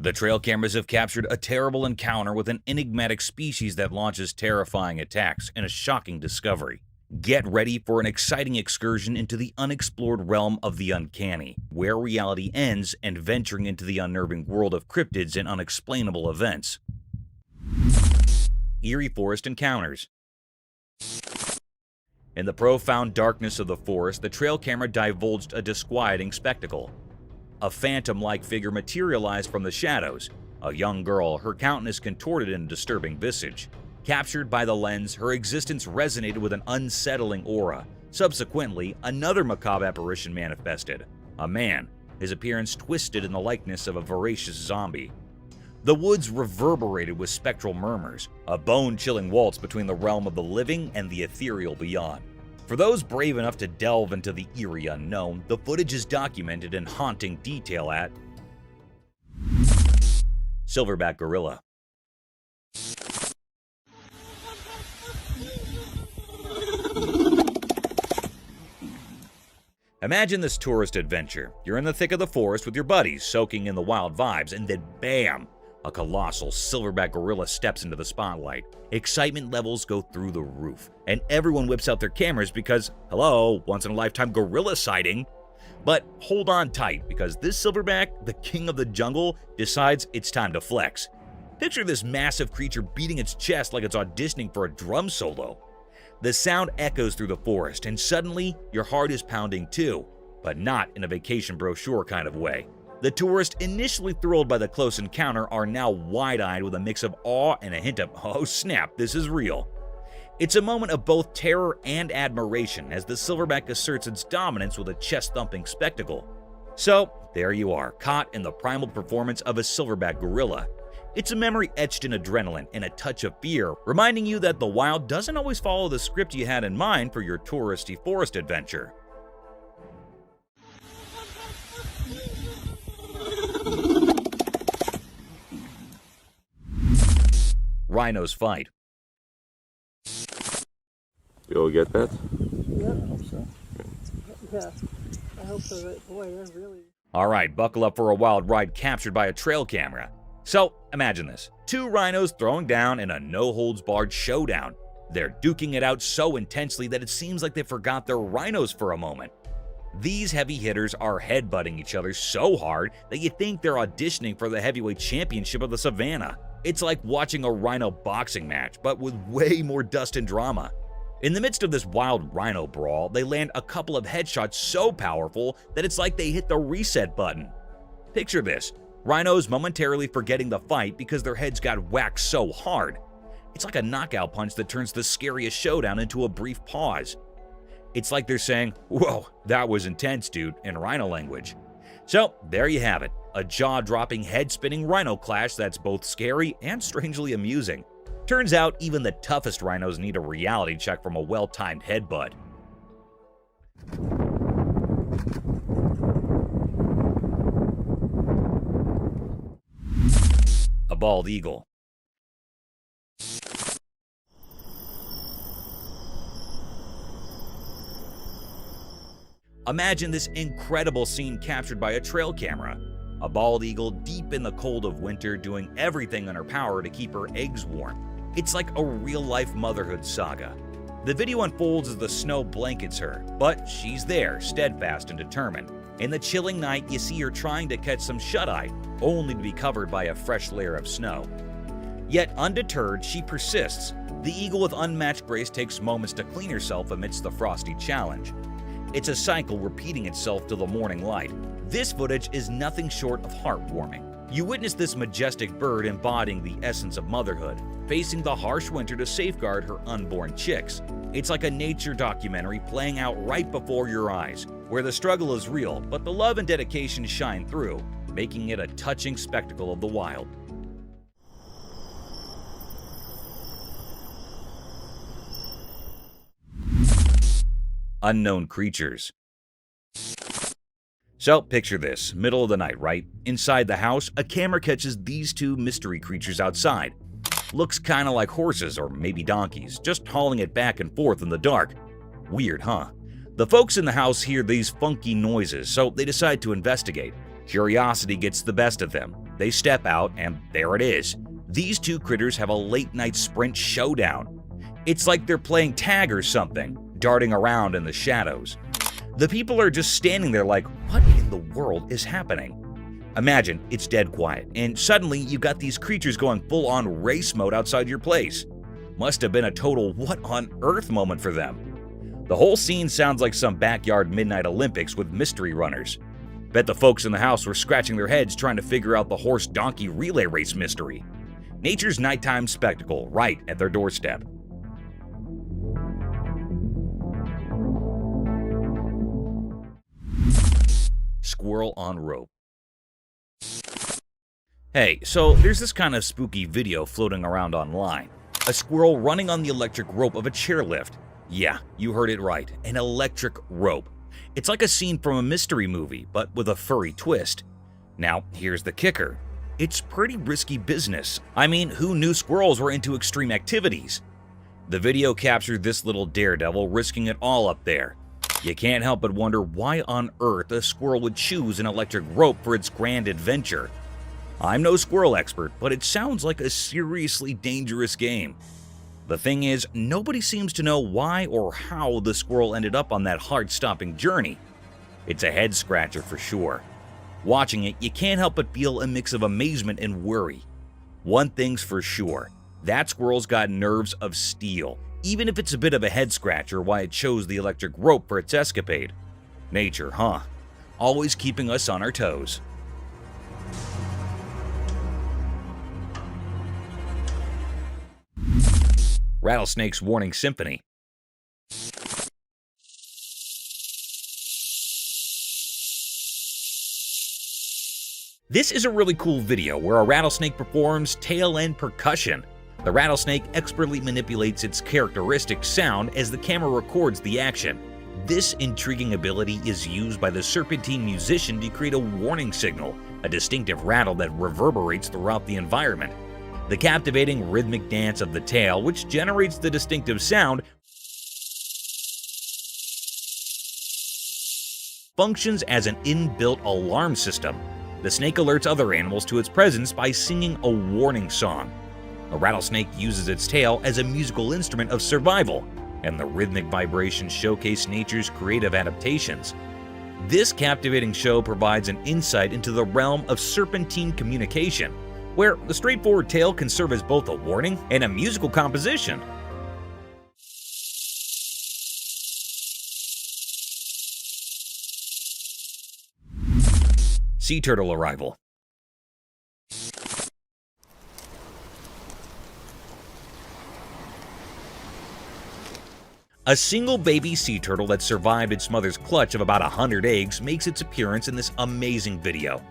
The trail cameras have captured a terrible encounter with an enigmatic species that launches terrifying attacks and a shocking discovery. Get ready for an exciting excursion into the unexplored realm of the uncanny, where reality ends and venturing into the unnerving world of cryptids and unexplainable events. Eerie Forest Encounters. In the profound darkness of the forest, the trail camera divulged a disquieting spectacle. A phantom-like figure materialized from the shadows. A young girl, her countenance contorted in a disturbing visage. Captured by the lens, her existence resonated with an unsettling aura. Subsequently, another macabre apparition manifested. A man, his appearance twisted in the likeness of a voracious zombie. The woods reverberated with spectral murmurs, a bone-chilling waltz between the realm of the living and the ethereal beyond. For those brave enough to delve into the eerie unknown, the footage is documented in haunting detail at Silverback Gorilla. Imagine this tourist adventure. You're in the thick of the forest with your buddies, soaking in the wild vibes, and then BAM! A colossal silverback gorilla steps into the spotlight. Excitement levels go through the roof, and everyone whips out their cameras because, hello, once-in-a-lifetime gorilla sighting. But hold on tight, because this silverback, the king of the jungle, decides it's time to flex. Picture this massive creature beating its chest like it's auditioning for a drum solo. The sound echoes through the forest, and suddenly, your heart is pounding too, but not in a vacation brochure kind of way. The tourists, initially thrilled by the close encounter, are now wide-eyed with a mix of awe and a hint of, oh snap, this is real. It's a moment of both terror and admiration as the silverback asserts its dominance with a chest-thumping spectacle. So, there you are, caught in the primal performance of a silverback gorilla. It's a memory etched in adrenaline and a touch of fear, reminding you that the wild doesn't always follow the script you had in mind for your touristy forest adventure. Rhinos Fight. You all get that? Yeah, I hope so. Yeah, I hope so. But boy, that's really... Alright, buckle up for a wild ride captured by a trail camera. So, imagine this. Two rhinos throwing down in a no-holds-barred showdown. They're duking it out so intensely that it seems like they forgot they're rhinos for a moment. These heavy hitters are headbutting each other so hard that you think they're auditioning for the heavyweight championship of the savannah. It's like watching a rhino boxing match, but with way more dust and drama. In the midst of this wild rhino brawl, they land a couple of headshots so powerful that it's like they hit the reset button. Picture this, rhinos momentarily forgetting the fight because their heads got whacked so hard. It's like a knockout punch that turns the scariest showdown into a brief pause. It's like they're saying, "Whoa, that was intense, dude," in rhino language. So, there you have it, a jaw-dropping, head-spinning rhino clash that's both scary and strangely amusing. Turns out even the toughest rhinos need a reality check from a well-timed headbutt. A bald eagle. Imagine this incredible scene captured by a trail camera. A bald eagle deep in the cold of winter doing everything in her power to keep her eggs warm. It's like a real-life motherhood saga. The video unfolds as the snow blankets her, but she's there, steadfast and determined. In the chilling night, you see her trying to catch some shut-eye, only to be covered by a fresh layer of snow. Yet undeterred, she persists. The eagle with unmatched grace takes moments to clean herself amidst the frosty challenge. It's a cycle repeating itself till the morning light. This footage is nothing short of heartwarming. You witness this majestic bird embodying the essence of motherhood, facing the harsh winter to safeguard her unborn chicks. It's like a nature documentary playing out right before your eyes, where the struggle is real, but the love and dedication shine through, making it a touching spectacle of the wild. Unknown creatures. So, picture this, middle of the night, right? Inside the house, a camera catches these two mystery creatures outside. Looks kinda like horses or maybe donkeys, just hauling it back and forth in the dark. Weird, huh? The folks in the house hear these funky noises, so they decide to investigate. Curiosity gets the best of them. They step out, and there it is. These two critters have a late-night sprint showdown. It's like they're playing tag or something, darting around in the shadows. The people are just standing there like, what in the world is happening? Imagine it's dead quiet, and suddenly you've got these creatures going full-on race mode outside your place. Must have been a total what on earth moment for them. The whole scene sounds like some backyard midnight Olympics with mystery runners. Bet the folks in the house were scratching their heads trying to figure out the horse-donkey relay race mystery. Nature's nighttime spectacle right at their doorstep. Squirrel on rope. Hey, so there's this kind of spooky video floating around online. A squirrel running on the electric rope of a chairlift. Yeah, you heard it right, an electric rope. It's like a scene from a mystery movie, but with a furry twist. Now, here's the kicker. It's pretty risky business. I mean, who knew squirrels were into extreme activities? The video captured this little daredevil risking it all up there. You can't help but wonder why on earth a squirrel would choose an electric rope for its grand adventure. I'm no squirrel expert, but it sounds like a seriously dangerous game. The thing is, nobody seems to know why or how the squirrel ended up on that heart-stopping journey. It's a head-scratcher for sure. Watching it, you can't help but feel a mix of amazement and worry. One thing's for sure, that squirrel's got nerves of steel, even if it's a bit of a head-scratcher why it chose the electric rope for its escapade. Nature, huh? Always keeping us on our toes. Rattlesnake's warning symphony. This is a really cool video where a rattlesnake performs tail-end percussion. The rattlesnake expertly manipulates its characteristic sound as the camera records the action. This intriguing ability is used by the serpentine musician to create a warning signal, a distinctive rattle that reverberates throughout the environment. The captivating rhythmic dance of the tail, which generates the distinctive sound, functions as an inbuilt alarm system. The snake alerts other animals to its presence by singing a warning song. A rattlesnake uses its tail as a musical instrument of survival, and the rhythmic vibrations showcase nature's creative adaptations. This captivating show provides an insight into the realm of serpentine communication, where the straightforward tail can serve as both a warning and a musical composition. Sea turtle arrival. A single baby sea turtle that survived its mother's clutch of about 100 eggs makes its appearance in this amazing video.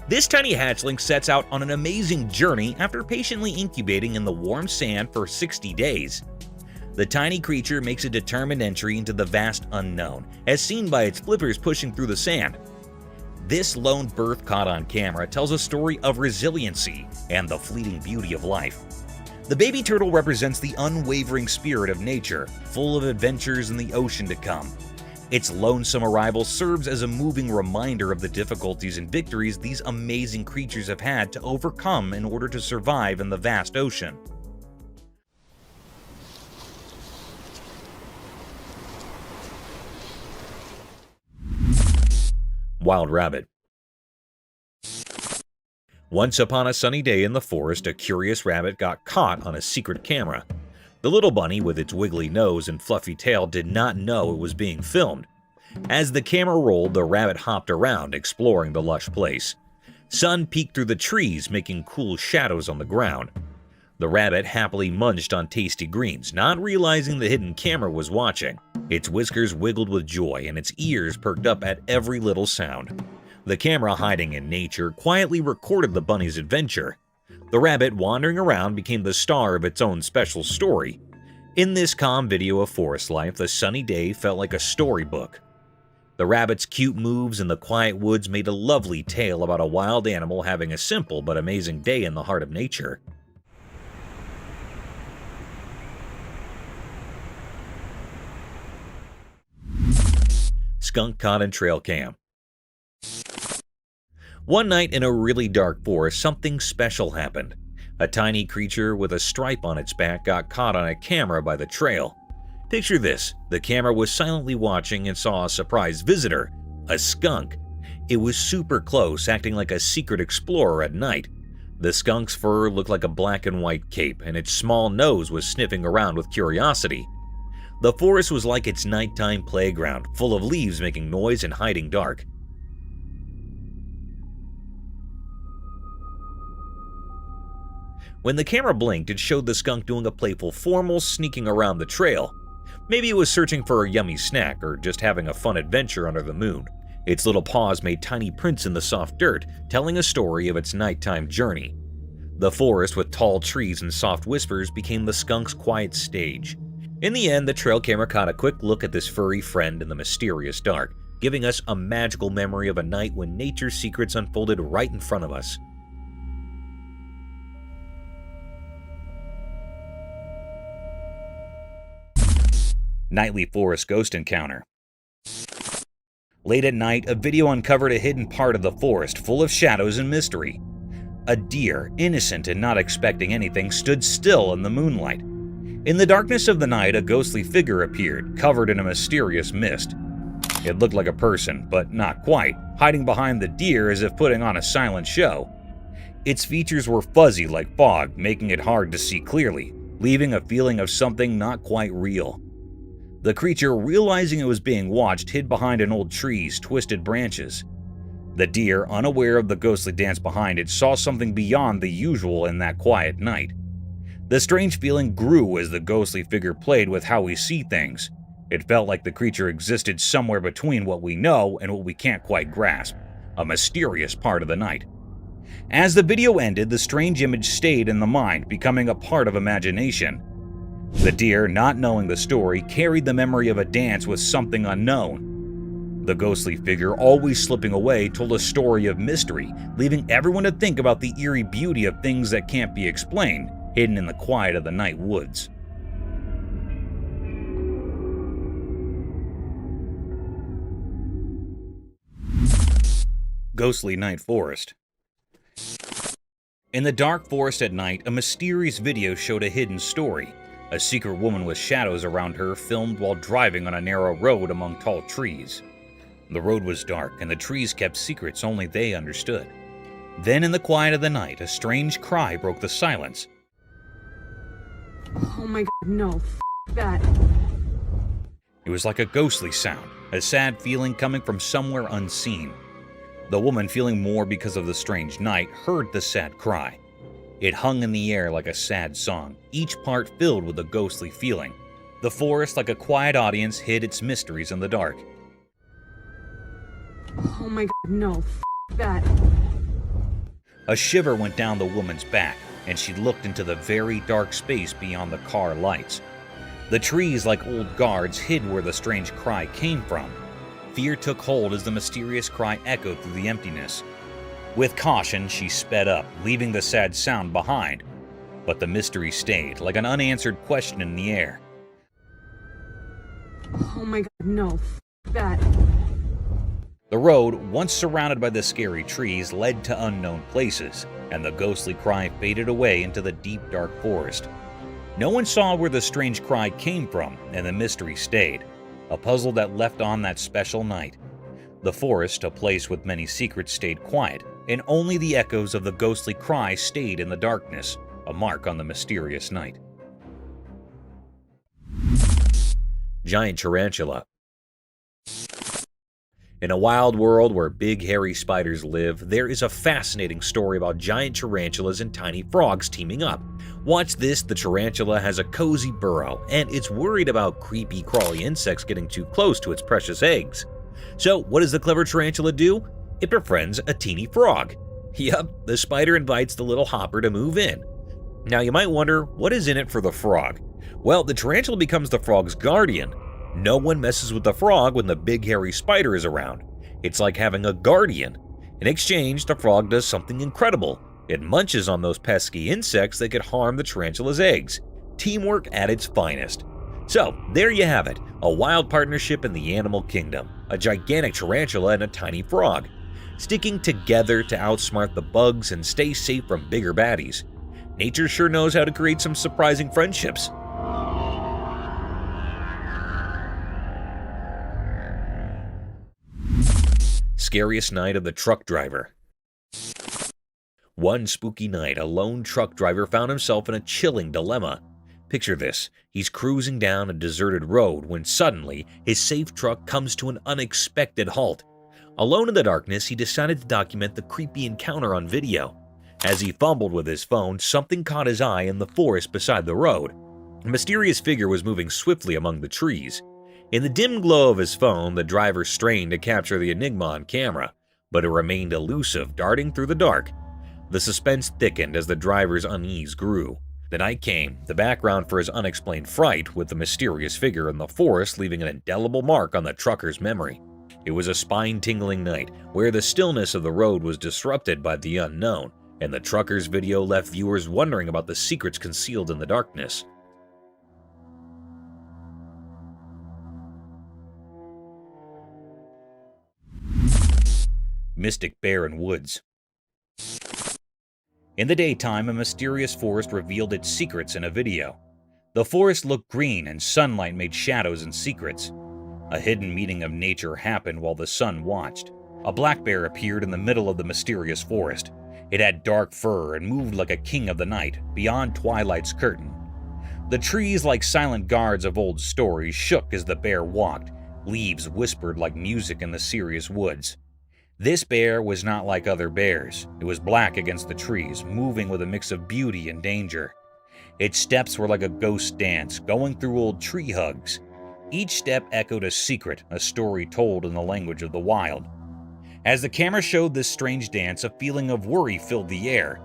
This tiny hatchling sets out on an amazing journey after patiently incubating in the warm sand for 60 days. The tiny creature makes a determined entry into the vast unknown, as seen by its flippers pushing through the sand. This lone birth caught on camera tells a story of resiliency and the fleeting beauty of life. The baby turtle represents the unwavering spirit of nature, full of adventures in the ocean to come. Its lonesome arrival serves as a moving reminder of the difficulties and victories these amazing creatures have had to overcome in order to survive in the vast ocean. Wild rabbit. Once upon a sunny day in the forest, a curious rabbit got caught on a secret camera. The little bunny, with its wiggly nose and fluffy tail, did not know it was being filmed. As the camera rolled, the rabbit hopped around, exploring the lush place. Sun peeked through the trees, making cool shadows on the ground. The rabbit happily munched on tasty greens, not realizing the hidden camera was watching. Its whiskers wiggled with joy, and its ears perked up at every little sound. The camera, hiding in nature, quietly recorded the bunny's adventure. The rabbit, wandering around, became the star of its own special story. In this calm video of forest life, the sunny day felt like a storybook. The rabbit's cute moves in the quiet woods made a lovely tale about a wild animal having a simple but amazing day in the heart of nature. Skunk caught in trail cam. One night in a really dark forest, something special happened. A tiny creature with a stripe on its back got caught on a camera by the trail. Picture this, the camera was silently watching and saw a surprise visitor, a skunk. It was super close, acting like a secret explorer at night. The skunk's fur looked like a black and white cape, and its small nose was sniffing around with curiosity. The forest was like its nighttime playground, full of leaves making noise and hiding dark. When the camera blinked, it showed the skunk doing a playful formal sneaking around the trail. Maybe it was searching for a yummy snack or just having a fun adventure under the moon. Its little paws made tiny prints in the soft dirt, telling a story of its nighttime journey. The forest with tall trees and soft whispers became the skunk's quiet stage. In the end, the trail camera caught a quick look at this furry friend in the mysterious dark, giving us a magical memory of a night when nature's secrets unfolded right in front of us. Nightly forest ghost encounter. Late at night, a video uncovered a hidden part of the forest full of shadows and mystery. A deer, innocent and not expecting anything, stood still in the moonlight. In the darkness of the night, a ghostly figure appeared, covered in a mysterious mist. It looked like a person, but not quite, hiding behind the deer as if putting on a silent show. Its features were fuzzy like fog, making it hard to see clearly, leaving a feeling of something not quite real. The creature, realizing it was being watched, hid behind an old tree's twisted branches. The deer, unaware of the ghostly dance behind it, saw something beyond the usual in that quiet night. The strange feeling grew as the ghostly figure played with how we see things. It felt like the creature existed somewhere between what we know and what we can't quite grasp, a mysterious part of the night. As the video ended, the strange image stayed in the mind, becoming a part of imagination. The deer, not knowing the story, carried the memory of a dance with something unknown. The ghostly figure, always slipping away, told a story of mystery, leaving everyone to think about the eerie beauty of things that can't be explained, hidden in the quiet of the night woods. Ghostly night forest. In the dark forest at night, a mysterious video showed a hidden story. A secret woman with shadows around her filmed while driving on a narrow road among tall trees. The road was dark, and the trees kept secrets only they understood. Then, in the quiet of the night, a strange cry broke the silence. Oh my god, no, f that. It was like a ghostly sound, a sad feeling coming from somewhere unseen. The woman, feeling more because of the strange night, heard the sad cry. It hung in the air like a sad song, each part filled with a ghostly feeling. The forest, like a quiet audience, hid its mysteries in the dark. Oh my god, no, f that. A shiver went down the woman's back, and she looked into the very dark space beyond the car lights. The trees, like old guards, hid where the strange cry came from. Fear took hold as the mysterious cry echoed through the emptiness. With caution, she sped up, leaving the sad sound behind. But the mystery stayed, like an unanswered question in the air. Oh my god, no, f that. The road, once surrounded by the scary trees, led to unknown places, and the ghostly cry faded away into the deep, dark forest. No one saw where the strange cry came from, and the mystery stayed, a puzzle that left on that special night. The forest, a place with many secrets, stayed quiet, and only the echoes of the ghostly cry stayed in the darkness, a mark on the mysterious night. Giant tarantula. In a wild world where big hairy spiders live, there is a fascinating story about giant tarantulas and tiny frogs teaming up. Watch this, the tarantula has a cozy burrow, and it's worried about creepy crawly insects getting too close to its precious eggs. So what does the clever tarantula do? It befriends a teeny frog. Yup, the spider invites the little hopper to move in. Now you might wonder, what is in it for the frog? Well, the tarantula becomes the frog's guardian. No one messes with the frog when the big hairy spider is around. It's like having a guardian. In exchange, the frog does something incredible. It munches on those pesky insects that could harm the tarantula's eggs. Teamwork at its finest. So, there you have it, a wild partnership in the animal kingdom. A gigantic tarantula and a tiny frog. sticking together to outsmart the bugs and stay safe from bigger baddies. Nature sure knows how to create some surprising friendships. Scariest night of the truck driver. One spooky night, a lone truck driver found himself in a chilling dilemma. Picture this, he's cruising down a deserted road when suddenly his safe truck comes to an unexpected halt. Alone in the darkness, he decided to document the creepy encounter on video. As he fumbled with his phone, something caught his eye in the forest beside the road. A mysterious figure was moving swiftly among the trees. In the dim glow of his phone, the driver strained to capture the enigma on camera, but it remained elusive, darting through the dark. The suspense thickened as the driver's unease grew. The night came, the background for his unexplained fright, with the mysterious figure in the forest leaving an indelible mark on the trucker's memory. It was a spine-tingling night, where the stillness of the road was disrupted by the unknown, and the trucker's video left viewers wondering about the secrets concealed in the darkness. Mystic bear in woods. In the daytime, a mysterious forest revealed its secrets in a video. The forest looked green and sunlight made shadows and secrets. A hidden meeting of nature happened while the sun watched. A black bear appeared in the middle of the mysterious forest. It had dark fur and moved like a king of the night, beyond twilight's curtain. The trees, like silent guards of old stories, shook as the bear walked. Leaves whispered like music in the serious woods. This bear was not like other bears. It was black against the trees, moving with a mix of beauty and danger. Its steps were like a ghost dance, going through old tree hugs. Each step echoed a secret, a story told in the language of the wild. As the camera showed this strange dance, a feeling of worry filled the air.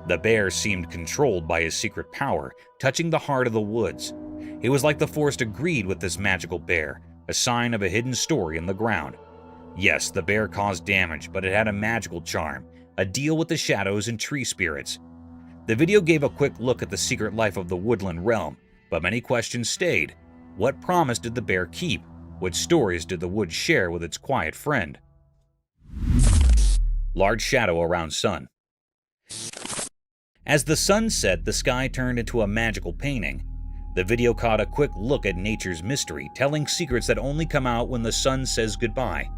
The bear seemed controlled by his secret power, touching the heart of the woods. It was like the forest agreed with this magical bear, a sign of a hidden story in the ground. Yes, the bear caused damage, but it had a magical charm, a deal with the shadows and tree spirits. The video gave a quick look at the secret life of the woodland realm, but many questions stayed. What promise did the bear keep? What stories did the woods share with its quiet friend? Large shadow around sun. As the sun set, the sky turned into a magical painting. The video caught a quick look at nature's mystery, telling secrets that only come out when the sun says goodbye.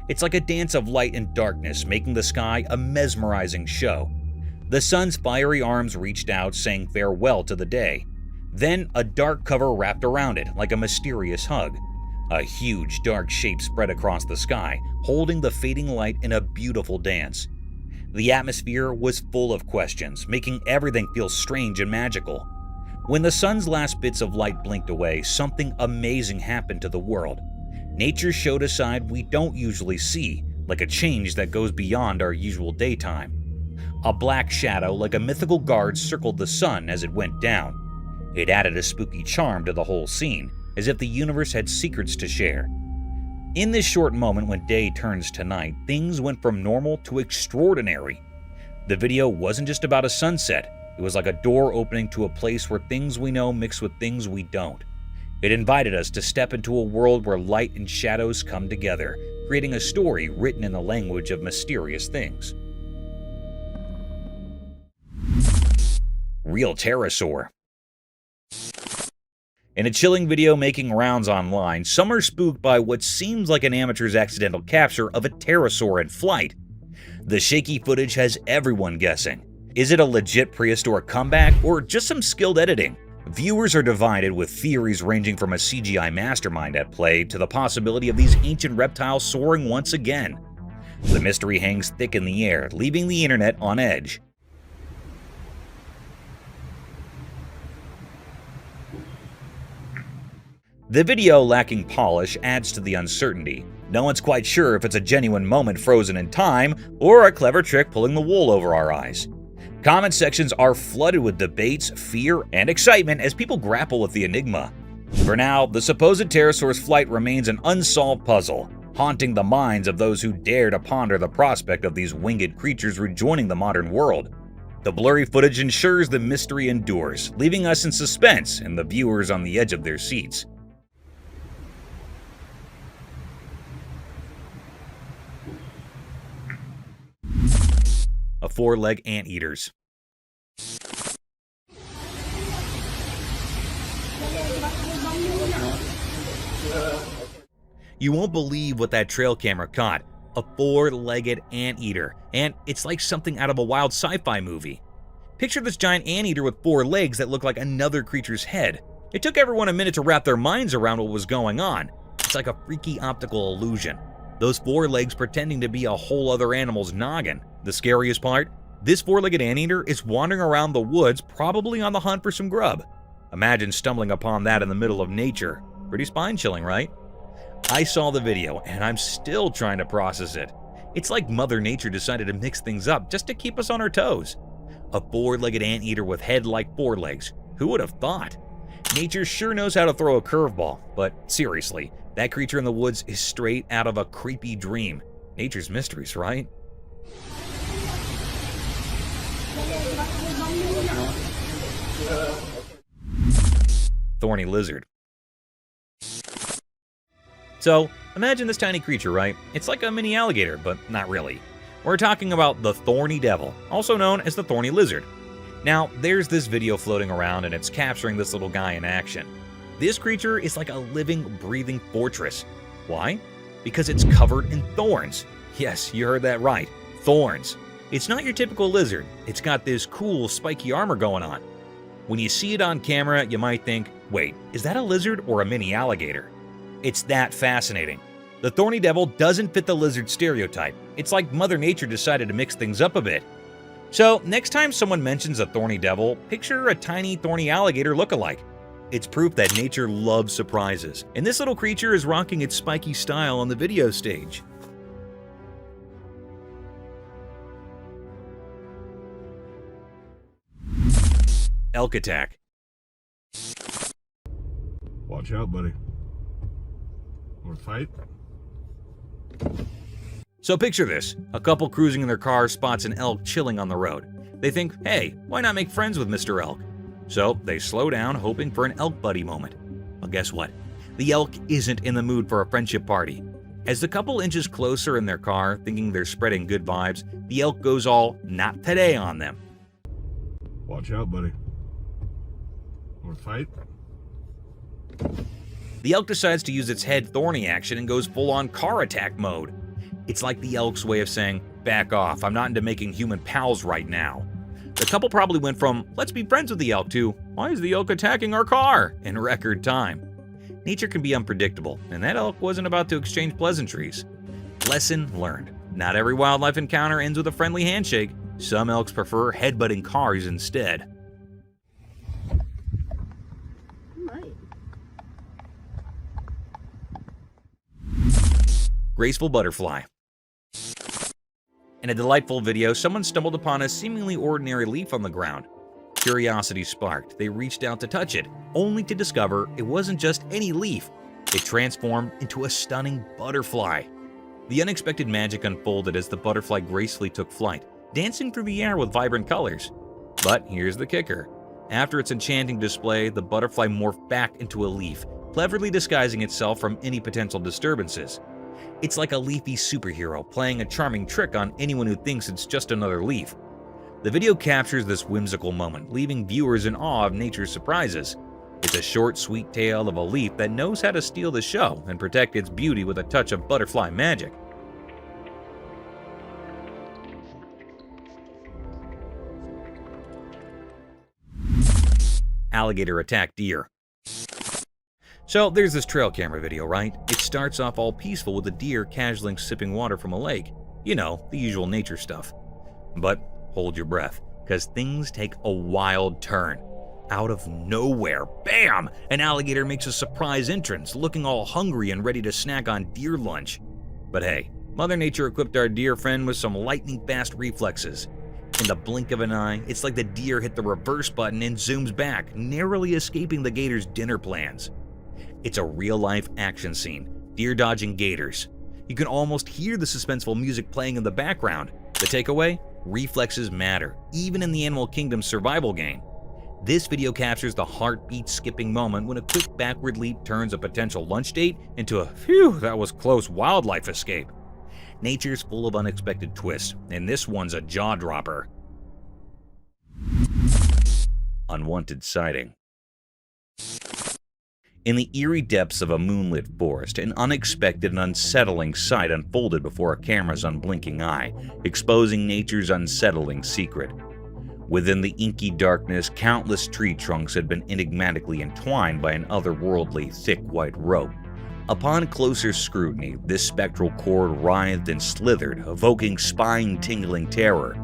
It's like a dance of light and darkness, making the sky a mesmerizing show. The sun's fiery arms reached out, saying farewell to the day. Then a dark cover wrapped around it, like a mysterious hug. A huge dark shape spread across the sky, holding the fading light in a beautiful dance. The atmosphere was full of questions, making everything feel strange and magical. When the sun's last bits of light blinked away, something amazing happened to the world. Nature showed a side we don't usually see, like a change that goes beyond our usual daytime. A black shadow like a mythical guard circled the sun as it went down. It added a spooky charm to the whole scene, as if the universe had secrets to share. In this short moment when day turns to night, things went from normal to extraordinary. The video wasn't just about a sunset, it was like a door opening to a place where things we know mix with things we don't. It invited us to step into a world where light and shadows come together, creating a story written in the language of mysterious things. Real Terrasaur. In a chilling video making rounds online, some are spooked by what seems like an amateur's accidental capture of a pterosaur in flight. The shaky footage has everyone guessing. Is it a legit prehistoric comeback or just some skilled editing? Viewers are divided, with theories ranging from a CGI mastermind at play to the possibility of these ancient reptiles soaring once again. The mystery hangs thick in the air, leaving the internet on edge. The video, lacking polish, adds to the uncertainty. No one's quite sure if it's a genuine moment frozen in time or a clever trick pulling the wool over our eyes. Comment sections are flooded with debates, fear, and excitement as people grapple with the enigma. For now, the supposed pterosaur's flight remains an unsolved puzzle, haunting the minds of those who dare to ponder the prospect of these winged creatures rejoining the modern world. The blurry footage ensures the mystery endures, leaving us in suspense and the viewers on the edge of their seats. four-legged anteaters. You won't believe what that trail camera caught. A four-legged anteater, and it's like something out of a wild sci-fi movie. Picture this giant anteater with four legs that look like another creature's head. It took everyone a minute to wrap their minds around what was going on. It's like a freaky optical illusion. Those four legs pretending to be a whole other animal's noggin. The scariest part? This four-legged anteater is wandering around the woods, probably on the hunt for some grub. Imagine stumbling upon that in the middle of nature. Pretty spine-chilling, right? I saw the video, and I'm still trying to process it. It's like Mother Nature decided to mix things up just to keep us on our toes. A four-legged anteater with head like four legs. Who would have thought? Nature sure knows how to throw a curveball, but seriously, that creature in the woods is straight out of a creepy dream. Nature's mysteries, right? Thorny Lizard. So, imagine this tiny creature, right? It's like a mini alligator, but not really. We're talking about the Thorny Devil, also known as the Thorny Lizard. Now, there's this video floating around and it's capturing this little guy in action. This creature is like a living, breathing fortress. Why? Because it's covered in thorns. Yes, you heard that right. Thorns. It's not your typical lizard. It's got this cool, spiky armor going on. When you see it on camera, you might think, wait, is that a lizard or a mini alligator? It's that fascinating. The Thorny Devil doesn't fit the lizard stereotype. It's like Mother Nature decided to mix things up a bit. So, next time someone mentions a Thorny Devil, picture a tiny thorny alligator look-alike. It's proof that nature loves surprises, and this little creature is rocking its spiky style on the video stage. Elk Attack. Watch out, buddy. Want to fight? So picture this. A couple cruising in their car spots an elk chilling on the road. They think, hey, why not make friends with Mr. Elk? So they slow down, hoping for an elk buddy moment. Well, guess what? The elk isn't in the mood for a friendship party. As the couple inches closer in their car, thinking they're spreading good vibes, the elk goes all, not today on them. Watch out, buddy. Want to fight? The elk decides to use its head thorny action and goes full-on car attack mode. It's like the elk's way of saying, back off, I'm not into making human pals right now. The couple probably went from, let's be friends with the elk to, why is the elk attacking our car? In record time. Nature can be unpredictable, and that elk wasn't about to exchange pleasantries. Lesson learned. Not every wildlife encounter ends with a friendly handshake. Some elks prefer headbutting cars instead. Graceful Butterfly. In a delightful video, someone stumbled upon a seemingly ordinary leaf on the ground. Curiosity sparked. They reached out to touch it, only to discover it wasn't just any leaf. It transformed into a stunning butterfly. The unexpected magic unfolded as the butterfly gracefully took flight, dancing through the air with vibrant colors. But here's the kicker. After its enchanting display, the butterfly morphed back into a leaf, cleverly disguising itself from any potential disturbances. It's like a leafy superhero playing a charming trick on anyone who thinks it's just another leaf. The video captures this whimsical moment, leaving viewers in awe of nature's surprises. It's a short, sweet tale of a leaf that knows how to steal the show and protect its beauty with a touch of butterfly magic. Alligator attack deer. So there's this trail camera video, right? It starts off all peaceful with a deer casually sipping water from a lake. You know, the usual nature stuff. But hold your breath, because things take a wild turn. Out of nowhere, bam! An alligator makes a surprise entrance, looking all hungry and ready to snack on deer lunch. But hey, Mother Nature equipped our deer friend with some lightning-fast reflexes. In the blink of an eye, it's like the deer hit the reverse button and zooms back, narrowly escaping the gator's dinner plans. It's a real-life action scene, deer dodging gators. You can almost hear the suspenseful music playing in the background. The takeaway? Reflexes matter, even in the animal kingdom's survival game. This video captures the heartbeat-skipping moment when a quick backward leap turns a potential lunch date into a, phew, that was close wildlife escape. Nature's full of unexpected twists, and this one's a jaw-dropper. Unwanted Sighting. In the eerie depths of a moonlit forest, an unexpected and unsettling sight unfolded before a camera's unblinking eye, exposing nature's unsettling secret. Within the inky darkness, countless tree trunks had been enigmatically entwined by an otherworldly, thick white rope. Upon closer scrutiny, this spectral cord writhed and slithered, evoking spine-tingling terror.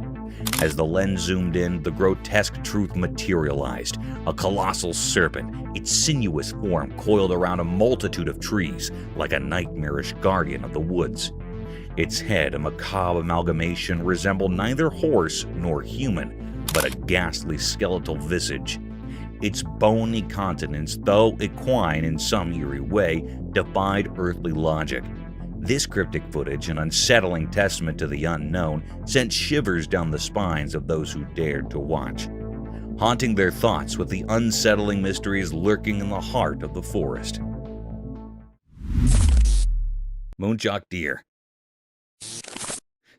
As the lens zoomed in, the grotesque truth materialized. A colossal serpent, its sinuous form coiled around a multitude of trees, like a nightmarish guardian of the woods. Its head, a macabre amalgamation, resembled neither horse nor human, but a ghastly skeletal visage. Its bony countenance, though equine in some eerie way, defied earthly logic. This cryptic footage, an unsettling testament to the unknown, sent shivers down the spines of those who dared to watch, haunting their thoughts with the unsettling mysteries lurking in the heart of the forest. Muntjac deer.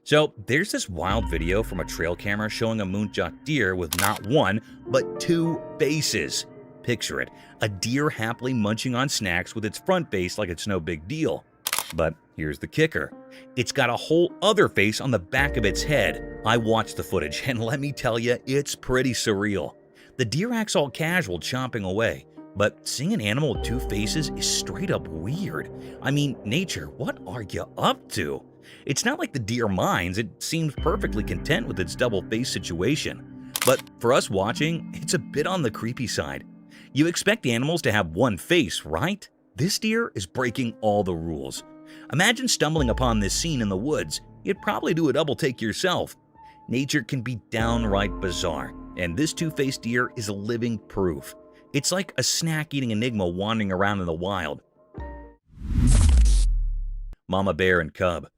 So, there's this wild video from a trail camera showing a muntjac deer with not one, but two faces. Picture it, a deer happily munching on snacks with its front face like it's no big deal. But here's the kicker. It's got a whole other face on the back of its head. I watched the footage, and let me tell you, it's pretty surreal. The deer acts all casual, chomping away. But seeing an animal with two faces is straight up weird. I mean, nature, what are you up to? It's not like the deer minds, it seems perfectly content with its double-face situation. But for us watching, it's a bit on the creepy side. You expect animals to have one face, right? This deer is breaking all the rules. Imagine stumbling upon this scene in the woods. You'd probably do a double take yourself. Nature can be downright bizarre, and this two-faced deer is living proof. It's like a snack-eating enigma wandering around in the wild. Mama Bear and Cub.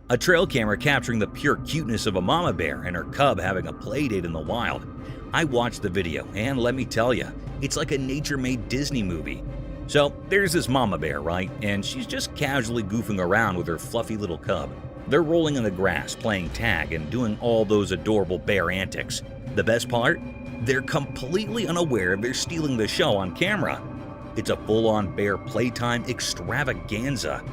A trail camera capturing the pure cuteness of a mama bear and her cub having a playdate in the wild. I watched the video, and let me tell you, it's like a nature-made Disney movie. So there's this mama bear, right? And she's just casually goofing around with her fluffy little cub. They're rolling in the grass, playing tag, and doing all those adorable bear antics. The best part? They're completely unaware they're stealing the show on camera. It's a full-on bear playtime extravaganza.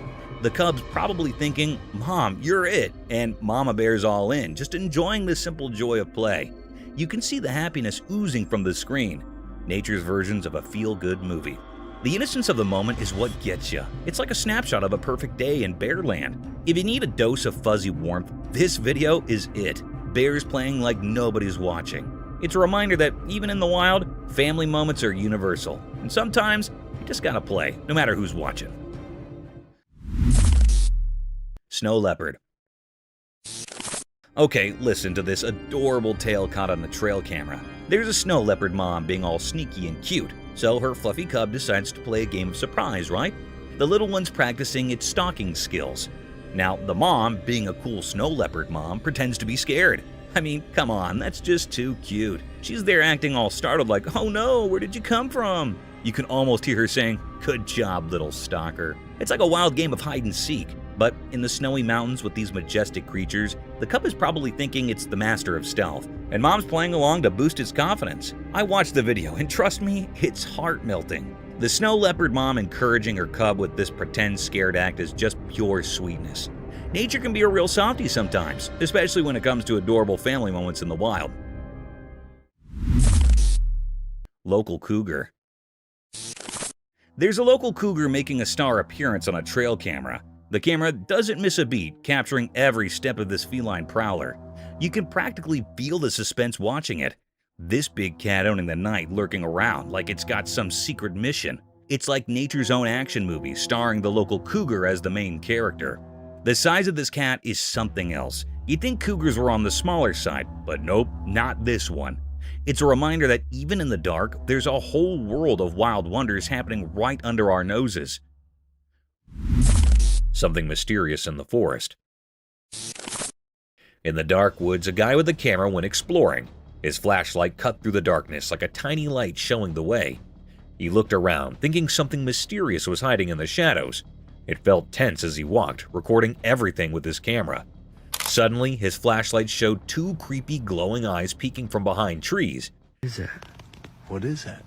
The cub's probably thinking, "Mom, you're it," and Mama Bear's all in, just enjoying the simple joy of play. You can see the happiness oozing from the screen. Nature's versions of a feel-good movie. The innocence of the moment is what gets you. It's like a snapshot of a perfect day in Bearland. If you need a dose of fuzzy warmth, this video is it. Bears playing like nobody's watching. It's a reminder that even in the wild, family moments are universal. And sometimes, you just gotta play, no matter who's watching. Snow leopard. Okay, listen to this adorable tale caught on the trail camera. There's a snow leopard mom being all sneaky and cute, so her fluffy cub decides to play a game of surprise, right? The little one's practicing its stalking skills. Now, the mom, being a cool snow leopard mom, pretends to be scared. I mean, come on, that's just too cute. She's there acting all startled like, "Oh no, where did you come from?" You can almost hear her saying, "Good job, little stalker." It's like a wild game of hide and seek. But in the snowy mountains with these majestic creatures, the cub is probably thinking it's the master of stealth, and mom's playing along to boost its confidence. I watched the video, and trust me, it's heart-melting. The snow leopard mom encouraging her cub with this pretend scared act is just pure sweetness. Nature can be a real softie sometimes, especially when it comes to adorable family moments in the wild. Local cougar. There's a local cougar making a star appearance on a trail camera. The camera doesn't miss a beat, capturing every step of this feline prowler. You can practically feel the suspense watching it. This big cat owning the night, lurking around like it's got some secret mission. It's like nature's own action movie, starring the local cougar as the main character. The size of this cat is something else. You'd think cougars were on the smaller side, but nope, not this one. It's a reminder that even in the dark, there's a whole world of wild wonders happening right under our noses. Something mysterious in the forest. In the dark woods, a guy with a camera went exploring. His flashlight cut through the darkness like a tiny light showing the way. He looked around, thinking something mysterious was hiding in the shadows. It felt tense as he walked, recording everything with his camera. Suddenly, his flashlight showed two creepy glowing eyes peeking from behind trees. What is that? What is that?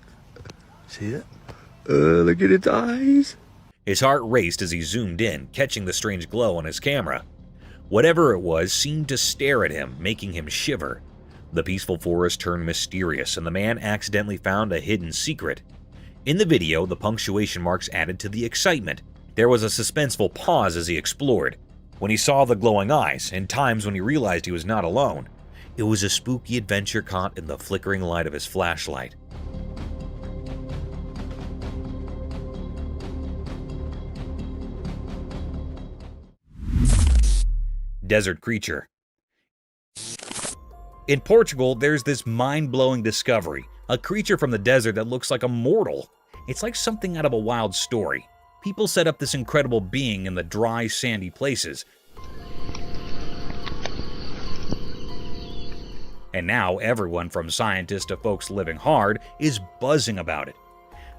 See it? Look at its eyes. His heart raced as he zoomed in, catching the strange glow on his camera. Whatever it was seemed to stare at him, making him shiver. The peaceful forest turned mysterious, and the man accidentally found a hidden secret. In the video, the punctuation marks added to the excitement. There was a suspenseful pause as he explored. When he saw the glowing eyes, and times when he realized he was not alone, it was a spooky adventure caught in the flickering light of his flashlight. Desert creature. In Portugal, there's this mind-blowing discovery, a creature from the desert that looks like a mortal. It's like something out of a wild story. People set up this incredible being in the dry, sandy places. And now everyone from scientists to folks living hard is buzzing about it.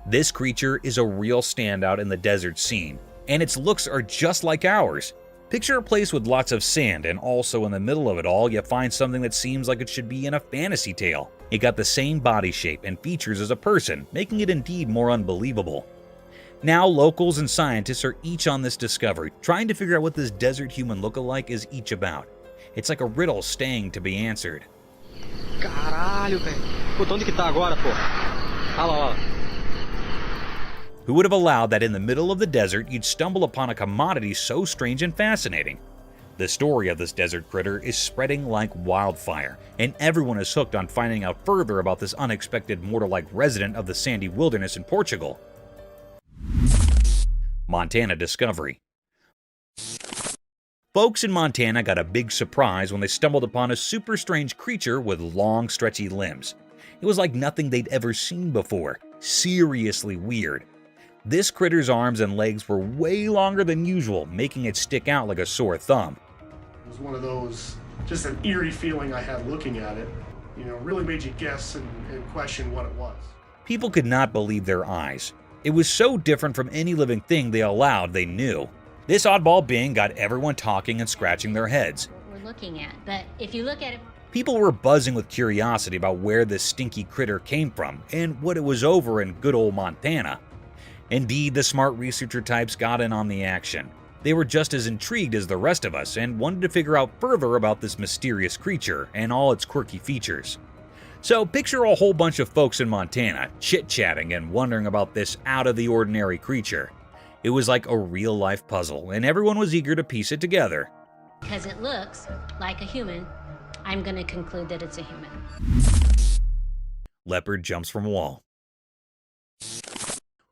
This creature is a real standout in the desert scene, and its looks are just like ours. Picture a place with lots of sand, and also in the middle of it all you find something that seems like it should be in a fantasy tale. It got the same body shape and features as a person, making it indeed more unbelievable. Now locals and scientists are each on this discovery, trying to figure out what this desert human lookalike is each about. It's like a riddle staying to be answered. Caralho, velho. Puta, onde que tá agora, pô? Olha lá, ó. Who would have allowed that in the middle of the desert you'd stumble upon a commodity so strange and fascinating? The story of this desert critter is spreading like wildfire, and everyone is hooked on finding out further about this unexpected mortal-like resident of the sandy wilderness in Portugal. Montana discovery. Folks in Montana got a big surprise when they stumbled upon a super strange creature with long, stretchy limbs. It was like nothing they'd ever seen before. Seriously weird. This critter's arms and legs were way longer than usual, making it stick out like a sore thumb. It was one of those, just an eerie feeling I had looking at it. You know, really made you guess and question what it was. People could not believe their eyes. It was so different from any living thing they allowed they knew. This oddball being got everyone talking and scratching their heads. What we're looking at, but if you look at it, people were buzzing with curiosity about where this stinky critter came from and what it was over in good old Montana. Indeed, the smart researcher types got in on the action. They were just as intrigued as the rest of us and wanted to figure out further about this mysterious creature and all its quirky features. So picture a whole bunch of folks in Montana chit-chatting and wondering about this out-of-the-ordinary creature. It was like a real-life puzzle, and everyone was eager to piece it together. because it looks like a human, I'm going to conclude that it's a human. Leopard jumps from wall.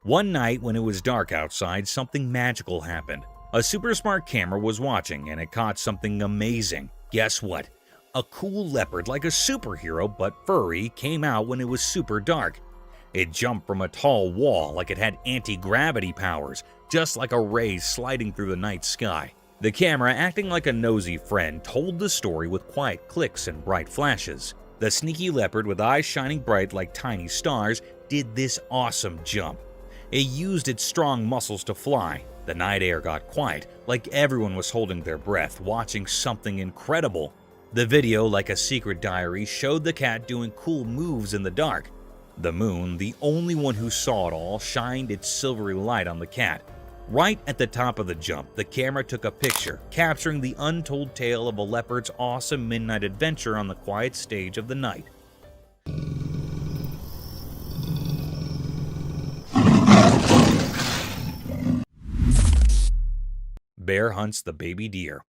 One night when it was dark outside, something magical happened. A super smart camera was watching and it caught something amazing. Guess what? A cool leopard like a superhero but furry came out when it was super dark. It jumped from a tall wall like it had anti-gravity powers, just like a ray sliding through the night sky. The camera, acting like a nosy friend, told the story with quiet clicks and bright flashes. The sneaky leopard with eyes shining bright like tiny stars did this awesome jump. It used its strong muscles to fly. The night air got quiet, like everyone was holding their breath, watching something incredible. The video, like a secret diary, showed the cat doing cool moves in the dark. The moon, the only one who saw it all, shined its silvery light on the cat. Right at the top of the jump, the camera took a picture, capturing the untold tale of a leopard's awesome midnight adventure on the quiet stage of the night. Bear hunts the baby deer.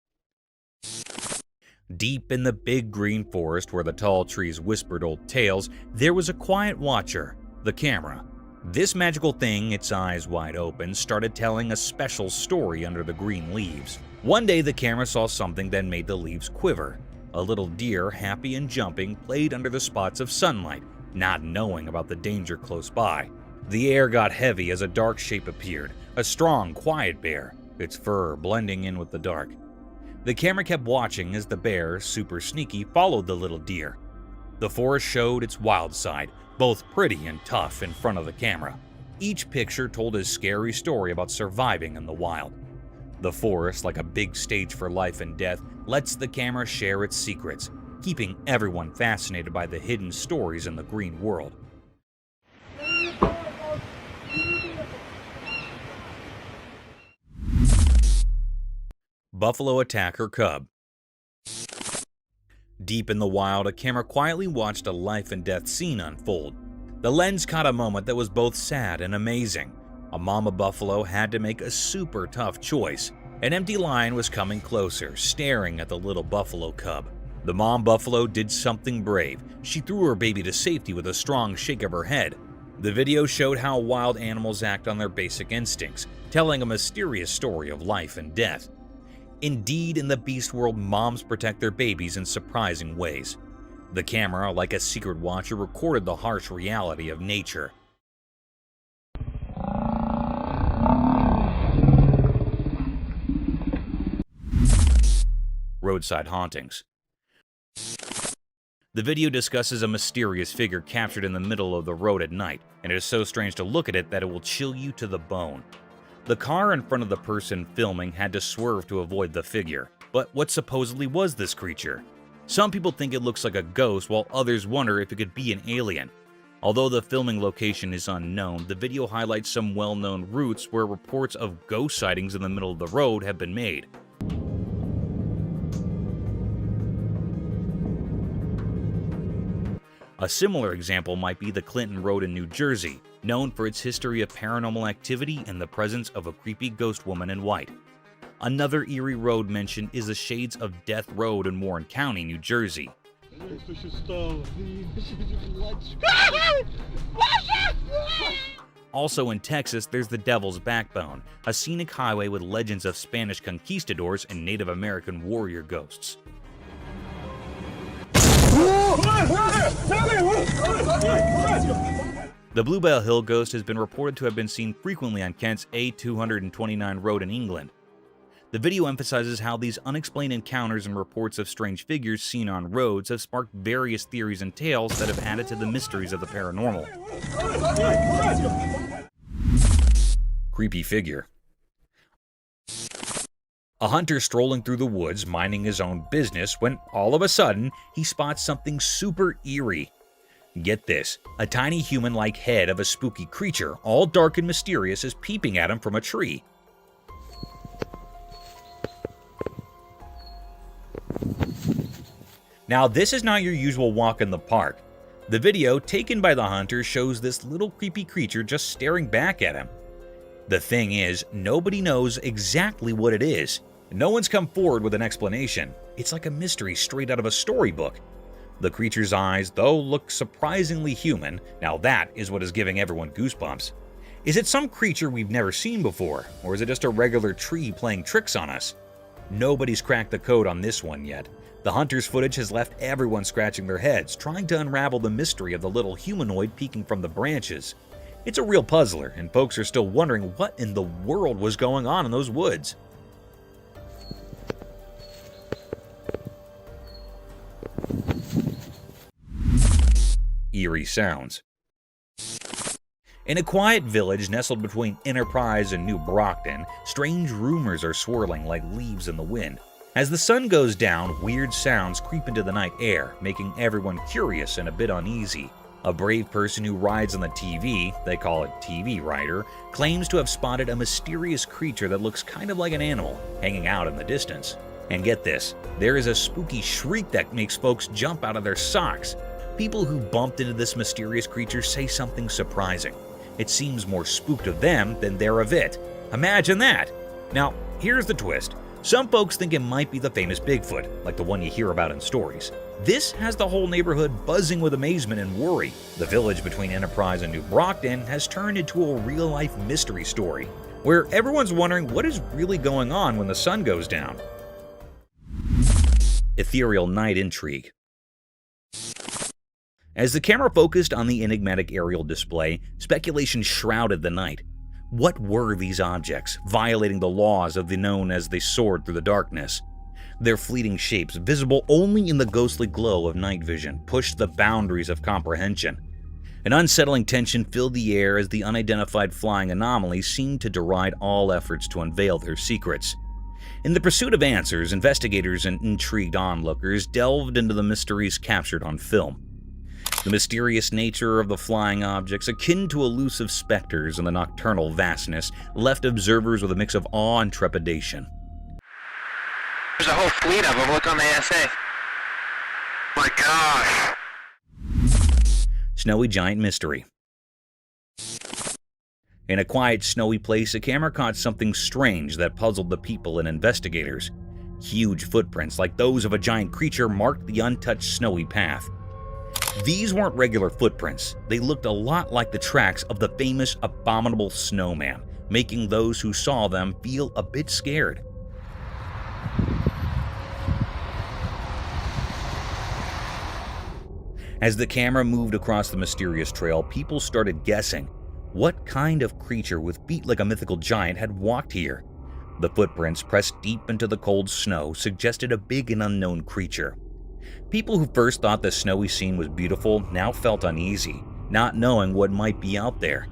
Deep in the big green forest where the tall trees whispered old tales, there was a quiet watcher, the camera. This magical thing, its eyes wide open, started telling a special story under the green leaves. One day the camera saw something that made the leaves quiver. A little deer, happy and jumping, played under the spots of sunlight, not knowing about the danger close by. The air got heavy as a dark shape appeared, a strong, quiet bear, its fur blending in with the dark. The camera kept watching as the bear, super sneaky, followed the little deer. The forest showed its wild side, both pretty and tough, in front of the camera. Each picture told a scary story about surviving in the wild. The forest, like a big stage for life and death, lets the camera share its secrets, keeping everyone fascinated by the hidden stories in the green world. Buffalo attack her cub. Deep in the wild, a camera quietly watched a life and death scene unfold. The lens caught a moment that was both sad and amazing. A mama buffalo had to make a super tough choice. An empty lion was coming closer, staring at the little buffalo cub. The mom buffalo did something brave. She threw her baby to safety with a strong shake of her head. The video showed how wild animals act on their basic instincts, telling a mysterious story of life and death. Indeed, in the beast world, moms protect their babies in surprising ways. The camera, like a secret watcher, recorded the harsh reality of nature. Roadside Hauntings. The video discusses a mysterious figure captured in the middle of the road at night, and it is so strange to look at it that it will chill you to the bone. The car in front of the person filming had to swerve to avoid the figure. But what supposedly was this creature? Some people think it looks like a ghost, while others wonder if it could be an alien. Although the filming location is unknown, the video highlights some well-known routes where reports of ghost sightings in the middle of the road have been made. A similar example might be the Clinton Road in New Jersey, known for its history of paranormal activity and the presence of a creepy ghost woman in white. Another eerie road mentioned is the Shades of Death Road in Warren County, New Jersey. Also in Texas, there's the Devil's Backbone, a scenic highway with legends of Spanish conquistadors and Native American warrior ghosts. The Bluebell Hill ghost has been reported to have been seen frequently on Kent's A229 road in England. The video emphasizes how these unexplained encounters and reports of strange figures seen on roads have sparked various theories and tales that have added to the mysteries of the paranormal. Creepy figure. A hunter strolling through the woods, minding his own business, when all of a sudden, he spots something super eerie. Get this, a tiny human-like head of a spooky creature, all dark and mysterious, is peeping at him from a tree. Now, this is not your usual walk in the park. The video, taken by the hunter, shows this little creepy creature just staring back at him. The thing is, nobody knows exactly what it is. No one's come forward with an explanation. It's like a mystery straight out of a storybook. The creature's eyes, though, look surprisingly human. Now that is what is giving everyone goosebumps. Is it some creature we've never seen before, or is it just a regular tree playing tricks on us? Nobody's cracked the code on this one yet. The hunter's footage has left everyone scratching their heads, trying to unravel the mystery of the little humanoid peeking from the branches. It's a real puzzler, and folks are still wondering what in the world was going on in those woods. Eerie Sounds. In a quiet village nestled between Enterprise and New Brockton, strange rumors are swirling like leaves in the wind. As the sun goes down, weird sounds creep into the night air, making everyone curious and a bit uneasy. A brave person who rides on the TV, they call it TV rider, claims to have spotted a mysterious creature that looks kind of like an animal, hanging out in the distance. And get this, there is a spooky shriek that makes folks jump out of their socks. People who bumped into this mysterious creature say something surprising. It seems more spooked of them than they're of it. Imagine that! Now, here's the twist. Some folks think it might be the famous Bigfoot, like the one you hear about in stories. This has the whole neighborhood buzzing with amazement and worry. The village between Enterprise and New Brockton has turned into a real-life mystery story, where everyone's wondering what is really going on when the sun goes down. Ethereal night intrigue. As the camera focused on the enigmatic aerial display, speculation shrouded the night. What were these objects, violating the laws of the known as they soared through the darkness? Their fleeting shapes, visible only in the ghostly glow of night vision, pushed the boundaries of comprehension. An unsettling tension filled the air as the unidentified flying anomalies seemed to deride all efforts to unveil their secrets. In the pursuit of answers, investigators and intrigued onlookers delved into the mysteries captured on film. The mysterious nature of the flying objects, akin to elusive specters in the nocturnal vastness, left observers with a mix of awe and trepidation. There's a whole fleet of them. Look on the ASA. My gosh. Snowy Giant Mystery. In a quiet, snowy place, a camera caught something strange that puzzled the people and investigators. Huge footprints, like those of a giant creature, marked the untouched snowy path. These weren't regular footprints. They looked a lot like the tracks of the famous abominable snowman, making those who saw them feel a bit scared. As the camera moved across the mysterious trail, people started guessing. What kind of creature with feet like a mythical giant had walked here? The footprints, pressed deep into the cold snow, suggested a big and unknown creature. People who first thought the snowy scene was beautiful now felt uneasy, not knowing what might be out there.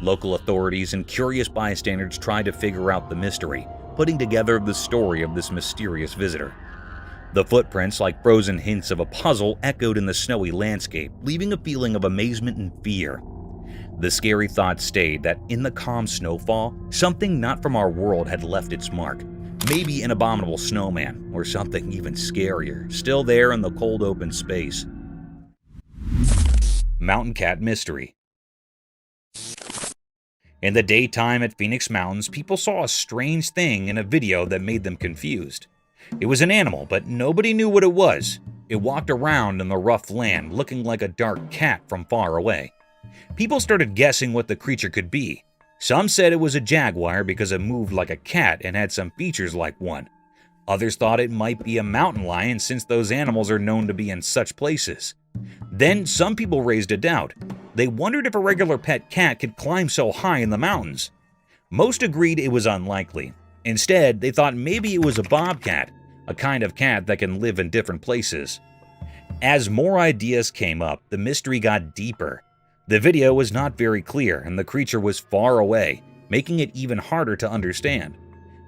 Local authorities and curious bystanders tried to figure out the mystery, putting together the story of this mysterious visitor. The footprints, like frozen hints of a puzzle, echoed in the snowy landscape, leaving a feeling of amazement and fear. The scary thought stayed that in the calm snowfall, something not from our world had left its mark. Maybe an abominable snowman, or something even scarier, still there in the cold open space. Mountain Cat Mystery. In the daytime at Phoenix Mountains, people saw a strange thing in a video that made them confused. It was an animal, but nobody knew what it was. It walked around in the rough land, looking like a dark cat from far away. People started guessing what the creature could be. Some said it was a jaguar because it moved like a cat and had some features like one. Others thought it might be a mountain lion since those animals are known to be in such places. Then some people raised a doubt. They wondered if a regular pet cat could climb so high in the mountains. Most agreed it was unlikely. Instead, they thought maybe it was a bobcat, a kind of cat that can live in different places. As more ideas came up, the mystery got deeper. The video was not very clear, and the creature was far away, making it even harder to understand.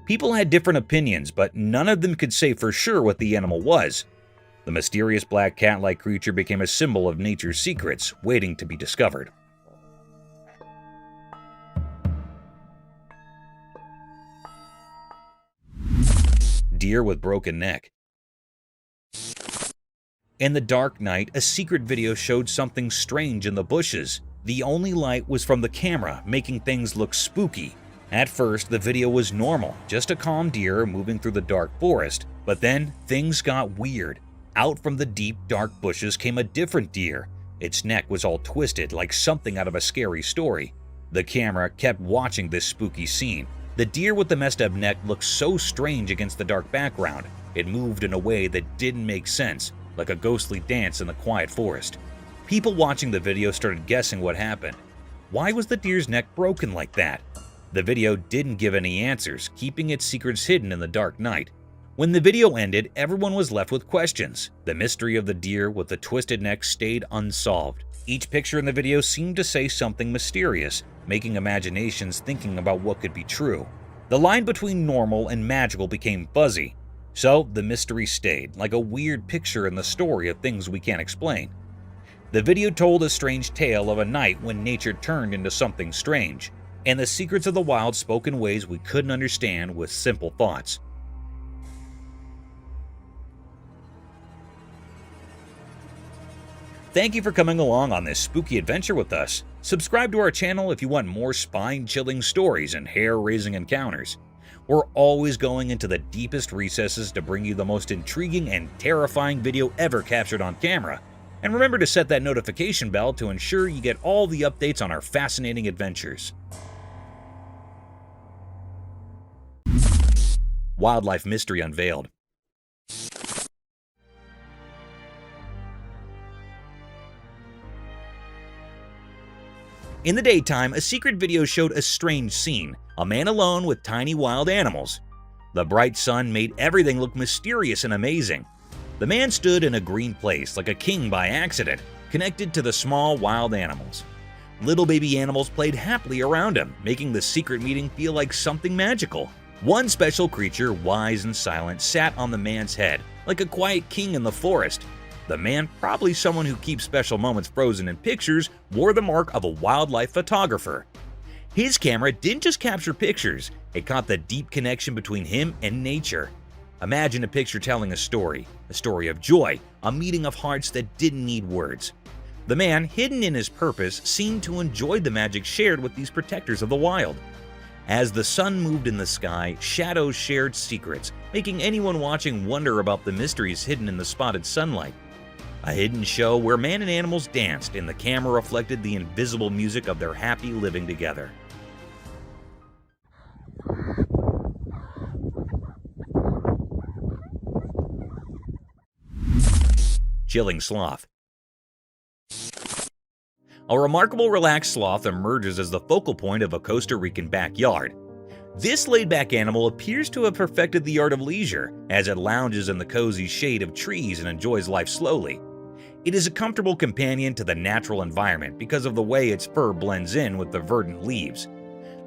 People had different opinions, but none of them could say for sure what the animal was. The mysterious black cat-like creature became a symbol of nature's secrets, waiting to be discovered. Deer with broken neck. In the dark night, a secret video showed something strange in the bushes. The only light was from the camera, making things look spooky. At first, the video was normal, just a calm deer moving through the dark forest. But then, things got weird. Out from the deep, dark bushes came a different deer. Its neck was all twisted, like something out of a scary story. The camera kept watching this spooky scene. The deer with the messed up neck looked so strange against the dark background. It moved in a way that didn't make sense, like a ghostly dance in the quiet forest. People watching the video started guessing what happened. Why was the deer's neck broken like that? The video didn't give any answers, keeping its secrets hidden in the dark night. When the video ended, everyone was left with questions. The mystery of the deer with the twisted neck stayed unsolved. Each picture in the video seemed to say something mysterious, making imaginations thinking about what could be true. The line between normal and magical became fuzzy. So the mystery stayed, like a weird picture in the story of things we can't explain. The video told a strange tale of a night when nature turned into something strange, and the secrets of the wild spoke in ways we couldn't understand with simple thoughts. Thank you for coming along on this spooky adventure with us. Subscribe to our channel if you want more spine-chilling stories and hair-raising encounters. We're always going into the deepest recesses to bring you the most intriguing and terrifying video ever captured on camera. And remember to set that notification bell to ensure you get all the updates on our fascinating adventures. Wildlife Mystery Unveiled. In the daytime, a secret video showed a strange scene, a man alone with tiny wild animals. The bright sun made everything look mysterious and amazing. The man stood in a green place like a king by accident, connected to the small wild animals. Little baby animals played happily around him, making the secret meeting feel like something magical. One special creature, wise and silent, sat on the man's head, like a quiet king in the forest. The man, probably someone who keeps special moments frozen in pictures, wore the mark of a wildlife photographer. His camera didn't just capture pictures, it caught the deep connection between him and nature. Imagine a picture telling a story of joy, a meeting of hearts that didn't need words. The man, hidden in his purpose, seemed to enjoy the magic shared with these protectors of the wild. As the sun moved in the sky, shadows shared secrets, making anyone watching wonder about the mysteries hidden in the spotted sunlight. A hidden show where man and animals danced, and the camera reflected the invisible music of their happy living together. Chilling sloth. A remarkable relaxed sloth emerges as the focal point of a Costa Rican backyard. This laid-back animal appears to have perfected the art of leisure, as it lounges in the cozy shade of trees and enjoys life slowly. It is a comfortable companion to the natural environment because of the way its fur blends in with the verdant leaves.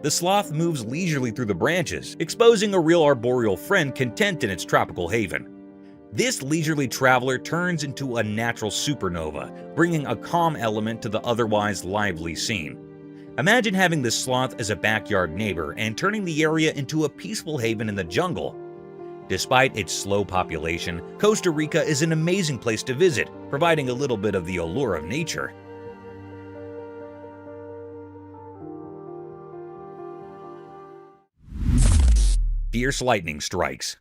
The sloth moves leisurely through the branches, exposing a real arboreal friend content in its tropical haven. This leisurely traveler turns into a natural supernova, bringing a calm element to the otherwise lively scene. Imagine having this sloth as a backyard neighbor and turning the area into a peaceful haven in the jungle. Despite its slow population, Costa Rica is an amazing place to visit, providing a little bit of the allure of nature. Fierce lightning strikes.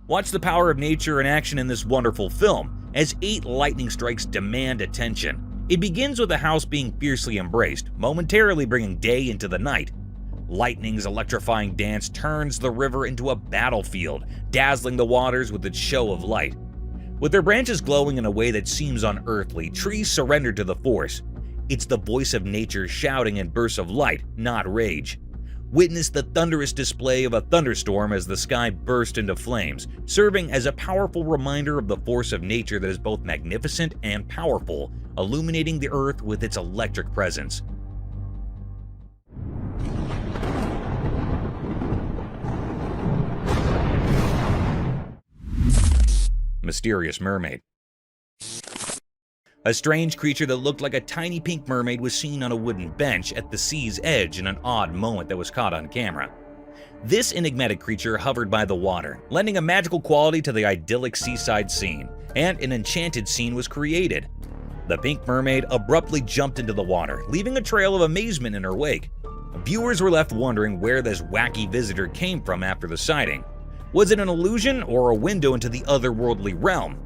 Watch the power of nature in action in this wonderful film, as 8 lightning strikes demand attention. It begins with a house being fiercely embraced, momentarily bringing day into the night. Lightning's electrifying dance turns the river into a battlefield, dazzling the waters with its show of light. With their branches glowing in a way that seems unearthly, trees surrender to the force. It's the voice of nature shouting in bursts of light, not rage. Witness the thunderous display of a thunderstorm as the sky burst into flames, serving as a powerful reminder of the force of nature that is both magnificent and powerful, illuminating the earth with its electric presence. Mysterious mermaid. A strange creature that looked like a tiny pink mermaid was seen on a wooden bench at the sea's edge in an odd moment that was caught on camera. This enigmatic creature hovered by the water, lending a magical quality to the idyllic seaside scene, and an enchanted scene was created. The pink mermaid abruptly jumped into the water, leaving a trail of amazement in her wake. Viewers were left wondering where this wacky visitor came from after the sighting. Was it an illusion or a window into the otherworldly realm?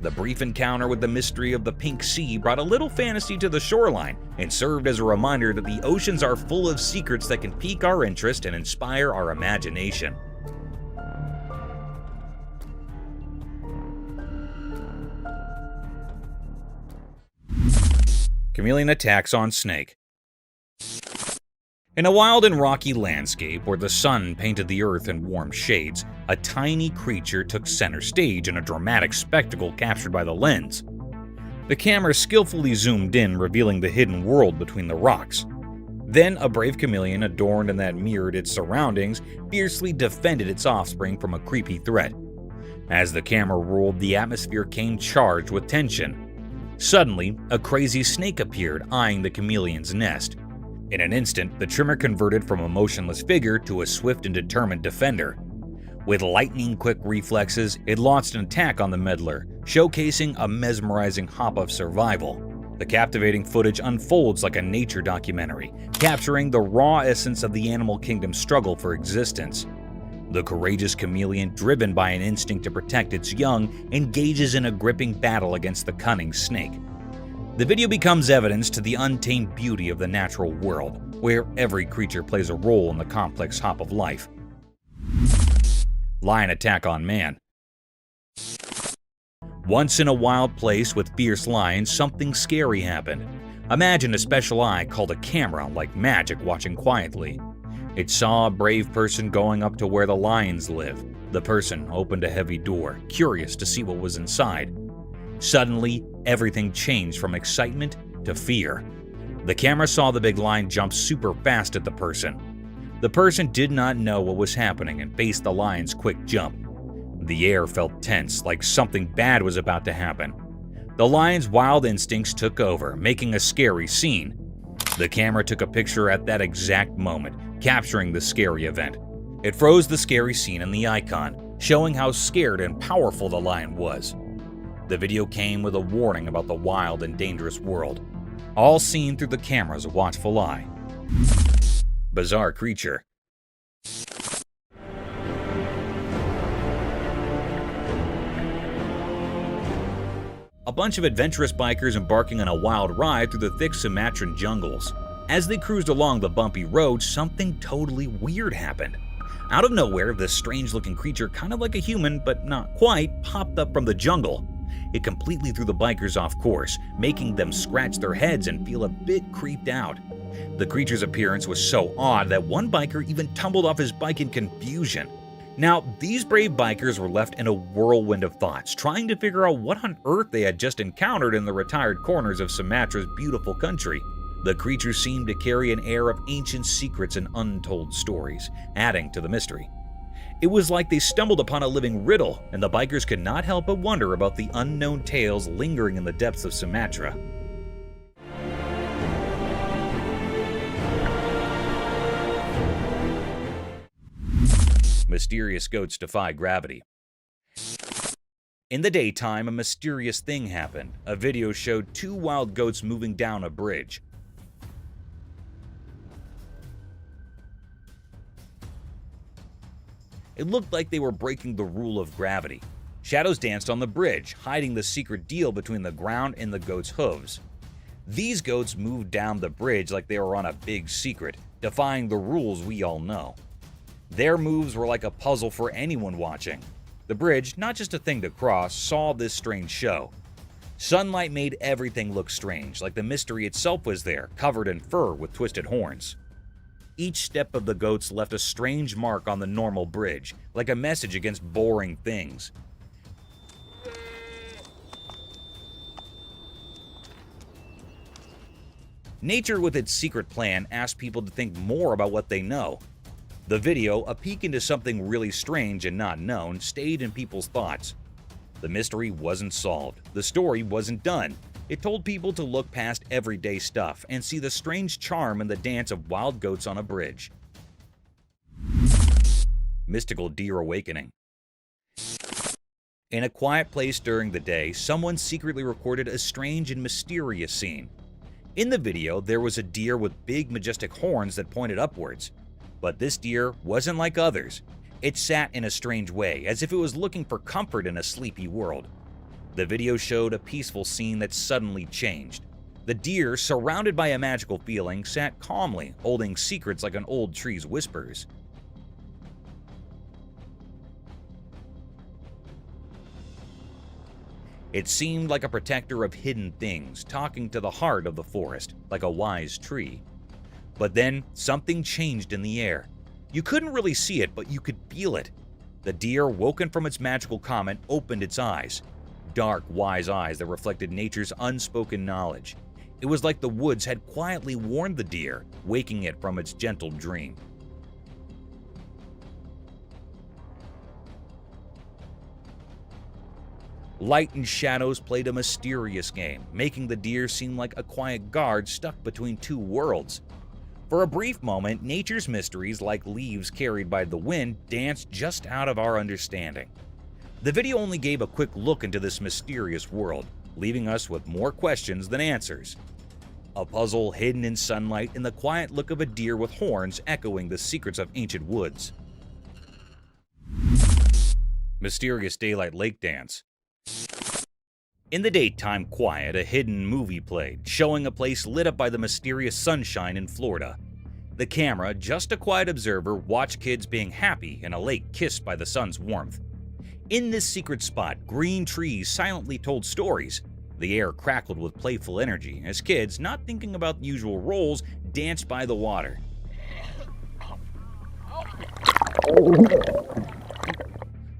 The brief encounter with the mystery of the pink sea brought a little fantasy to the shoreline and served as a reminder that the oceans are full of secrets that can pique our interest and inspire our imagination. Chameleon attacks on snake. In a wild and rocky landscape where the sun painted the earth in warm shades, a tiny creature took center stage in a dramatic spectacle captured by the lens. The camera skillfully zoomed in, revealing the hidden world between the rocks. Then a brave chameleon adorned and that mirrored its surroundings fiercely defended its offspring from a creepy threat. As the camera rolled, the atmosphere came charged with tension. Suddenly, a crazy snake appeared, eyeing the chameleon's nest. In an instant, the trimmer converted from a motionless figure to a swift and determined defender. With lightning-quick reflexes, it launched an attack on the meddler, showcasing a mesmerizing hop of survival. The captivating footage unfolds like a nature documentary, capturing the raw essence of the animal kingdom's struggle for existence. The courageous chameleon, driven by an instinct to protect its young, engages in a gripping battle against the cunning snake. The video becomes evidence to the untamed beauty of the natural world, where every creature plays a role in the complex hop of life. Lion attack on man. Once in a wild place with fierce lions, something scary happened. Imagine a special eye called a camera like magic watching quietly. It saw a brave person going up to where the lions live. The person opened a heavy door, curious to see what was inside. Suddenly, everything changed from excitement to fear. The camera saw the big lion jump super fast at the person. The person did not know what was happening and faced the lion's quick jump. The air felt tense, like something bad was about to happen. The lion's wild instincts took over, making a scary scene. The camera took a picture at that exact moment, capturing the scary event. It froze the scary scene in the icon, showing how scared and powerful the lion was. The video came with a warning about the wild and dangerous world, all seen through the camera's watchful eye. Bizarre creature. A bunch of adventurous bikers embarking on a wild ride through the thick Sumatran jungles. As they cruised along the bumpy road, something totally weird happened. Out of nowhere, this strange-looking creature, kind of like a human, but not quite, popped up from the jungle. It completely threw the bikers off course, making them scratch their heads and feel a bit creeped out. The creature's appearance was so odd that one biker even tumbled off his bike in confusion. Now, these brave bikers were left in a whirlwind of thoughts, trying to figure out what on earth they had just encountered in the retired corners of Sumatra's beautiful country. The creature seemed to carry an air of ancient secrets and untold stories, adding to the mystery. It was like they stumbled upon a living riddle, and the bikers could not help but wonder about the unknown tales lingering in the depths of Sumatra. Mysterious goats defy gravity. In the daytime, a mysterious thing happened. A video showed two wild goats moving down a bridge. It looked like they were breaking the rule of gravity. Shadows danced on the bridge, hiding the secret deal between the ground and the goats' hooves. These goats moved down the bridge like they were on a big secret, defying the rules we all know. Their moves were like a puzzle for anyone watching. The bridge, not just a thing to cross, saw this strange show. Sunlight made everything look strange, like the mystery itself was there, covered in fur with twisted horns. Each step of the goats left a strange mark on the normal bridge, like a message against boring things. Nature, with its secret plan, asked people to think more about what they know. The video, a peek into something really strange and not known, stayed in people's thoughts. The mystery wasn't solved. The story wasn't done. It told people to look past everyday stuff and see the strange charm in the dance of wild goats on a bridge. Mystical deer awakening. In a quiet place during the day, someone secretly recorded a strange and mysterious scene. In the video, there was a deer with big, majestic horns that pointed upwards. But this deer wasn't like others. It sat in a strange way, as if it was looking for comfort in a sleepy world. The video showed a peaceful scene that suddenly changed. The deer, surrounded by a magical feeling, sat calmly, holding secrets like an old tree's whispers. It seemed like a protector of hidden things, talking to the heart of the forest, like a wise tree. But then, something changed in the air. You couldn't really see it, but you could feel it. The deer, woken from its magical comment, opened its eyes. Dark, wise eyes that reflected nature's unspoken knowledge. It was like the woods had quietly warned the deer, waking it from its gentle dream. Light and shadows played a mysterious game, making the deer seem like a quiet guard stuck between two worlds. For a brief moment, nature's mysteries, like leaves carried by the wind, danced just out of our understanding. The video only gave a quick look into this mysterious world, leaving us with more questions than answers. A puzzle hidden in sunlight and the quiet look of a deer with horns echoing the secrets of ancient woods. Mysterious daylight lake dance. In the daytime quiet, a hidden movie played, showing a place lit up by the mysterious sunshine in Florida. The camera, just a quiet observer, watched kids being happy in a lake kissed by the sun's warmth. In this secret spot, green trees silently told stories. The air crackled with playful energy as kids, not thinking about the usual roles, danced by the water.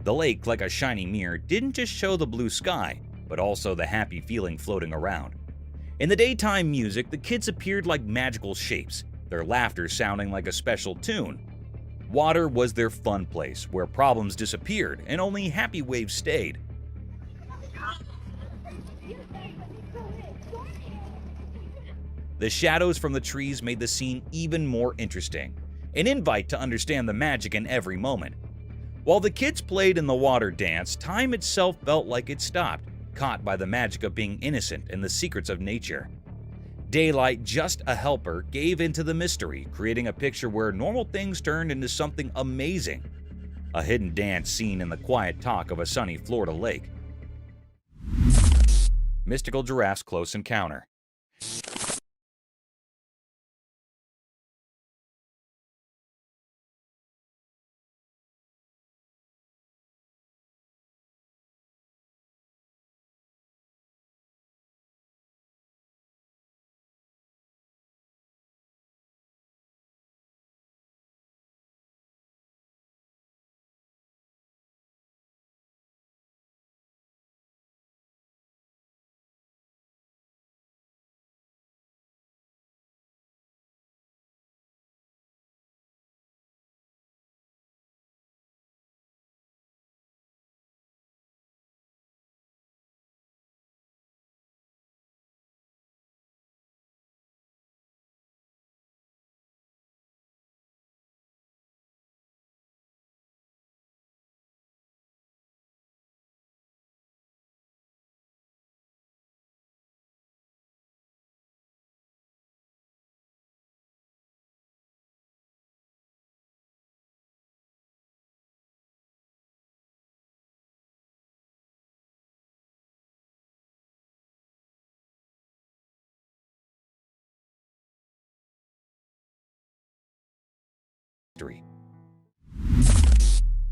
The lake, like a shiny mirror, didn't just show the blue sky, but also the happy feeling floating around. In the daytime music, the kids appeared like magical shapes, their laughter sounding like a special tune. Water was their fun place, where problems disappeared and only happy waves stayed. The shadows from the trees made the scene even more interesting, an invite to understand the magic in every moment. While the kids played in the water dance, time itself felt like it stopped, caught by the magic of being innocent and the secrets of nature. Daylight, just a helper, gave into the mystery, creating a picture where normal things turned into something amazing. A hidden dance seen in the quiet talk of a sunny Florida lake. Mystical Giraffe's Close Encounter.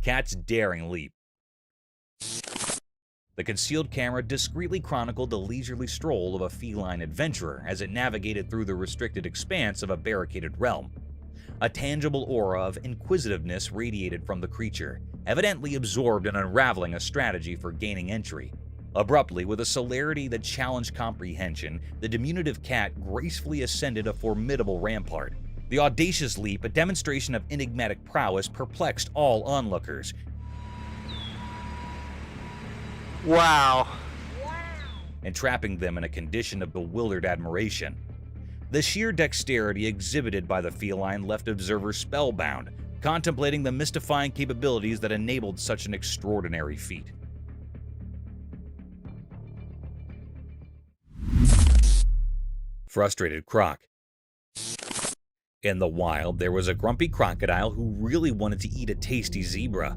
Cat's daring leap. The concealed camera discreetly chronicled the leisurely stroll of a feline adventurer as it navigated through the restricted expanse of a barricaded realm. A tangible aura of inquisitiveness radiated from the creature, evidently absorbed in unraveling a strategy for gaining entry. Abruptly, with a celerity that challenged comprehension, the diminutive cat gracefully ascended a formidable rampart. The audacious leap, a demonstration of enigmatic prowess, perplexed all onlookers. Wow. Entrapping them in a condition of bewildered admiration. The sheer dexterity exhibited by the feline left observers spellbound, contemplating the mystifying capabilities that enabled such an extraordinary feat. Frustrated croc. In the wild, there was a grumpy crocodile who really wanted to eat a tasty zebra.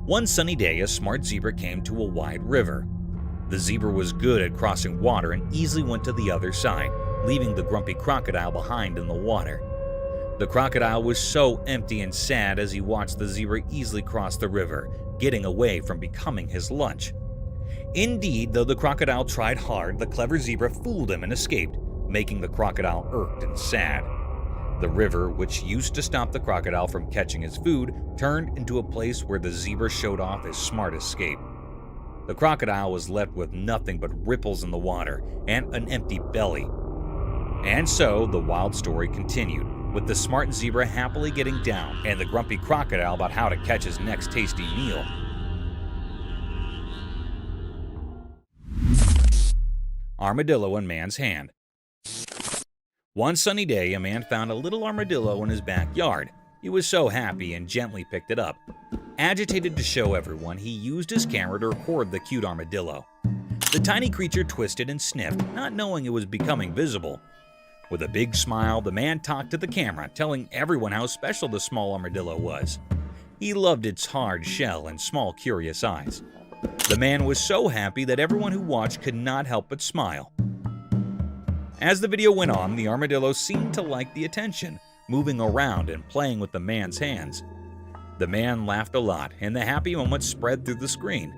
One sunny day, a smart zebra came to a wide river. The zebra was good at crossing water and easily went to the other side, leaving the grumpy crocodile behind in the water. The crocodile was so empty and sad as he watched the zebra easily cross the river, getting away from becoming his lunch. Indeed, though the crocodile tried hard, the clever zebra fooled him and escaped, making the crocodile irked and sad. The river, which used to stop the crocodile from catching his food, turned into a place where the zebra showed off his smart escape. The crocodile was left with nothing but ripples in the water and an empty belly. And so, the wild story continued, with the smart zebra happily getting down and the grumpy crocodile about how to catch his next tasty meal. Armadillo in man's hand. One sunny day, a man found a little armadillo in his backyard. He was so happy and gently picked it up. Agitated to show everyone, he used his camera to record the cute armadillo. The tiny creature twisted and sniffed, not knowing it was becoming visible. With a big smile, the man talked to the camera, telling everyone how special the small armadillo was. He loved its hard shell and small, curious eyes. The man was so happy that everyone who watched could not help but smile. As the video went on, the armadillo seemed to like the attention, moving around and playing with the man's hands. The man laughed a lot, and the happy moment spread through the screen.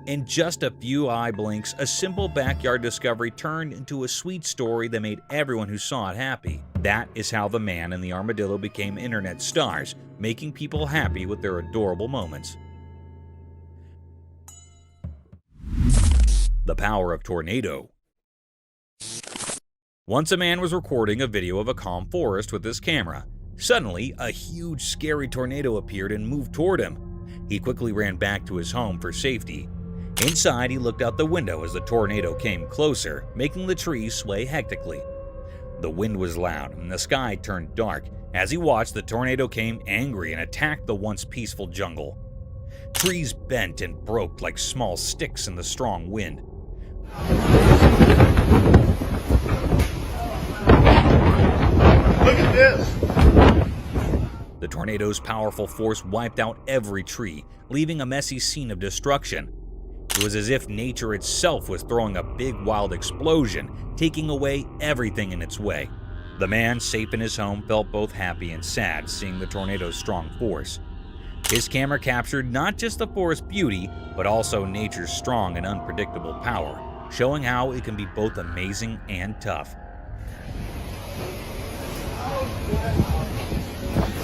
In just a few eye blinks, a simple backyard discovery turned into a sweet story that made everyone who saw it happy. That is how the man and the armadillo became internet stars, making people happy with their adorable moments. The power of tornado. Once a man was recording a video of a calm forest with his camera. Suddenly, a huge, scary tornado appeared and moved toward him. He quickly ran back to his home for safety. Inside, he looked out the window as the tornado came closer, making the trees sway hectically. The wind was loud and the sky turned dark. As he watched, the tornado came angry and attacked the once peaceful jungle. Trees bent and broke like small sticks in the strong wind. Look at this! The tornado's powerful force wiped out every tree, leaving a messy scene of destruction. It was as if nature itself was throwing a big wild explosion, taking away everything in its way. The man, safe in his home, felt both happy and sad seeing the tornado's strong force. His camera captured not just the forest's beauty, but also nature's strong and unpredictable power, showing how it can be both amazing and tough.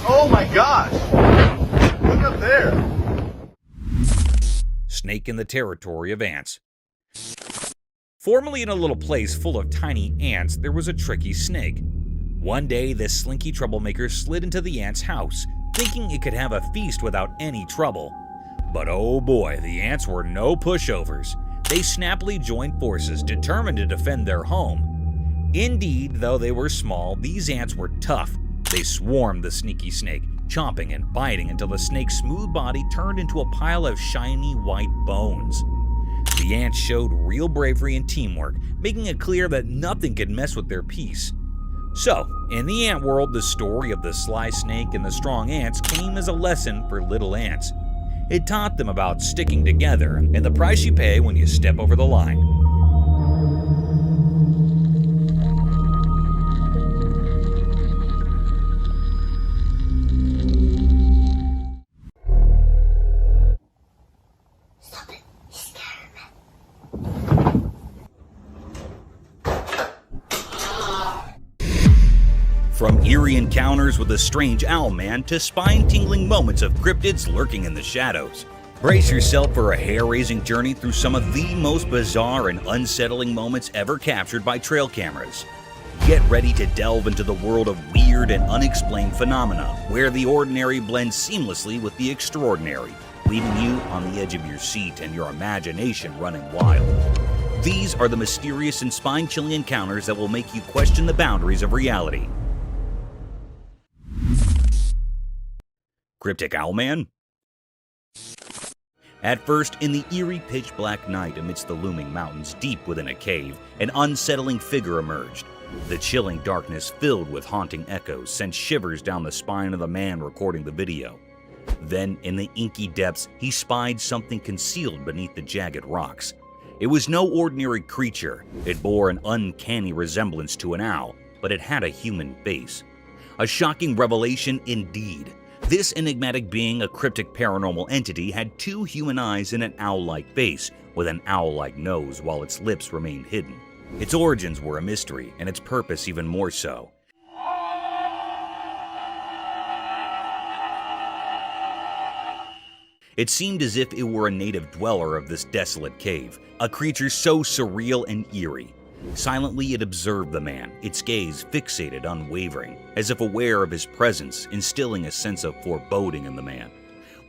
Oh my gosh! Look up there! Snake in the territory of ants. Formerly in a little place full of tiny ants, there was a tricky snake. One day, this slinky troublemaker slid into the ant's house, thinking it could have a feast without any trouble. But oh boy, the ants were no pushovers. They snappily joined forces, determined to defend their home. Indeed, though they were small, these ants were tough. They swarmed the sneaky snake, chomping and biting until the snake's smooth body turned into a pile of shiny white bones. The ants showed real bravery and teamwork, making it clear that nothing could mess with their peace. So, in the ant world, the story of the sly snake and the strong ants came as a lesson for little ants. It taught them about sticking together and the price you pay when you step over the line. From eerie encounters with a strange owl man to spine-tingling moments of cryptids lurking in the shadows. Brace yourself for a hair-raising journey through some of the most bizarre and unsettling moments ever captured by trail cameras. Get ready to delve into the world of weird and unexplained phenomena, where the ordinary blends seamlessly with the extraordinary, leaving you on the edge of your seat and your imagination running wild. These are the mysterious and spine-chilling encounters that will make you question the boundaries of reality. Cryptic Owlman? At first, in the eerie pitch-black night amidst the looming mountains deep within a cave, an unsettling figure emerged. The chilling darkness filled with haunting echoes sent shivers down the spine of the man recording the video. Then, in the inky depths, he spied something concealed beneath the jagged rocks. It was no ordinary creature. It bore an uncanny resemblance to an owl, but it had a human face. A shocking revelation indeed. This enigmatic being, a cryptic paranormal entity, had two human eyes and an owl-like face, with an owl-like nose while its lips remained hidden. Its origins were a mystery, and its purpose even more so. It seemed as if it were a native dweller of this desolate cave, a creature so surreal and eerie. Silently it observed the man, its gaze fixated, unwavering, as if aware of his presence, instilling a sense of foreboding in the man.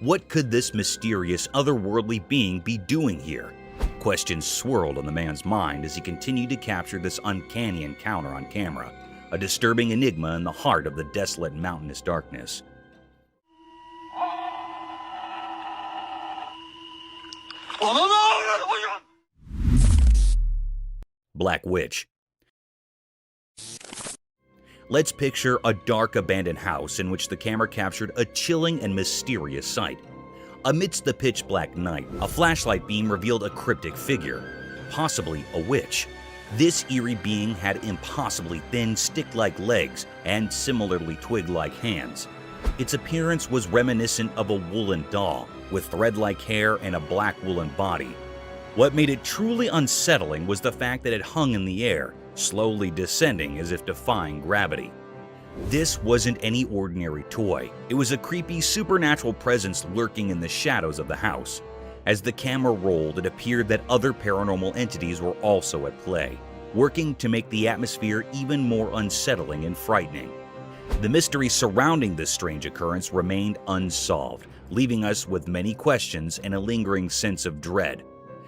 What could this mysterious, otherworldly being be doing here? Questions swirled on the man's mind as he continued to capture this uncanny encounter on camera, a disturbing enigma in the heart of the desolate mountainous darkness. Black Witch. Let's picture a dark abandoned house in which the camera captured a chilling and mysterious sight. Amidst the pitch-black night, a flashlight beam revealed a cryptic figure, possibly a witch. This eerie being had impossibly thin, stick-like legs and similarly twig-like hands. Its appearance was reminiscent of a woolen doll, with thread-like hair and a black woolen body. What made it truly unsettling was the fact that it hung in the air, slowly descending as if defying gravity. This wasn't any ordinary toy. It was a creepy supernatural presence lurking in the shadows of the house. As the camera rolled, it appeared that other paranormal entities were also at play, working to make the atmosphere even more unsettling and frightening. The mystery surrounding this strange occurrence remained unsolved, leaving us with many questions and a lingering sense of dread.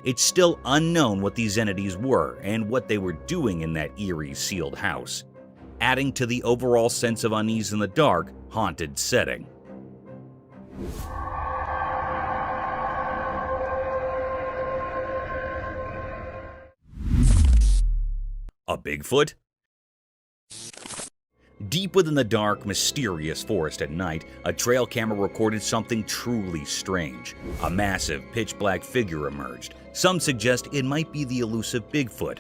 It's still unknown what these entities were and what they were doing in that eerie, sealed house, adding to the overall sense of unease in the dark, haunted setting. A Bigfoot? Deep within the dark, mysterious forest at night, a trail camera recorded something truly strange. A massive, pitch-black figure emerged. Some suggest it might be the elusive Bigfoot.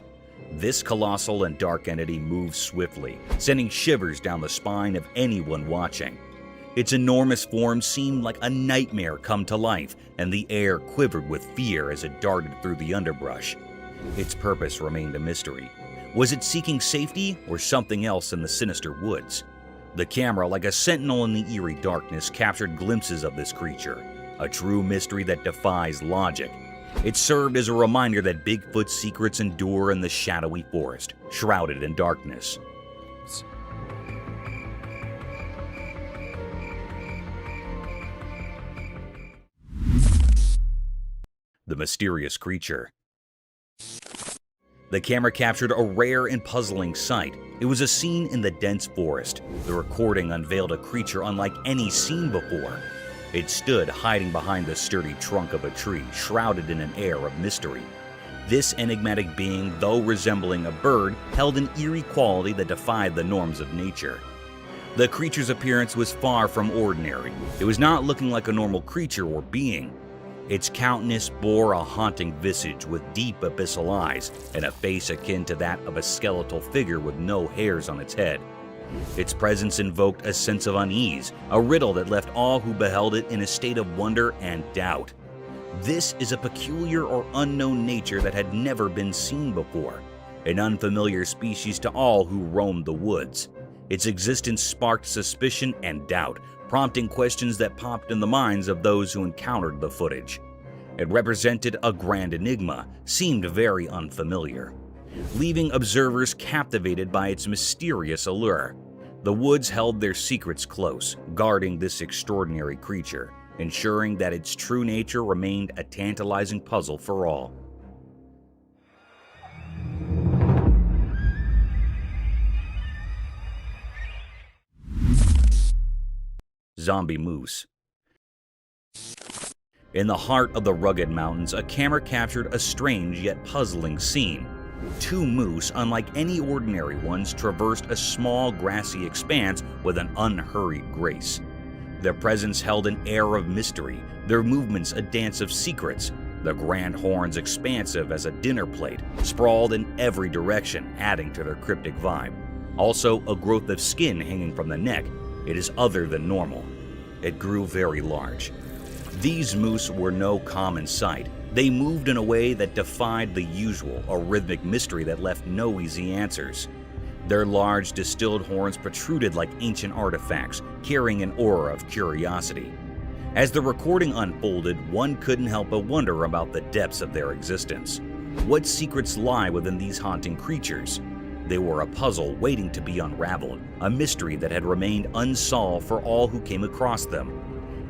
This colossal and dark entity moved swiftly, sending shivers down the spine of anyone watching. Its enormous form seemed like a nightmare come to life, and the air quivered with fear as it darted through the underbrush. Its purpose remained a mystery. Was it seeking safety or something else in the sinister woods? The camera, like a sentinel in the eerie darkness, captured glimpses of this creature, a true mystery that defies logic. It served as a reminder that Bigfoot's secrets endure in the shadowy forest, shrouded in darkness. The mysterious creature. The camera captured a rare and puzzling sight. It was a scene in the dense forest. The recording unveiled a creature unlike any seen before. It stood hiding behind the sturdy trunk of a tree, shrouded in an air of mystery. This enigmatic being, though resembling a bird, held an eerie quality that defied the norms of nature. The creature's appearance was far from ordinary. It was not looking like a normal creature or being. Its countenance bore a haunting visage with deep abyssal eyes and a face akin to that of a skeletal figure with no hairs on its head. Its presence invoked a sense of unease, a riddle that left all who beheld it in a state of wonder and doubt. This is a peculiar or unknown nature that had never been seen before, an unfamiliar species to all who roamed the woods. Its existence sparked suspicion and doubt, prompting questions that popped in the minds of those who encountered the footage. It represented a grand enigma, seemed very unfamiliar, leaving observers captivated by its mysterious allure. The woods held their secrets close, guarding this extraordinary creature, ensuring that its true nature remained a tantalizing puzzle for all. Zombie moose. In the heart of the rugged mountains, a camera captured a strange yet puzzling scene. Two moose, unlike any ordinary ones, traversed a small grassy expanse with an unhurried grace. Their presence held an air of mystery, their movements a dance of secrets, the grand horns expansive as a dinner plate, sprawled in every direction, adding to their cryptic vibe. Also, a growth of skin hanging from the neck. It is other than normal. It grew very large. These moose were no common sight. They moved in a way that defied the usual, a rhythmic mystery that left no easy answers. Their large, distilled horns protruded like ancient artifacts, carrying an aura of curiosity. As the recording unfolded, one couldn't help but wonder about the depths of their existence. What secrets lie within these haunting creatures? They were a puzzle waiting to be unraveled, a mystery that had remained unsolved for all who came across them.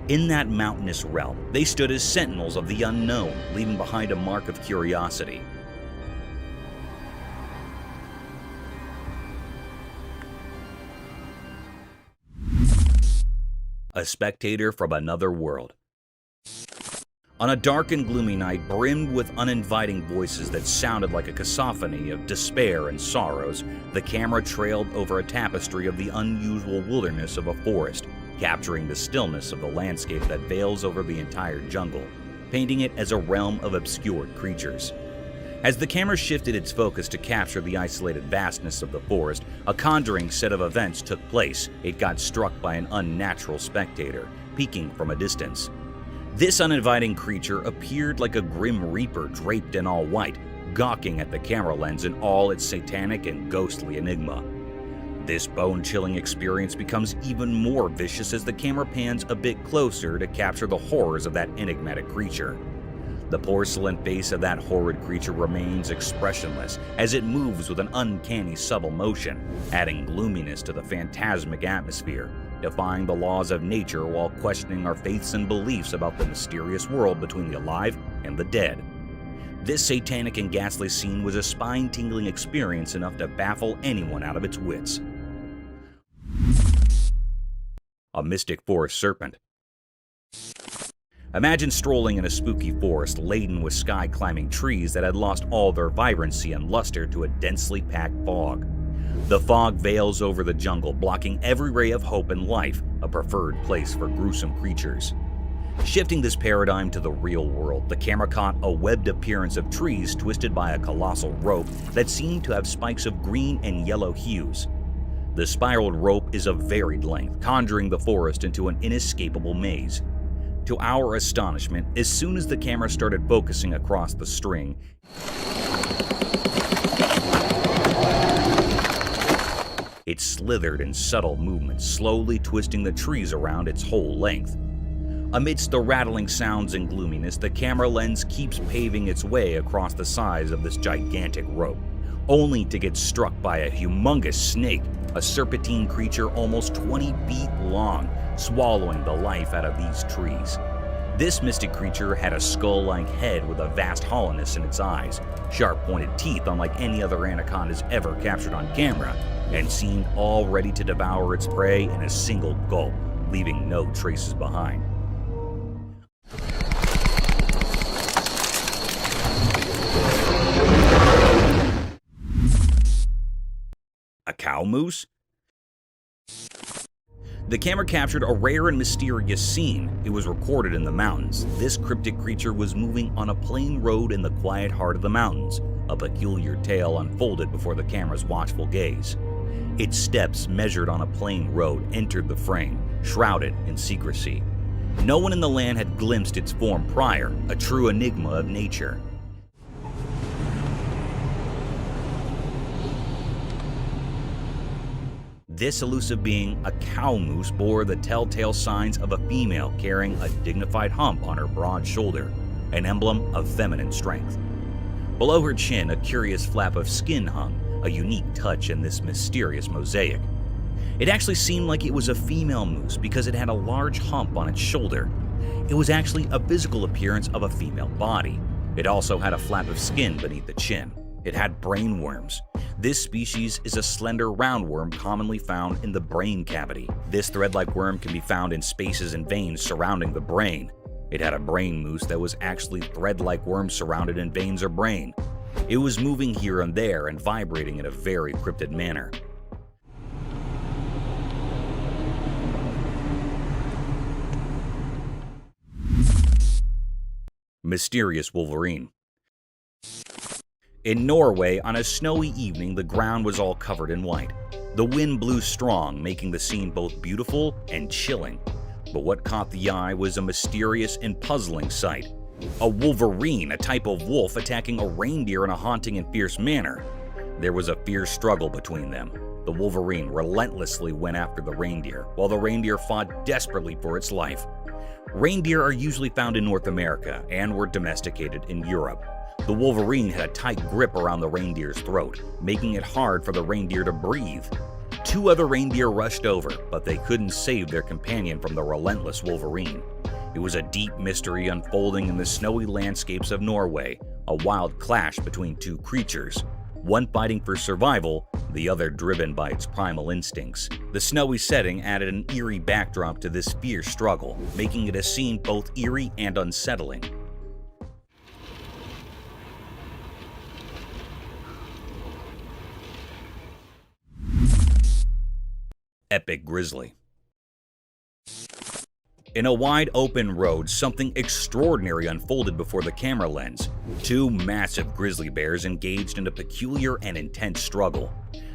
In that mountainous realm, they stood as sentinels of the unknown, leaving behind a mark of curiosity. A spectator from another world. On a dark and gloomy night brimmed with uninviting voices that sounded like a cacophony of despair and sorrows, the camera trailed over a tapestry of the unusual wilderness of a forest, capturing the stillness of the landscape that veils over the entire jungle, painting it as a realm of obscured creatures. As the camera shifted its focus to capture the isolated vastness of the forest, a conjuring set of events took place. It got struck by an unnatural spectator, peeking from a distance. This uninviting creature appeared like a grim reaper draped in all white, gawking at the camera lens in all its satanic and ghostly enigma. This bone-chilling experience becomes even more vicious as the camera pans a bit closer to capture the horrors of that enigmatic creature. The porcelain face of that horrid creature remains expressionless as it moves with an uncanny subtle motion, adding gloominess to the phantasmic atmosphere, defying the laws of nature while questioning our faiths and beliefs about the mysterious world between the alive and the dead. This satanic and ghastly scene was a spine-tingling experience enough to baffle anyone out of its wits. A mystic forest serpent. Imagine strolling in a spooky forest laden with sky-climbing trees that had lost all their vibrancy and luster to a densely packed fog. The fog veils over the jungle, blocking every ray of hope and life, a preferred place for gruesome creatures. Shifting this paradigm to the real world, the camera caught a webbed appearance of trees twisted by a colossal rope that seemed to have spikes of green and yellow hues. The spiraled rope is of varied length, conjuring the forest into an inescapable maze. To our astonishment, as soon as the camera started focusing across the string, it slithered in subtle movements, slowly twisting the trees around its whole length. Amidst the rattling sounds and gloominess, the camera lens keeps paving its way across the sides of this gigantic rope, only to get struck by a humongous snake, a serpentine creature almost 20 feet long, swallowing the life out of these trees. This mystic creature had a skull-like head with a vast hollowness in its eyes, sharp-pointed teeth unlike any other anacondas ever captured on camera, and seemed all ready to devour its prey in a single gulp, leaving no traces behind. A cow moose? The camera captured a rare and mysterious scene. It was recorded in the mountains. This cryptic creature was moving on a plain road in the quiet heart of the mountains. A peculiar tale unfolded before the camera's watchful gaze. Its steps, measured on a plain road, entered the frame, shrouded in secrecy. No one in the land had glimpsed its form prior, a true enigma of nature. This elusive being, a cow moose, bore the telltale signs of a female carrying a dignified hump on her broad shoulder, an emblem of feminine strength. Below her chin, a curious flap of skin hung, a unique touch in this mysterious mosaic. It actually seemed like it was a female moose because it had a large hump on its shoulder. It was actually a physical appearance of a female body. It also had a flap of skin beneath the chin. It had brain worms. This species is a slender roundworm commonly found in the brain cavity. This thread-like worm can be found in spaces and veins surrounding the brain. It had a brain moose that was actually thread-like worms surrounded in veins or brain. It was moving here and there and vibrating in a very cryptid manner. Mysterious wolverine. In Norway, on a snowy evening, the ground was all covered in white. The wind blew strong, making the scene both beautiful and chilling. But what caught the eye was a mysterious and puzzling sight. A wolverine, a type of wolf, attacking a reindeer in a haunting and fierce manner. There was a fierce struggle between them. The wolverine relentlessly went after the reindeer, while the reindeer fought desperately for its life. Reindeer are usually found in North America and were domesticated in Europe. The wolverine had a tight grip around the reindeer's throat, making it hard for the reindeer to breathe. Two other reindeer rushed over, but they couldn't save their companion from the relentless wolverine. It was a deep mystery unfolding in the snowy landscapes of Norway, a wild clash between two creatures, one fighting for survival, the other driven by its primal instincts. The snowy setting added an eerie backdrop to this fierce struggle, making it a scene both eerie and unsettling. Epic grizzly. In a wide open road, something extraordinary unfolded before the camera lens. Two massive grizzly bears engaged in a peculiar and intense struggle.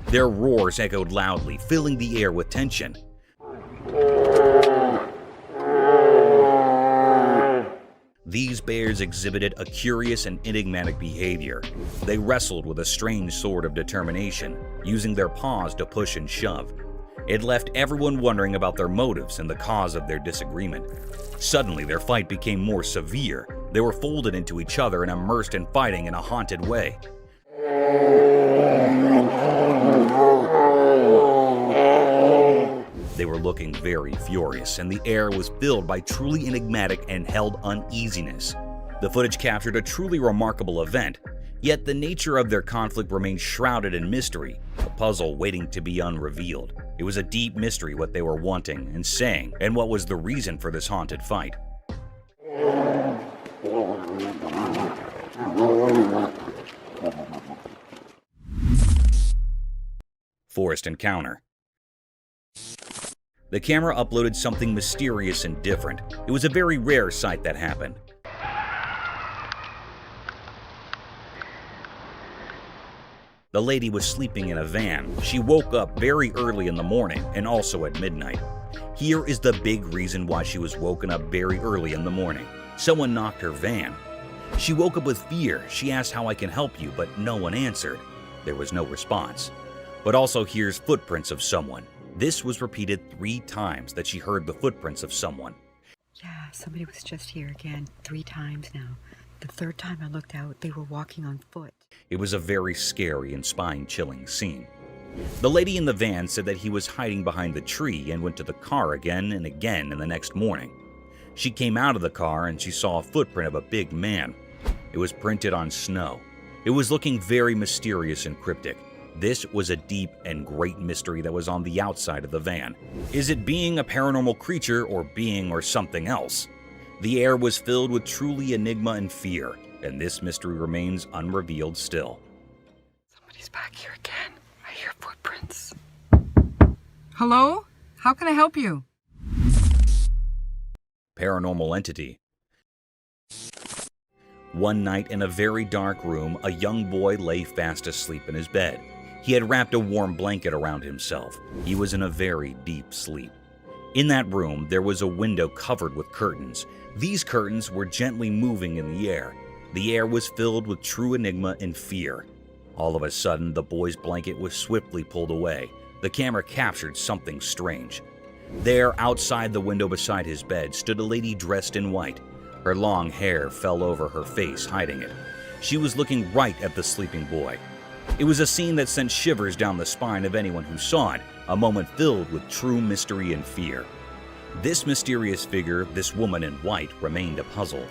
Their roars echoed loudly, filling the air with tension. These bears exhibited a curious and enigmatic behavior. They wrestled with a strange sort of determination, using their paws to push and shove. It left everyone wondering about their motives and the cause of their disagreement. Suddenly, their fight became more severe. They were folded into each other and immersed in fighting in a haunted way. They were looking very furious, and the air was filled by truly enigmatic and held uneasiness. The footage captured a truly remarkable event, yet the nature of their conflict remained shrouded in mystery, a puzzle waiting to be unrevealed. It was a deep mystery what they were wanting and saying, and what was the reason for this haunted fight. Forest encounter. The camera uploaded something mysterious and different. It was a very rare sight that happened. The lady was sleeping in a van. She woke up very early in the morning and also at midnight. Here is the big reason why she was woken up very early in the morning. Someone knocked her van. She woke up with fear. She asked how I can help you, but no one answered. There was no response. But also here's footprints of someone. This was repeated 3 times that she heard the footprints of someone. Yeah, somebody was just here again 3 times now. The 3rd time I looked out, they were walking on foot. It was a very scary and spine-chilling scene. The lady in the van said that he was hiding behind the tree and went to the car again and again in the next morning. She came out of the car and she saw a footprint of a big man. It was printed on snow. It was looking very mysterious and cryptic. This was a deep and great mystery that was on the outside of the van. Is it being a paranormal creature or being or something else? The air was filled with truly enigma and fear, and this mystery remains unrevealed still. Somebody's back here again. I hear footprints. Hello? How can I help you? Paranormal entity. One night in a very dark room, a young boy lay fast asleep in his bed. He had wrapped a warm blanket around himself. He was in a very deep sleep. In that room, there was a window covered with curtains. These curtains were gently moving in the air. The air was filled with true enigma and fear. All of a sudden, the boy's blanket was swiftly pulled away. The camera captured something strange. There, outside the window beside his bed, stood a lady dressed in white. Her long hair fell over her face, hiding it. She was looking right at the sleeping boy. It was a scene that sent shivers down the spine of anyone who saw it, a moment filled with true mystery and fear. This mysterious figure, this woman in white, remained a puzzle.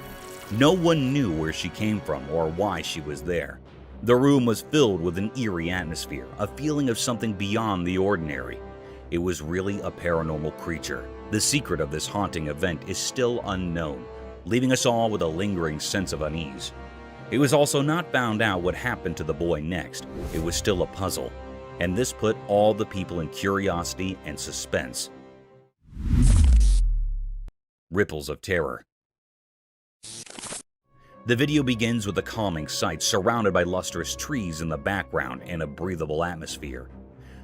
No one knew where she came from or why she was there. The room was filled with an eerie atmosphere, a feeling of something beyond the ordinary. It was really a paranormal creature. The secret of this haunting event is still unknown, leaving us all with a lingering sense of unease. It was also not found out what happened to the boy next. It was still a puzzle, and this put all the people in curiosity and suspense. Ripples of terror. The video begins with a calming sight surrounded by lustrous trees in the background and a breathable atmosphere.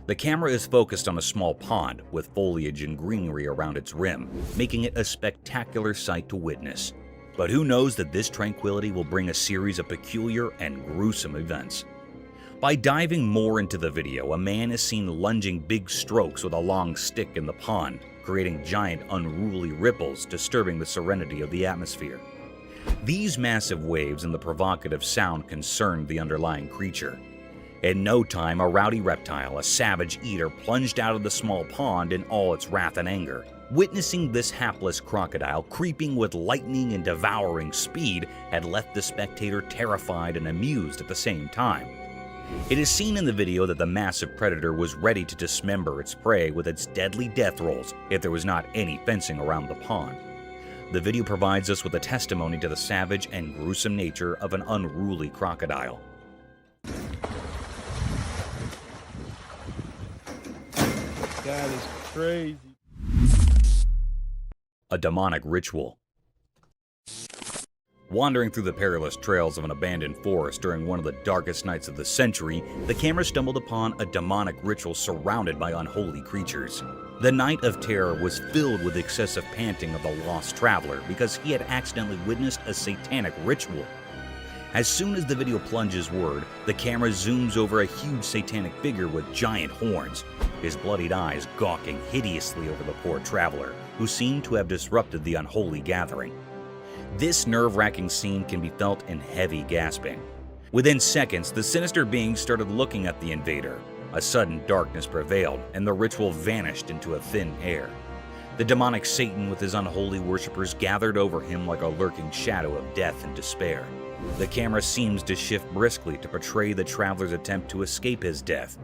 The camera is focused on a small pond with foliage and greenery around its rim, making it a spectacular sight to witness. But who knows that this tranquility will bring a series of peculiar and gruesome events. By diving more into the video, a man is seen lunging big strokes with a long stick in the pond, creating giant unruly ripples disturbing the serenity of the atmosphere. These massive waves and the provocative sound concerned the underlying creature. In no time, a rowdy reptile, a savage eater, plunged out of the small pond in all its wrath and anger. Witnessing this hapless crocodile creeping with lightning and devouring speed had left the spectator terrified and amused at the same time. It is seen in the video that the massive predator was ready to dismember its prey with its deadly death rolls if there was not any fencing around the pond. The video provides us with a testimony to the savage and gruesome nature of an unruly crocodile. That is crazy. A demonic ritual. Wandering through the perilous trails of an abandoned forest during one of the darkest nights of the century, the camera stumbled upon a demonic ritual surrounded by unholy creatures. The night of terror was filled with excessive panting of the lost traveler because he had accidentally witnessed a satanic ritual. As soon as the video plunges word, the camera zooms over a huge satanic figure with giant horns, his bloodied eyes gawking hideously over the poor traveler, who seemed to have disrupted the unholy gathering. This nerve-wracking scene can be felt in heavy gasping. Within seconds, the sinister being started looking at the invader. A sudden darkness prevailed, and the ritual vanished into a thin air. The demonic Satan with his unholy worshippers gathered over him like a lurking shadow of death and despair. The camera seems to shift briskly to portray the traveler's attempt to escape his death.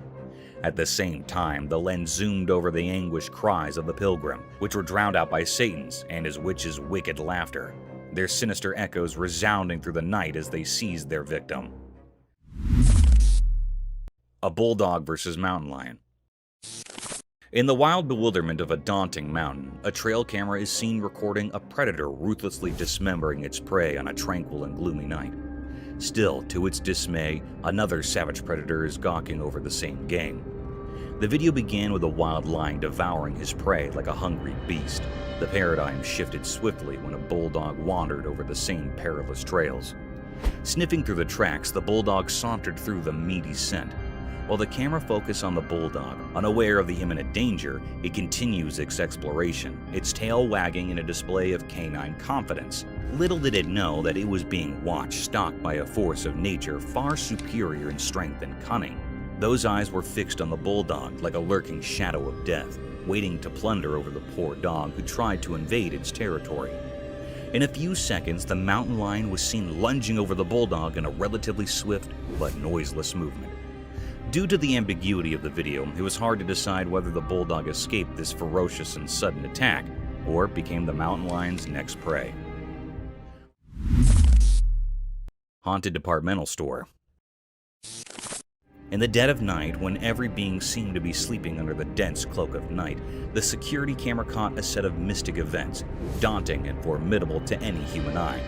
At the same time, the lens zoomed over the anguished cries of the pilgrim, which were drowned out by Satan's and his witch's wicked laughter, their sinister echoes resounding through the night as they seized their victim. A bulldog versus mountain lion. In the wild bewilderment of a daunting mountain, a trail camera is seen recording a predator ruthlessly dismembering its prey on a tranquil and gloomy night. Still, to its dismay, another savage predator is gawking over the same game. The video began with a wild lion devouring his prey like a hungry beast. The paradigm shifted swiftly when a bulldog wandered over the same perilous trails. Sniffing through the tracks, the bulldog sauntered through the meaty scent. While the camera focused on the bulldog, unaware of the imminent danger, it continues its exploration, its tail wagging in a display of canine confidence. Little did it know that it was being watched, stalked by a force of nature far superior in strength and cunning. Those eyes were fixed on the bulldog like a lurking shadow of death, waiting to plunder over the poor dog who tried to invade its territory. In a few seconds, the mountain lion was seen lunging over the bulldog in a relatively swift but noiseless movement. Due to the ambiguity of the video, it was hard to decide whether the bulldog escaped this ferocious and sudden attack, or became the mountain lion's next prey. Haunted departmental store. In the dead of night, when every being seemed to be sleeping under the dense cloak of night, the security camera caught a set of mystic events, daunting and formidable to any human eye.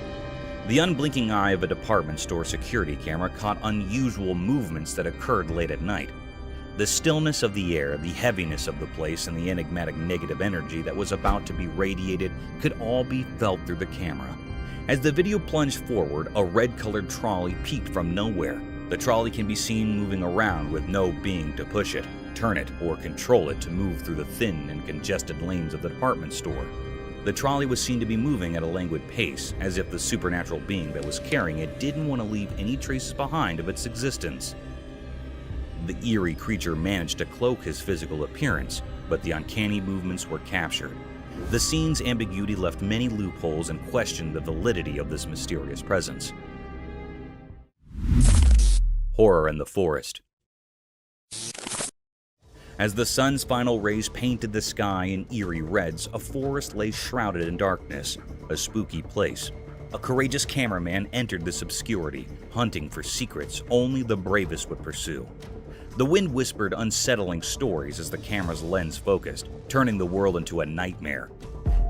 The unblinking eye of a department store security camera caught unusual movements that occurred late at night. The stillness of the air, the heaviness of the place, and the enigmatic negative energy that was about to be radiated could all be felt through the camera. As the video plunged forward, a red-colored trolley peeked from nowhere. The trolley can be seen moving around with no being to push it, turn it, or control it to move through the thin and congested lanes of the department store. The trolley was seen to be moving at a languid pace, as if the supernatural being that was carrying it didn't want to leave any traces behind of its existence. The eerie creature managed to cloak his physical appearance, but the uncanny movements were captured. The scene's ambiguity left many loopholes and questioned the validity of this mysterious presence. Horror in the forest. As the sun's final rays painted the sky in eerie reds, a forest lay shrouded in darkness, a spooky place. A courageous cameraman entered this obscurity, hunting for secrets only the bravest would pursue. The wind whispered unsettling stories as the camera's lens focused, turning the world into a nightmare.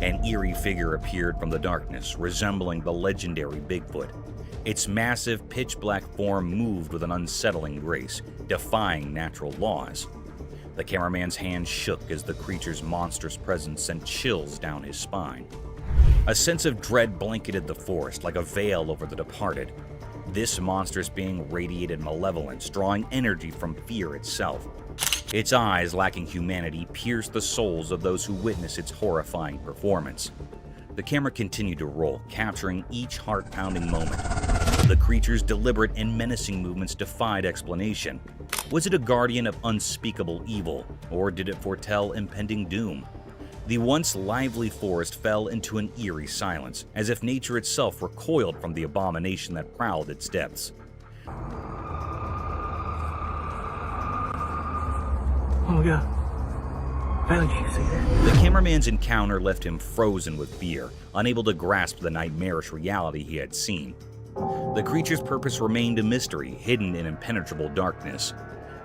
An eerie figure appeared from the darkness, resembling the legendary Bigfoot. Its massive, pitch-black form moved with an unsettling grace, defying natural laws. The cameraman's hand shook as the creature's monstrous presence sent chills down his spine. A sense of dread blanketed the forest like a veil over the departed. This monstrous being radiated malevolence, drawing energy from fear itself. Its eyes, lacking humanity, pierced the souls of those who witnessed its horrifying performance. The camera continued to roll, capturing each heart-pounding moment. The creature's deliberate and menacing movements defied explanation. Was it a guardian of unspeakable evil, or did it foretell impending doom? The once lively forest fell into an eerie silence, as if nature itself recoiled from the abomination that prowled its depths. Oh, yeah. Found you, see that? The cameraman's encounter left him frozen with fear, unable to grasp the nightmarish reality he had seen. The creature's purpose remained a mystery, hidden in impenetrable darkness.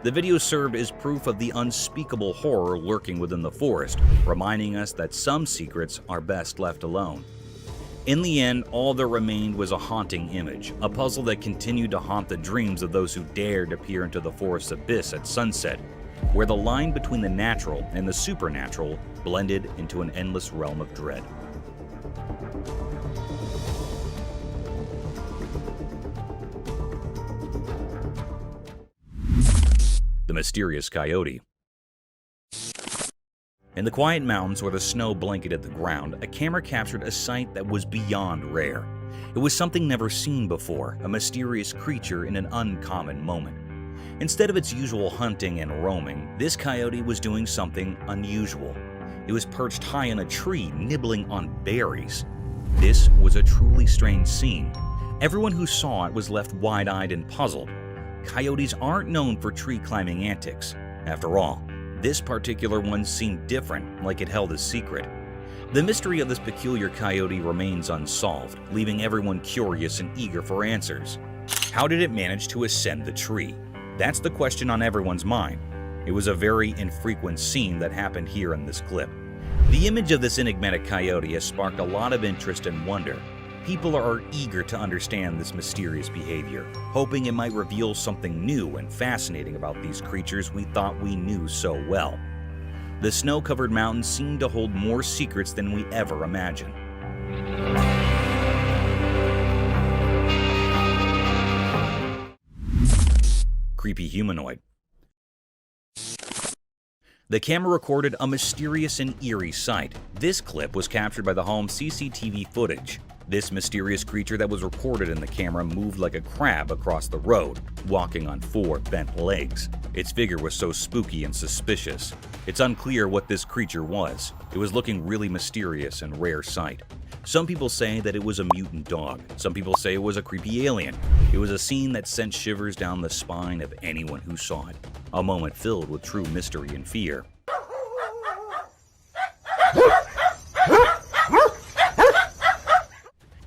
The video served as proof of the unspeakable horror lurking within the forest, reminding us that some secrets are best left alone. In the end, all that remained was a haunting image, a puzzle that continued to haunt the dreams of those who dared to peer into the forest's abyss at sunset, where the line between the natural and the supernatural blended into an endless realm of dread. The mysterious coyote. In the quiet mountains where the snow blanketed the ground, a camera captured a sight that was beyond rare. It was something never seen before, a mysterious creature in an uncommon moment. Instead of its usual hunting and roaming, this coyote was doing something unusual. It was perched high in a tree, nibbling on berries. This was a truly strange scene. Everyone who saw it was left wide-eyed and puzzled. Coyotes aren't known for tree-climbing antics. After all, this particular one seemed different, like it held a secret. The mystery of this peculiar coyote remains unsolved, leaving everyone curious and eager for answers. How did it manage to ascend the tree? That's the question on everyone's mind. It was a very infrequent scene that happened here in this clip. The image of this enigmatic coyote has sparked a lot of interest and wonder. People are eager to understand this mysterious behavior, hoping it might reveal something new and fascinating about these creatures we thought we knew so well. The snow-covered mountains seem to hold more secrets than we ever imagined. Creepy humanoid. The camera recorded a mysterious and eerie sight. This clip was captured by the home's CCTV footage. This mysterious creature that was recorded in the camera moved like a crab across the road, walking on 4 bent legs. Its figure was so spooky and suspicious. It's unclear what this creature was. It was looking really mysterious and rare sight. Some people say that it was a mutant dog. Some people say it was a creepy alien. It was a scene that sent shivers down the spine of anyone who saw it. A moment filled with true mystery and fear.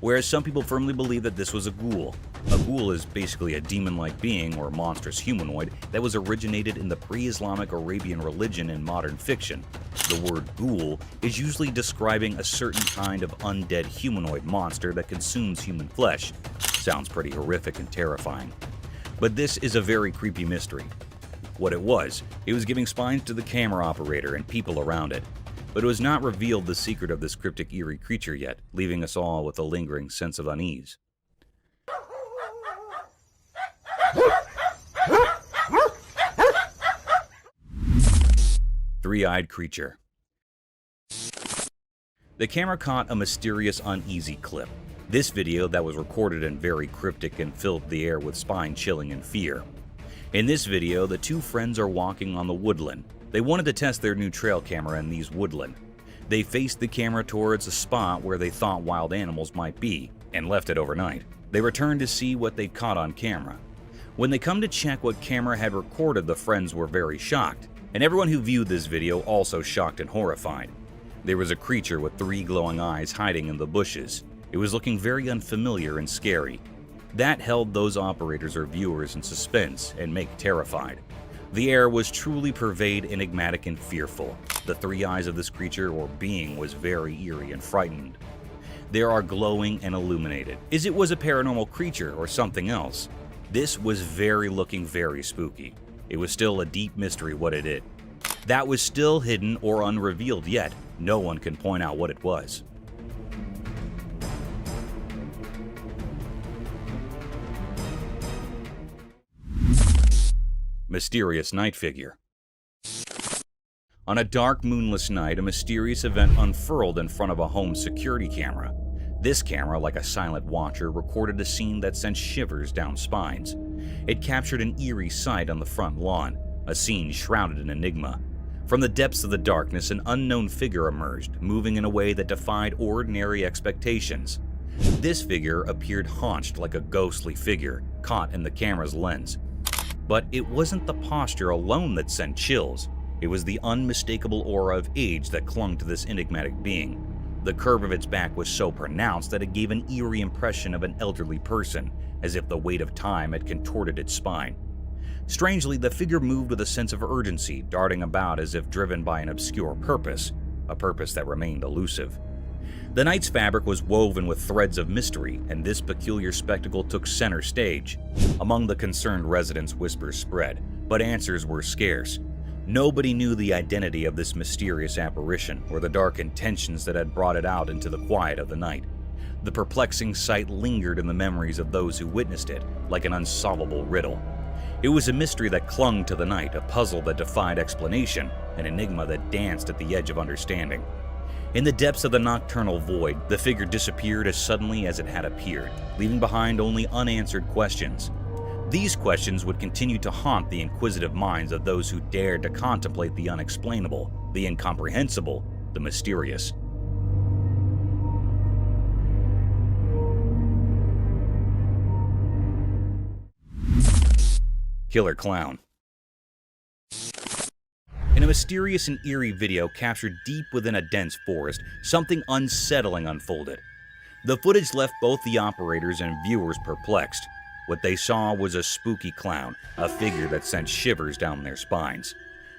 Whereas some people firmly believe that this was a ghoul. A ghoul is basically a demon-like being or monstrous humanoid that was originated in the pre-Islamic Arabian religion and modern fiction. The word ghoul is usually describing a certain kind of undead humanoid monster that consumes human flesh. Sounds pretty horrific and terrifying. But this is a very creepy mystery. What it was giving spines to the camera operator and people around it. But it was not revealed the secret of this cryptic eerie creature yet, leaving us all with a lingering sense of unease. Three-eyed creature. The camera caught a mysterious, uneasy clip. This video that was recorded in very cryptic and filled the air with spine-chilling and fear. In this video, the two friends are walking on the woodland. They wanted to test their new trail camera in these woodland. They faced the camera towards a spot where they thought wild animals might be, and left it overnight. They returned to see what they caught on camera. When they come to check what camera had recorded, the friends were very shocked, and everyone who viewed this video also shocked and horrified. There was a creature with 3 glowing eyes hiding in the bushes. It was looking very unfamiliar and scary. That held those operators or viewers in suspense and make terrified. The air was truly pervade, enigmatic, and fearful. The 3 eyes of this creature or being was very eerie and frightened. They are glowing and illuminated. Is it was a paranormal creature or something else? This was looking very spooky. It was still a deep mystery what it is. That was still hidden or unrevealed yet. No one can point out what it was. Mysterious night figure. On a dark, moonless night, a mysterious event unfurled in front of a home security camera. This camera, like a silent watcher, recorded a scene that sent shivers down spines. It captured an eerie sight on the front lawn, a scene shrouded in enigma. From the depths of the darkness, an unknown figure emerged, moving in a way that defied ordinary expectations. This figure appeared haunched like a ghostly figure, caught in the camera's lens. But it wasn't the posture alone that sent chills. It was the unmistakable aura of age that clung to this enigmatic being. The curve of its back was so pronounced that it gave an eerie impression of an elderly person, as if the weight of time had contorted its spine. Strangely, the figure moved with a sense of urgency, darting about as if driven by an obscure purpose, a purpose that remained elusive. The night's fabric was woven with threads of mystery, and this peculiar spectacle took center stage. Among the concerned residents, whispers spread, but answers were scarce. Nobody knew the identity of this mysterious apparition or the dark intentions that had brought it out into the quiet of the night. The perplexing sight lingered in the memories of those who witnessed it like an unsolvable riddle. It was a mystery that clung to the night, a puzzle that defied explanation, an enigma that danced at the edge of understanding. In the depths of the nocturnal void, the figure disappeared as suddenly as it had appeared, leaving behind only unanswered questions. These questions would continue to haunt the inquisitive minds of those who dared to contemplate the unexplainable, the incomprehensible, the mysterious. Killer Clown. In a mysterious and eerie video captured deep within a dense forest, something unsettling unfolded. The footage left both the operators and viewers perplexed. What they saw was a spooky clown, a figure that sent shivers down their spines.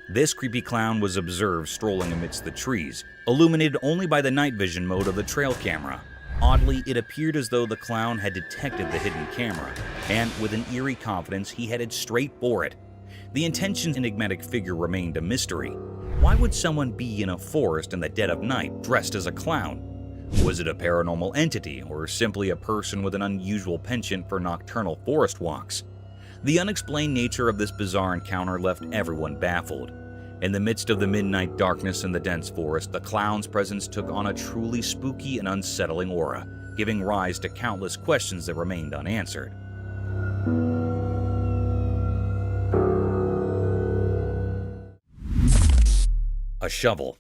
This creepy clown was observed strolling amidst the trees, illuminated only by the night vision mode of the trail camera. Oddly, it appeared as though the clown had detected the hidden camera, and with an eerie confidence, he headed straight for it. The intention's enigmatic figure remained a mystery. Why would someone be in a forest in the dead of night dressed as a clown? Was it a paranormal entity, or simply a person with an unusual penchant for nocturnal forest walks? The unexplained nature of this bizarre encounter left everyone baffled. In the midst of the midnight darkness in the dense forest, the clown's presence took on a truly spooky and unsettling aura, giving rise to countless questions that remained unanswered. A shovel.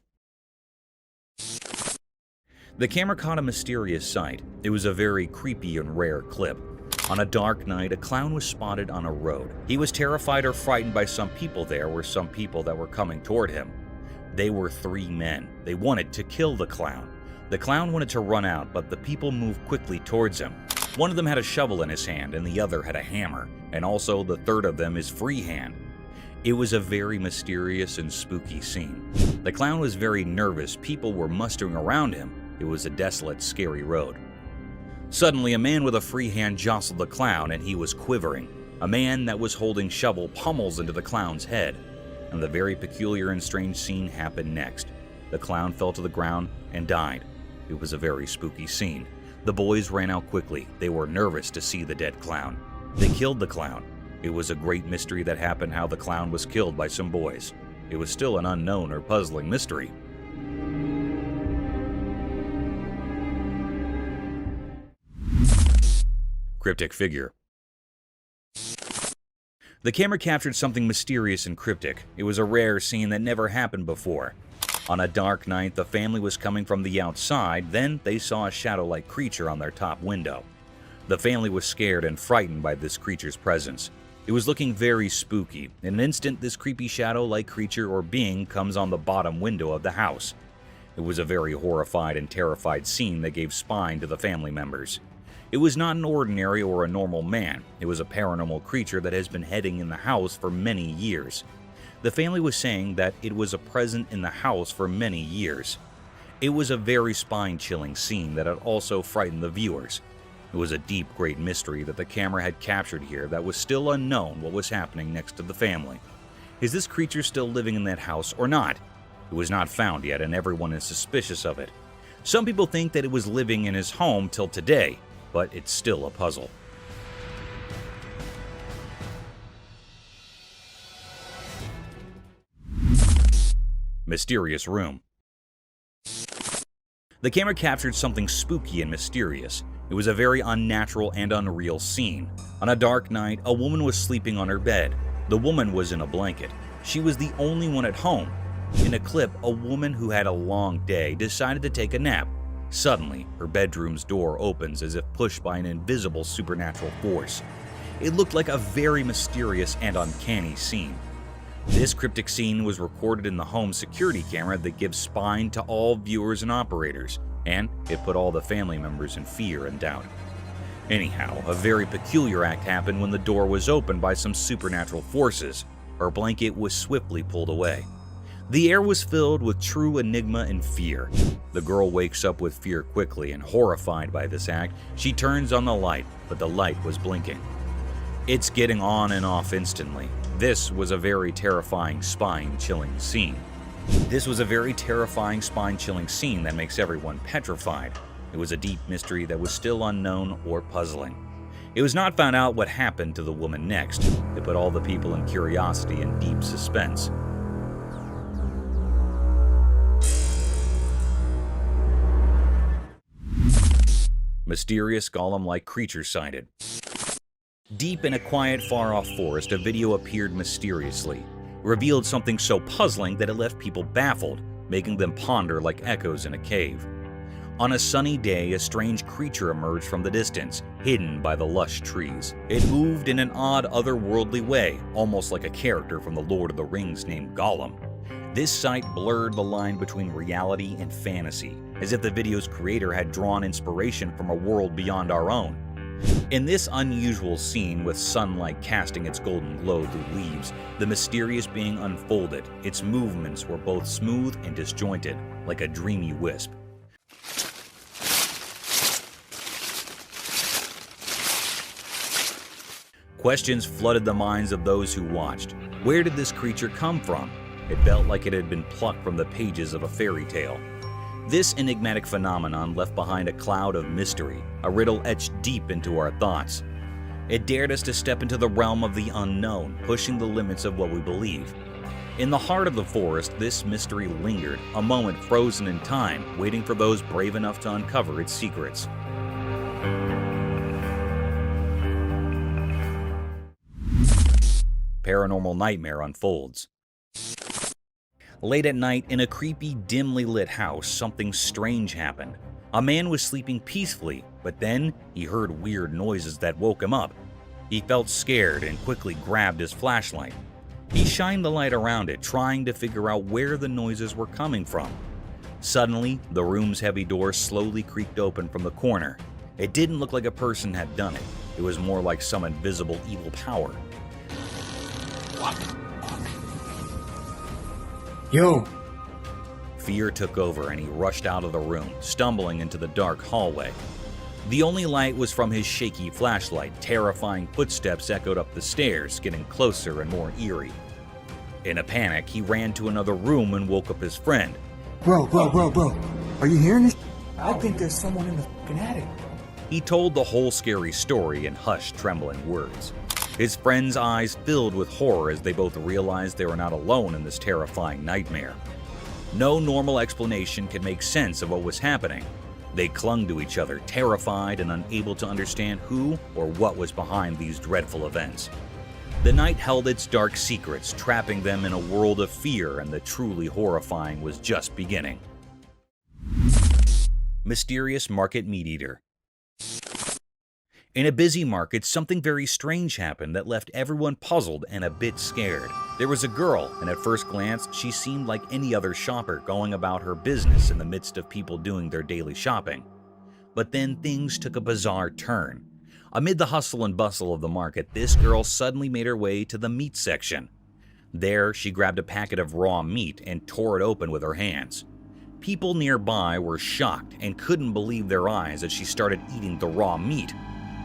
The camera caught a mysterious sight. It was a very creepy and rare clip. On a dark night, a clown was spotted on a road. He was terrified or frightened by some people. There were some people that were coming toward him. They were 3 men. They wanted to kill the clown. The clown wanted to run out, but the people moved quickly towards him. One of them had a shovel in his hand, and the other had a hammer, and also the third of them is free hand. It was a very mysterious and spooky scene. The clown was very nervous. People were mustering around him. It was a desolate, scary road. Suddenly, a man with a free hand jostled the clown, and he was quivering. A man that was holding shovel pummels into the clown's head. And the very peculiar and strange scene happened next. The clown fell to the ground and died. It was a very spooky scene. The boys ran out quickly. They were nervous to see the dead clown. They killed the clown. It was a great mystery that happened how the clown was killed by some boys. It was still an unknown or puzzling mystery. Cryptic figure. The camera captured something mysterious and cryptic. It was a rare scene that never happened before. On a dark night, the family was coming from the outside, then they saw a shadow-like creature on their top window. The family was scared and frightened by this creature's presence. It was looking very spooky. In an instant, this creepy shadow-like creature or being comes on the bottom window of the house. It was a very horrified and terrified scene that gave spine to the family members. It was not an ordinary or a normal man. It was a paranormal creature that has been hiding in the house for many years. The family was saying that it was a present in the house for many years. It was a very spine-chilling scene that had also frightened the viewers. It was a deep, great mystery that the camera had captured here that was still unknown what was happening next to the family. Is this creature still living in that house or not? It was not found yet, and everyone is suspicious of it. Some people think that it was living in his home till today, but it's still a puzzle. Mysterious room. The camera captured something spooky and mysterious. It was a very unnatural and unreal scene. On a dark night, a woman was sleeping on her bed. The woman was in a blanket. She was the only one at home. In a clip, a woman who had a long day decided to take a nap. Suddenly, her bedroom's door opens as if pushed by an invisible supernatural force. It looked like a very mysterious and uncanny scene. This cryptic scene was recorded in the home security camera that gives spine to all viewers and operators, and it put all the family members in fear and doubt. Anyhow, a very peculiar act happened when the door was opened by some supernatural forces. Her blanket was swiftly pulled away. The air was filled with true enigma and fear. The girl wakes up with fear quickly, and horrified by this act, she turns on the light, but the light was blinking. It's getting on and off instantly. This was a very terrifying, spine-chilling scene. That makes everyone petrified. It was a deep mystery that was still unknown or puzzling. It was not found out what happened to the woman next. It put all the people in curiosity and deep suspense. Mysterious golem-like creature sighted. Deep in a quiet, far-off forest, a video appeared mysteriously. It revealed something so puzzling that it left people baffled, making them ponder like echoes in a cave. On a sunny day, a strange creature emerged from the distance, hidden by the lush trees. It moved in an odd, otherworldly way, almost like a character from the Lord of the Rings named Gollum. This sight blurred the line between reality and fantasy, as if the video's creator had drawn inspiration from a world beyond our own. In this unusual scene, with sunlight casting its golden glow through leaves, the mysterious being unfolded. Its movements were both smooth and disjointed, like a dreamy wisp. Questions flooded the minds of those who watched. Where did this creature come from? It felt like it had been plucked from the pages of a fairy tale. This enigmatic phenomenon left behind a cloud of mystery, a riddle etched deep into our thoughts. It dared us to step into the realm of the unknown, pushing the limits of what we believe. In the heart of the forest, this mystery lingered, a moment frozen in time, waiting for those brave enough to uncover its secrets. Paranormal nightmare unfolds. Late at night, in a creepy, dimly lit house, something strange happened. A man was sleeping peacefully, but then he heard weird noises that woke him up. He felt scared and quickly grabbed his flashlight. He shined the light around it, trying to figure out where the noises were coming from. Suddenly, the room's heavy door slowly creaked open from the corner. It didn't look like a person had done it. It was more like some invisible evil power. Yo! Fear took over and he rushed out of the room, stumbling into the dark hallway. The only light was from his shaky flashlight. Terrifying footsteps echoed up the stairs, getting closer and more eerie. In a panic, he ran to another room and woke up his friend. Bro. Are you hearing this? I think there's someone in the fucking attic. He told the whole scary story in hushed, trembling words. His friend's eyes filled with horror as they both realized they were not alone in this terrifying nightmare. No normal explanation could make sense of what was happening. They clung to each other, terrified and unable to understand who or what was behind these dreadful events. The night held its dark secrets, trapping them in a world of fear, and the truly horrifying was just beginning. Mysterious market meat eater. In a busy market, something very strange happened that left everyone puzzled and a bit scared. There was a girl, and at first glance, she seemed like any other shopper going about her business in the midst of people doing their daily shopping. But then things took a bizarre turn. Amid the hustle and bustle of the market, this girl suddenly made her way to the meat section. There, she grabbed a packet of raw meat and tore it open with her hands. People nearby were shocked and couldn't believe their eyes as she started eating the raw meat.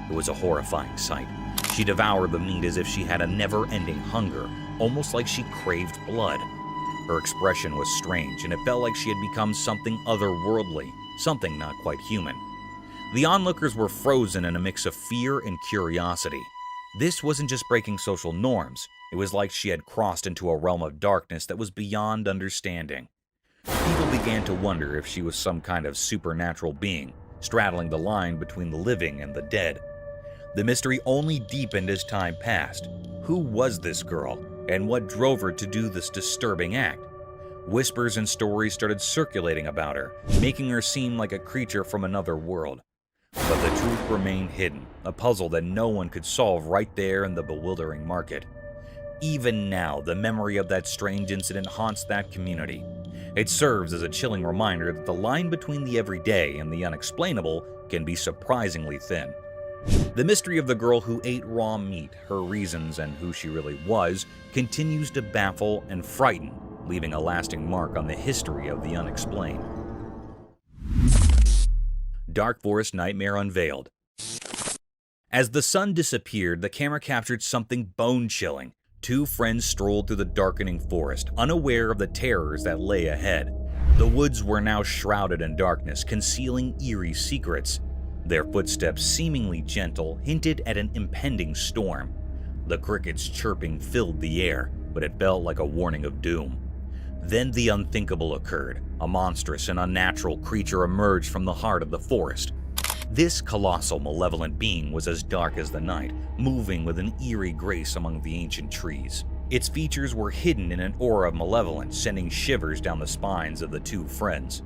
It was a horrifying sight. She devoured the meat as if she had a never-ending hunger, almost like she craved blood. Her expression was strange, and it felt like she had become something otherworldly, something not quite human. The onlookers were frozen in a mix of fear and curiosity. This wasn't just breaking social norms. It was like she had crossed into a realm of darkness that was beyond understanding. People began to wonder if she was some kind of supernatural being, straddling the line between the living and the dead. The mystery only deepened as time passed. Who was this girl, and what drove her to do this disturbing act? Whispers and stories started circulating about her, making her seem like a creature from another world. But the truth remained hidden, a puzzle that no one could solve right there in the bewildering market. Even now, the memory of that strange incident haunts that community. It serves as a chilling reminder that the line between the everyday and the unexplainable can be surprisingly thin. The mystery of the girl who ate raw meat, her reasons, and who she really was, continues to baffle and frighten, leaving a lasting mark on the history of the unexplained. Dark Forest Nightmare Unveiled. As the sun disappeared, the camera captured something bone-chilling. two friends strolled through the darkening forest, unaware of the terrors that lay ahead. The woods were now shrouded in darkness, concealing eerie secrets. Their footsteps, seemingly gentle, hinted at an impending storm. The crickets' chirping filled the air, but it felt like a warning of doom. Then the unthinkable occurred. A monstrous and unnatural creature emerged from the heart of the forest. This colossal, malevolent being was as dark as the night, moving with an eerie grace among the ancient trees. Its features were hidden in an aura of malevolence, sending shivers down the spines of the two friends.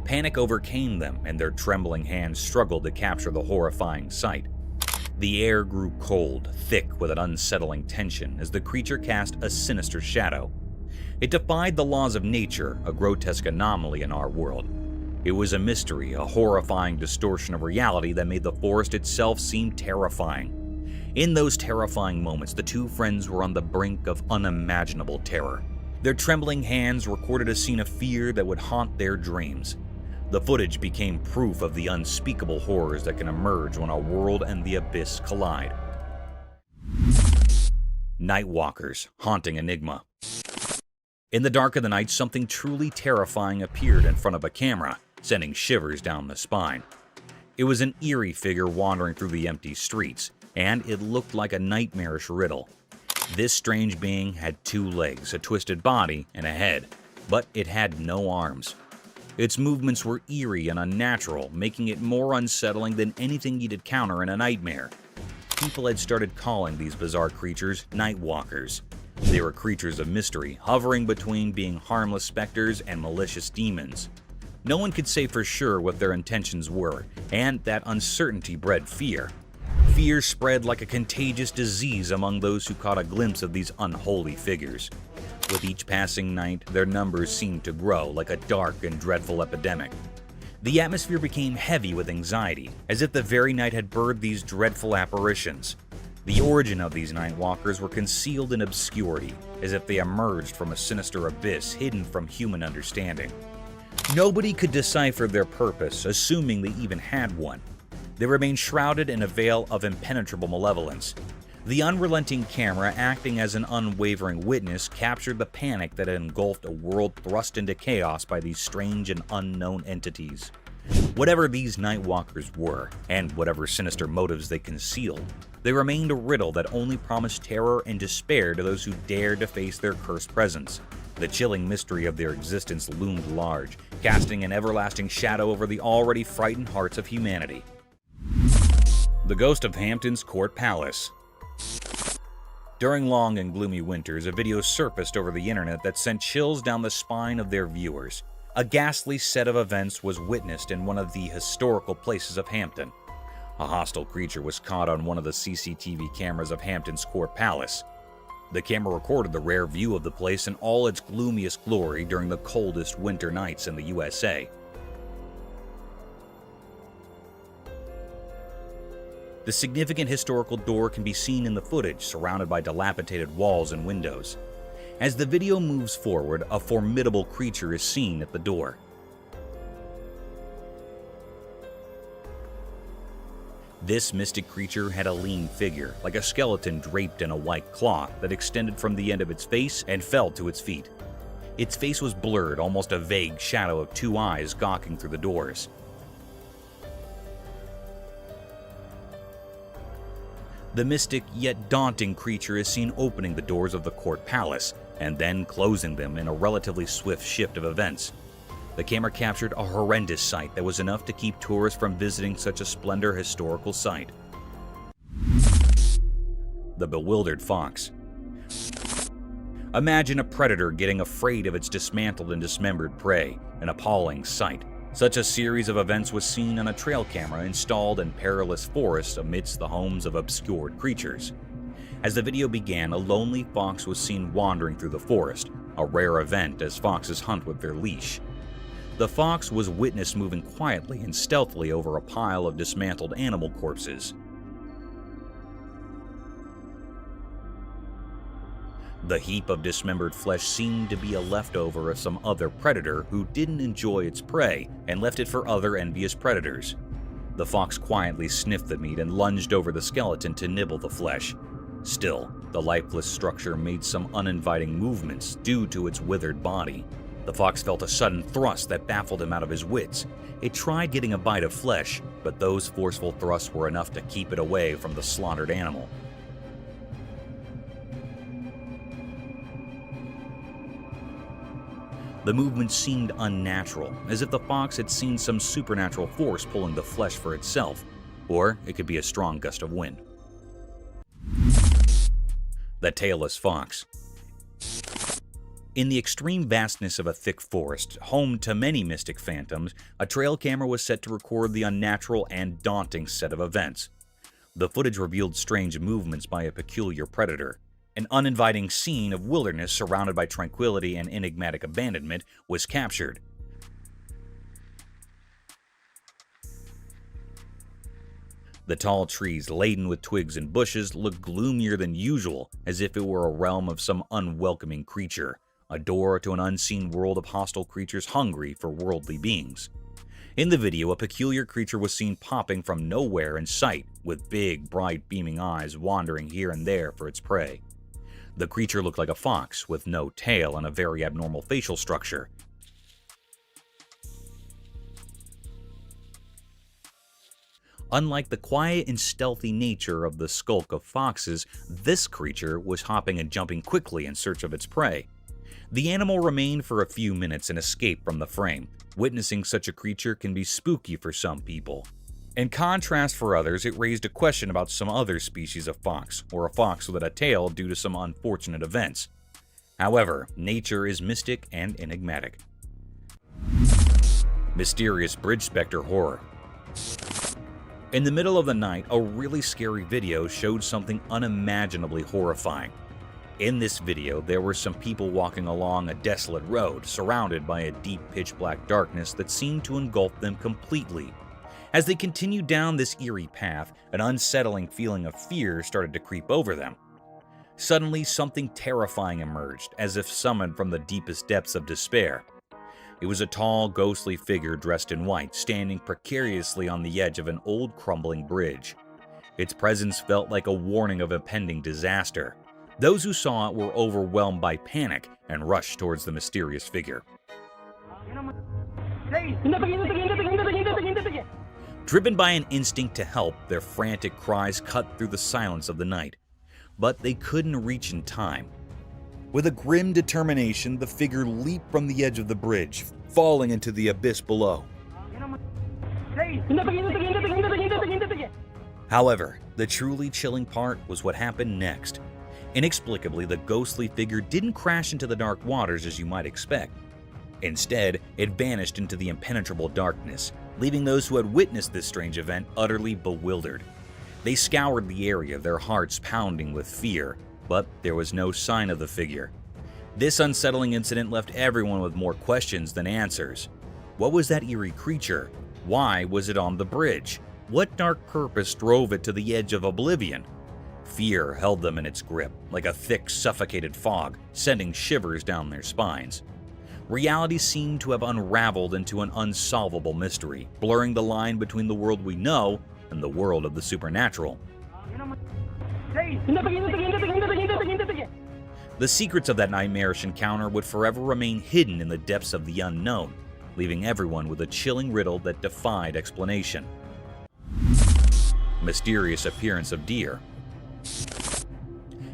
Panic overcame them, and their trembling hands struggled to capture the horrifying sight. The air grew cold, thick with an unsettling tension as the creature cast a sinister shadow. It defied the laws of nature, a grotesque anomaly in our world. It was a mystery, a horrifying distortion of reality that made the forest itself seem terrifying. In those terrifying moments, the two friends were on the brink of unimaginable terror. Their trembling hands recorded a scene of fear that would haunt their dreams. The footage became proof of the unspeakable horrors that can emerge when a world and the abyss collide. Nightwalkers, haunting enigma. In the dark of the night, something truly terrifying appeared in front of a camera, sending shivers down the spine. It was an eerie figure wandering through the empty streets, and it looked like a nightmarish riddle. This strange being had two legs, a twisted body, and a head, but it had no arms. Its movements were eerie and unnatural, making it more unsettling than anything you'd encounter in a nightmare. People had started calling these bizarre creatures nightwalkers. They were creatures of mystery, hovering between being harmless specters and malicious demons. No one could say for sure what their intentions were, and that uncertainty bred fear. Fear spread like a contagious disease among those who caught a glimpse of these unholy figures. With each passing night, their numbers seemed to grow like a dark and dreadful epidemic. The atmosphere became heavy with anxiety, as if the very night had birthed these dreadful apparitions. The origin of these nightwalkers were concealed in obscurity, as if they emerged from a sinister abyss hidden from human understanding. Nobody could decipher their purpose, assuming they even had one. They remained shrouded in a veil of impenetrable malevolence. The unrelenting camera, acting as an unwavering witness, captured the panic that had engulfed a world thrust into chaos by these strange and unknown entities. Whatever these nightwalkers were, and whatever sinister motives they concealed, they remained a riddle that only promised terror and despair to those who dared to face their cursed presence. The chilling mystery of their existence loomed large, casting an everlasting shadow over the already frightened hearts of humanity. The Ghost of Hampton's Court Palace. During long and gloomy winters, a video surfaced over the internet that sent chills down the spine of their viewers. A ghastly set of events was witnessed in one of the historical places of Hampton. A hostile creature was caught on one of the CCTV cameras of Hampton's Court Palace. The camera recorded the rare view of the place in all its gloomiest glory during the coldest winter nights in the USA. The significant historical door can be seen in the footage, surrounded by dilapidated walls and windows. As the video moves forward, a formidable creature is seen at the door. This mystic creature had a lean figure, like a skeleton draped in a white cloth that extended from the end of its face and fell to its feet. Its face was blurred, almost a vague shadow of two eyes gawking through the doors. The mystic yet daunting creature is seen opening the doors of the court palace and then closing them in a relatively swift shift of events. The camera captured a horrendous sight that was enough to keep tourists from visiting such a splendid historical site. The bewildered fox. Imagine a predator getting afraid of its dismantled and dismembered prey, an appalling sight. Such a series of events was seen on a trail camera installed in perilous forests amidst the homes of obscured creatures. As the video began, a lonely fox was seen wandering through the forest, a rare event as foxes hunt with their leash. The fox was witnessed moving quietly and stealthily over a pile of dismantled animal corpses. The heap of dismembered flesh seemed to be a leftover of some other predator who didn't enjoy its prey and left it for other envious predators. The fox quietly sniffed the meat and lunged over the skeleton to nibble the flesh. Still, The lifeless structure made some uninviting movements due to its withered body. The fox felt a sudden thrust that baffled him out of his wits. It tried getting a bite of flesh, but those forceful thrusts were enough to keep it away from the slaughtered animal. The movement seemed unnatural, as if the fox had seen some supernatural force pulling the flesh for itself, or it could be a strong gust of wind. The tailless fox. In the extreme vastness of a thick forest, home to many mystic phantoms, a trail camera was set to record the unnatural and daunting set of events. The footage revealed strange movements by a peculiar predator. An uninviting scene of wilderness surrounded by tranquility and enigmatic abandonment was captured. The tall trees laden with twigs and bushes looked gloomier than usual, as if it were a realm of some unwelcoming creature, a door to an unseen world of hostile creatures hungry for worldly beings. In the video, a peculiar creature was seen popping from nowhere in sight, with big, bright, beaming eyes wandering here and there for its prey. The creature looked like a fox, with no tail and a very abnormal facial structure. Unlike the quiet and stealthy nature of the skulk of foxes, this creature was hopping and jumping quickly in search of its prey. The animal remained for a few minutes and escaped from the frame. Witnessing such a creature can be spooky for some people. In contrast for others, it raised a question about some other species of fox, or a fox without a tail due to some unfortunate events. However, nature is mystic and enigmatic. Mysterious Bridge Spectre Horror. In the middle of the night, a really scary video showed something unimaginably horrifying. In this video, there were some people walking along a desolate road, surrounded by a deep pitch-black darkness that seemed to engulf them completely. As they continued down this eerie path, an unsettling feeling of fear started to creep over them. Suddenly, something terrifying emerged, as if summoned from the deepest depths of despair. It was a tall, ghostly figure dressed in white, standing precariously on the edge of an old, crumbling bridge. Its presence felt like a warning of impending disaster. Those who saw it were overwhelmed by panic and rushed towards the mysterious figure. Driven by an instinct to help, their frantic cries cut through the silence of the night. But they couldn't reach in time. With a grim determination, the figure leaped from the edge of the bridge, falling into the abyss below. However, the truly chilling part was what happened next. Inexplicably, the ghostly figure didn't crash into the dark waters as you might expect. Instead, it vanished into the impenetrable darkness, leaving those who had witnessed this strange event utterly bewildered. They scoured the area, their hearts pounding with fear, but there was no sign of the figure. This unsettling incident left everyone with more questions than answers. What was that eerie creature? Why was it on the bridge? What dark purpose drove it to the edge of oblivion? Fear held them in its grip, like a thick, suffocated fog, sending shivers down their spines. Reality seemed to have unraveled into an unsolvable mystery, blurring the line between the world we know and the world of the supernatural. The secrets of that nightmarish encounter would forever remain hidden in the depths of the unknown, leaving everyone with a chilling riddle that defied explanation. Mysterious appearance of deer.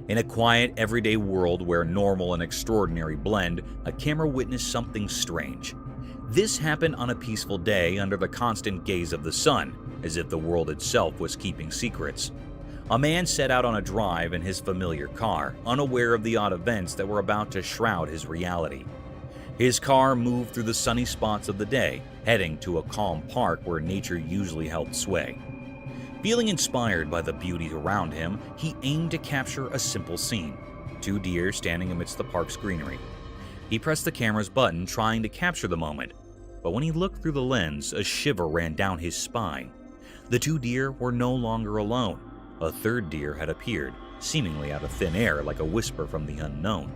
In a quiet, everyday world where normal and extraordinary blend, a camera witnessed something strange. This happened on a peaceful day under the constant gaze of the sun, as if the world itself was keeping secrets. A man set out on a drive in his familiar car, unaware of the odd events that were about to shroud his reality. His car moved through the sunny spots of the day, heading to a calm park where nature usually held sway. Feeling inspired by the beauty around him, he aimed to capture a simple scene: 2 deer standing amidst the park's greenery. He pressed the camera's button, trying to capture the moment, but when he looked through the lens, a shiver ran down his spine. The 2 deer were no longer alone. A 3rd deer had appeared, seemingly out of thin air like a whisper from the unknown.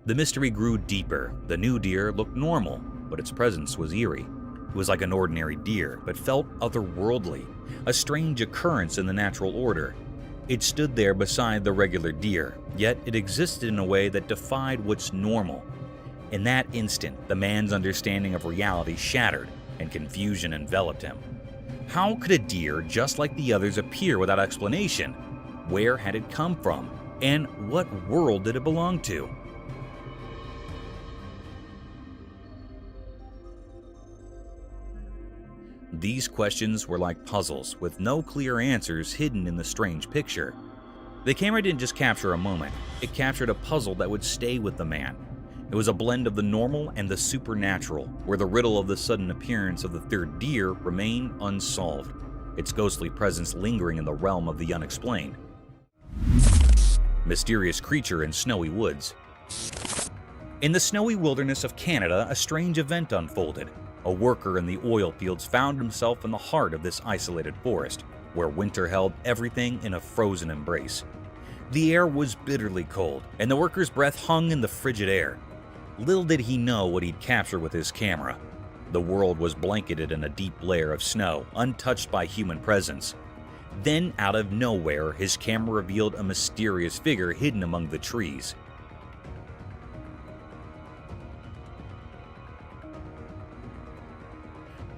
The mystery grew deeper. The new deer looked normal, but its presence was eerie. It was like an ordinary deer, but felt otherworldly, a strange occurrence in the natural order. It stood there beside the regular deer, yet it existed in a way that defied what's normal. In that instant, the man's understanding of reality shattered, and confusion enveloped him. How could a deer just like the others appear without explanation? Where had it come from? And what world did it belong to? These questions were like puzzles, with no clear answers hidden in the strange picture. The camera didn't just capture a moment, it captured a puzzle that would stay with the man. It was a blend of the normal and the supernatural, where the riddle of the sudden appearance of the third deer remained unsolved, its ghostly presence lingering in the realm of the unexplained. Mysterious creature in snowy woods. In the snowy wilderness of Canada, a strange event unfolded. A worker in the oil fields found himself in the heart of this isolated forest, where winter held everything in a frozen embrace. The air was bitterly cold, and the worker's breath hung in the frigid air. Little did he know what he'd capture with his camera. The world was blanketed in a deep layer of snow, untouched by human presence. Then, out of nowhere, his camera revealed a mysterious figure hidden among the trees.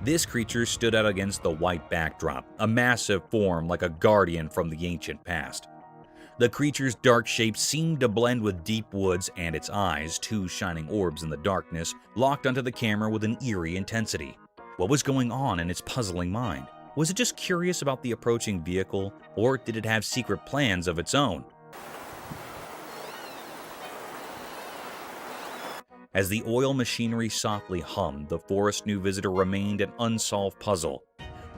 This creature stood out against the white backdrop, a massive form like a guardian from the ancient past. The creature's dark shape seemed to blend with deep woods, and its eyes, two shining orbs in the darkness, locked onto the camera with an eerie intensity. What was going on in its puzzling mind? Was it just curious about the approaching vehicle, or did it have secret plans of its own? As the oil machinery softly hummed, the forest new visitor remained an unsolved puzzle.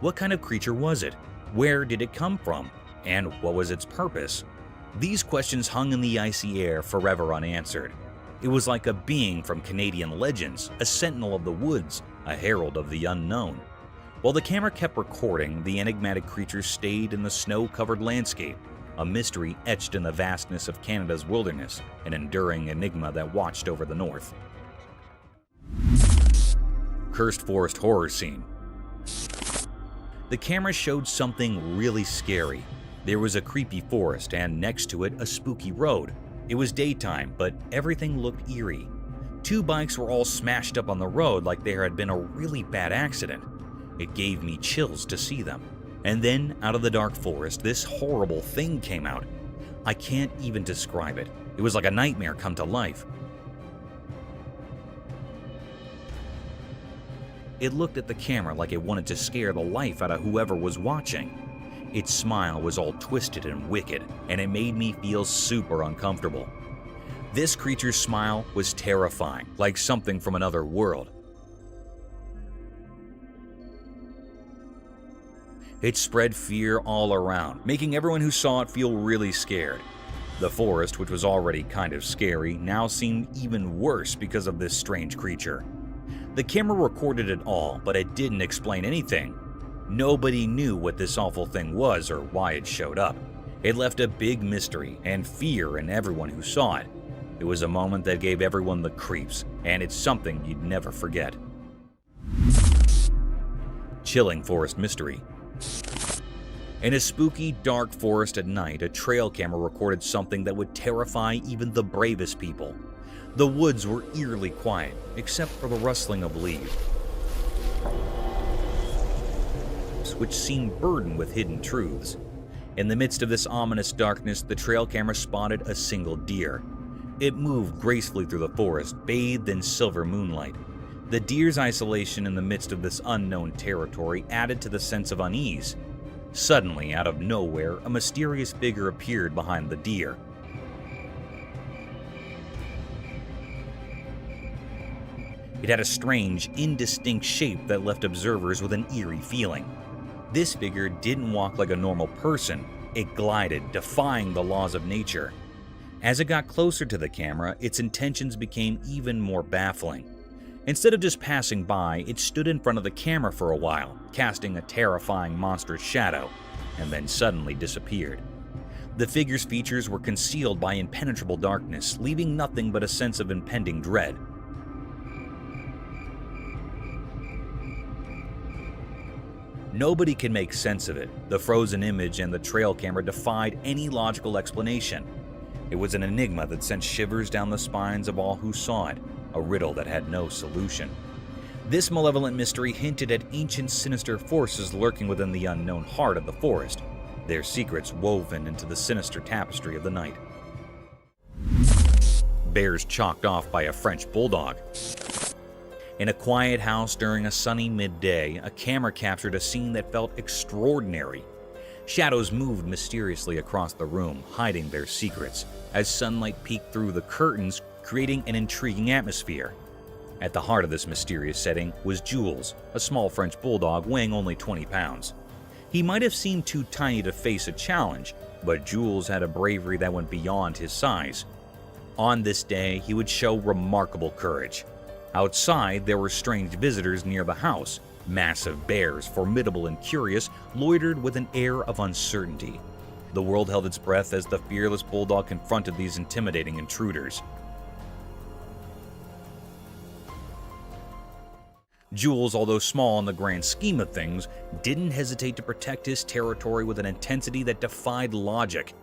What kind of creature was it? Where did it come from? And what was its purpose? These questions hung in the icy air, forever unanswered. It was like a being from Canadian legends, a sentinel of the woods, a herald of the unknown. While the camera kept recording, the enigmatic creature stayed in the snow-covered landscape, a mystery etched in the vastness of Canada's wilderness, an enduring enigma that watched over the north. Cursed forest horror scene. The camera showed something really scary. There was a creepy forest, and next to it, a spooky road. It was daytime, but everything looked eerie. Two bikes were all smashed up on the road like there had been a really bad accident. It gave me chills to see them. And then, out of the dark forest, this horrible thing came out. I can't even describe it. It was like a nightmare come to life. It looked at the camera like it wanted to scare the life out of whoever was watching. Its smile was all twisted and wicked, and it made me feel super uncomfortable. This creature's smile was terrifying, like something from another world. It spread fear all around, making everyone who saw it feel really scared. The forest, which was already kind of scary, now seemed even worse because of this strange creature. The camera recorded it all, but it didn't explain anything. Nobody knew what this awful thing was or why it showed up. It left a big mystery and fear in everyone who saw it. It was a moment that gave everyone the creeps, and it's something you'd never forget. Chilling forest mystery. In a spooky, dark forest at night, a trail camera recorded something that would terrify even the bravest people. The woods were eerily quiet, except for the rustling of leaves, which seemed burdened with hidden truths. In the midst of this ominous darkness, the trail camera spotted a single deer. It moved gracefully through the forest, bathed in silver moonlight. The deer's isolation in the midst of this unknown territory added to the sense of unease. Suddenly, out of nowhere, a mysterious figure appeared behind the deer. It had a strange, indistinct shape that left observers with an eerie feeling. This figure didn't walk like a normal person. It glided, defying the laws of nature. As it got closer to the camera, its intentions became even more baffling. Instead of just passing by, it stood in front of the camera for a while, casting a terrifying monstrous shadow, and then suddenly disappeared. The figure's features were concealed by impenetrable darkness, leaving nothing but a sense of impending dread. Nobody could make sense of it. The frozen image and the trail camera defied any logical explanation. It was an enigma that sent shivers down the spines of all who saw it, a riddle that had no solution. This malevolent mystery hinted at ancient sinister forces lurking within the unknown heart of the forest, their secrets woven into the sinister tapestry of the night. Bears chalked off by a French bulldog. In a quiet house during a sunny midday, a camera captured a scene that felt extraordinary. Shadows moved mysteriously across the room, hiding their secrets, as sunlight peeked through the curtains, creating an intriguing atmosphere. At the heart of this mysterious setting was Jules, a small French bulldog weighing only 20 pounds. He might have seemed too tiny to face a challenge, but Jules had a bravery that went beyond his size. On this day, he would show remarkable courage. Outside, there were strange visitors near the house. Massive bears, formidable and curious, loitered with an air of uncertainty. The world held its breath as the fearless bulldog confronted these intimidating intruders. Jules, although small in the grand scheme of things, didn't hesitate to protect his territory with an intensity that defied logic.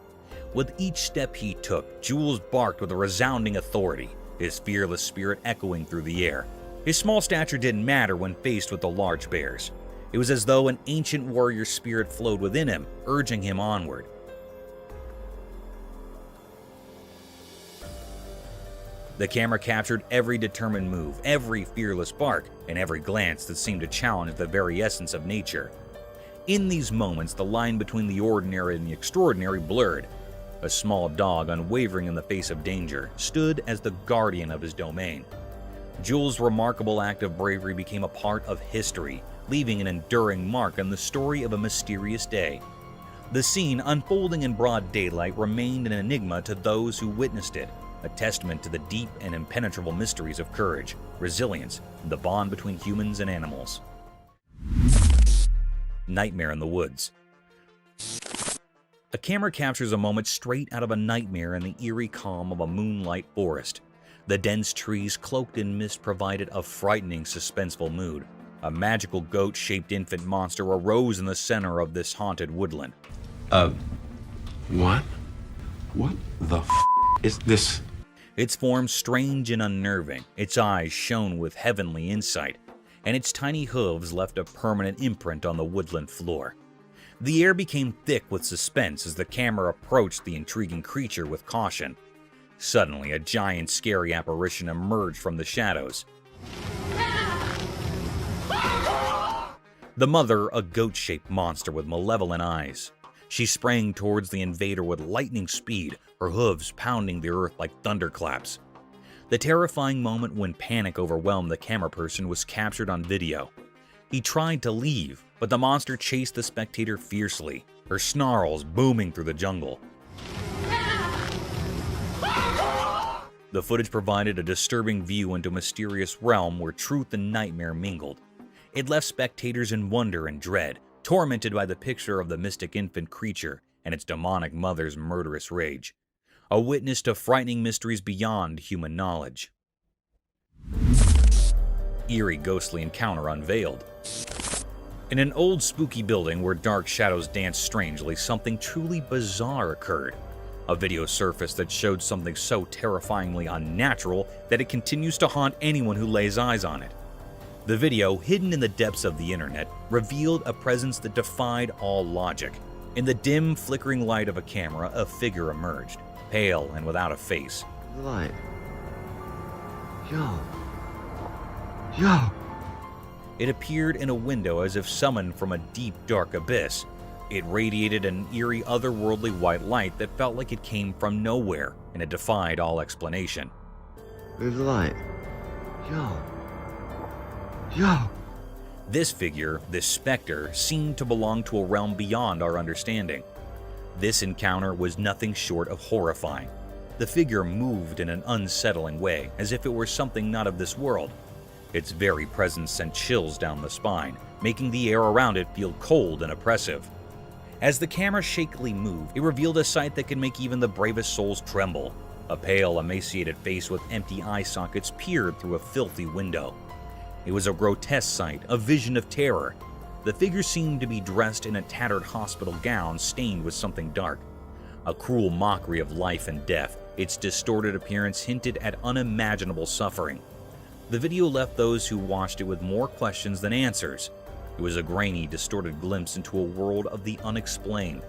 With each step he took, Jules barked with a resounding authority, his fearless spirit echoing through the air. His small stature didn't matter when faced with the large bears. It was as though an ancient warrior spirit flowed within him, urging him onward. The camera captured every determined move, every fearless bark, and every glance that seemed to challenge the very essence of nature. In these moments, the line between the ordinary and the extraordinary blurred. A small dog, unwavering in the face of danger, stood as the guardian of his domain. Jules' remarkable act of bravery became a part of history, leaving an enduring mark on the story of a mysterious day. The scene, unfolding in broad daylight, remained an enigma to those who witnessed it, a testament to the deep and impenetrable mysteries of courage, resilience, and the bond between humans and animals. Nightmare in the woods. A camera captures a moment straight out of a nightmare in the eerie calm of a moonlight forest. The dense trees cloaked in mist provided a frightening, suspenseful mood. A magical goat-shaped infant monster arose in the center of this haunted woodland. What? What the f is this? Its form strange and unnerving, its eyes shone with heavenly insight, and its tiny hooves left a permanent imprint on the woodland floor. The air became thick with suspense as the camera approached the intriguing creature with caution. Suddenly, a giant, scary apparition emerged from the shadows. The mother, a goat-shaped monster with malevolent eyes. She sprang towards the invader with lightning speed, her hooves pounding the earth like thunderclaps. The terrifying moment when panic overwhelmed the camera person was captured on video. He tried to leave, but the monster chased the spectator fiercely, her snarls booming through the jungle. The footage provided a disturbing view into a mysterious realm where truth and nightmare mingled. It left spectators in wonder and dread, tormented by the picture of the mystic infant creature and its demonic mother's murderous rage. A witness to frightening mysteries beyond human knowledge. Eerie ghostly encounter unveiled. In an old spooky building where dark shadows danced strangely, something truly bizarre occurred. A video surfaced that showed something so terrifyingly unnatural that it continues to haunt anyone who lays eyes on it. The video, hidden in the depths of the internet, revealed a presence that defied all logic. In the dim, flickering light of a camera, a figure emerged, pale and without a face. The light. Yo. It appeared in a window as if summoned from a deep, dark abyss. It radiated an eerie, otherworldly white light that felt like it came from nowhere, and it defied all explanation. There's the light. Yo. This figure, this specter, seemed to belong to a realm beyond our understanding. This encounter was nothing short of horrifying. The figure moved in an unsettling way, as if it were something not of this world. Its very presence sent chills down the spine, making the air around it feel cold and oppressive. As the camera shakily moved, it revealed a sight that could make even the bravest souls tremble. A pale, emaciated face with empty eye sockets peered through a filthy window. It was a grotesque sight, a vision of terror. The figure seemed to be dressed in a tattered hospital gown stained with something dark. A cruel mockery of life and death, its distorted appearance hinted at unimaginable suffering. The video left those who watched it with more questions than answers. It was a grainy, distorted glimpse into a world of the unexplained.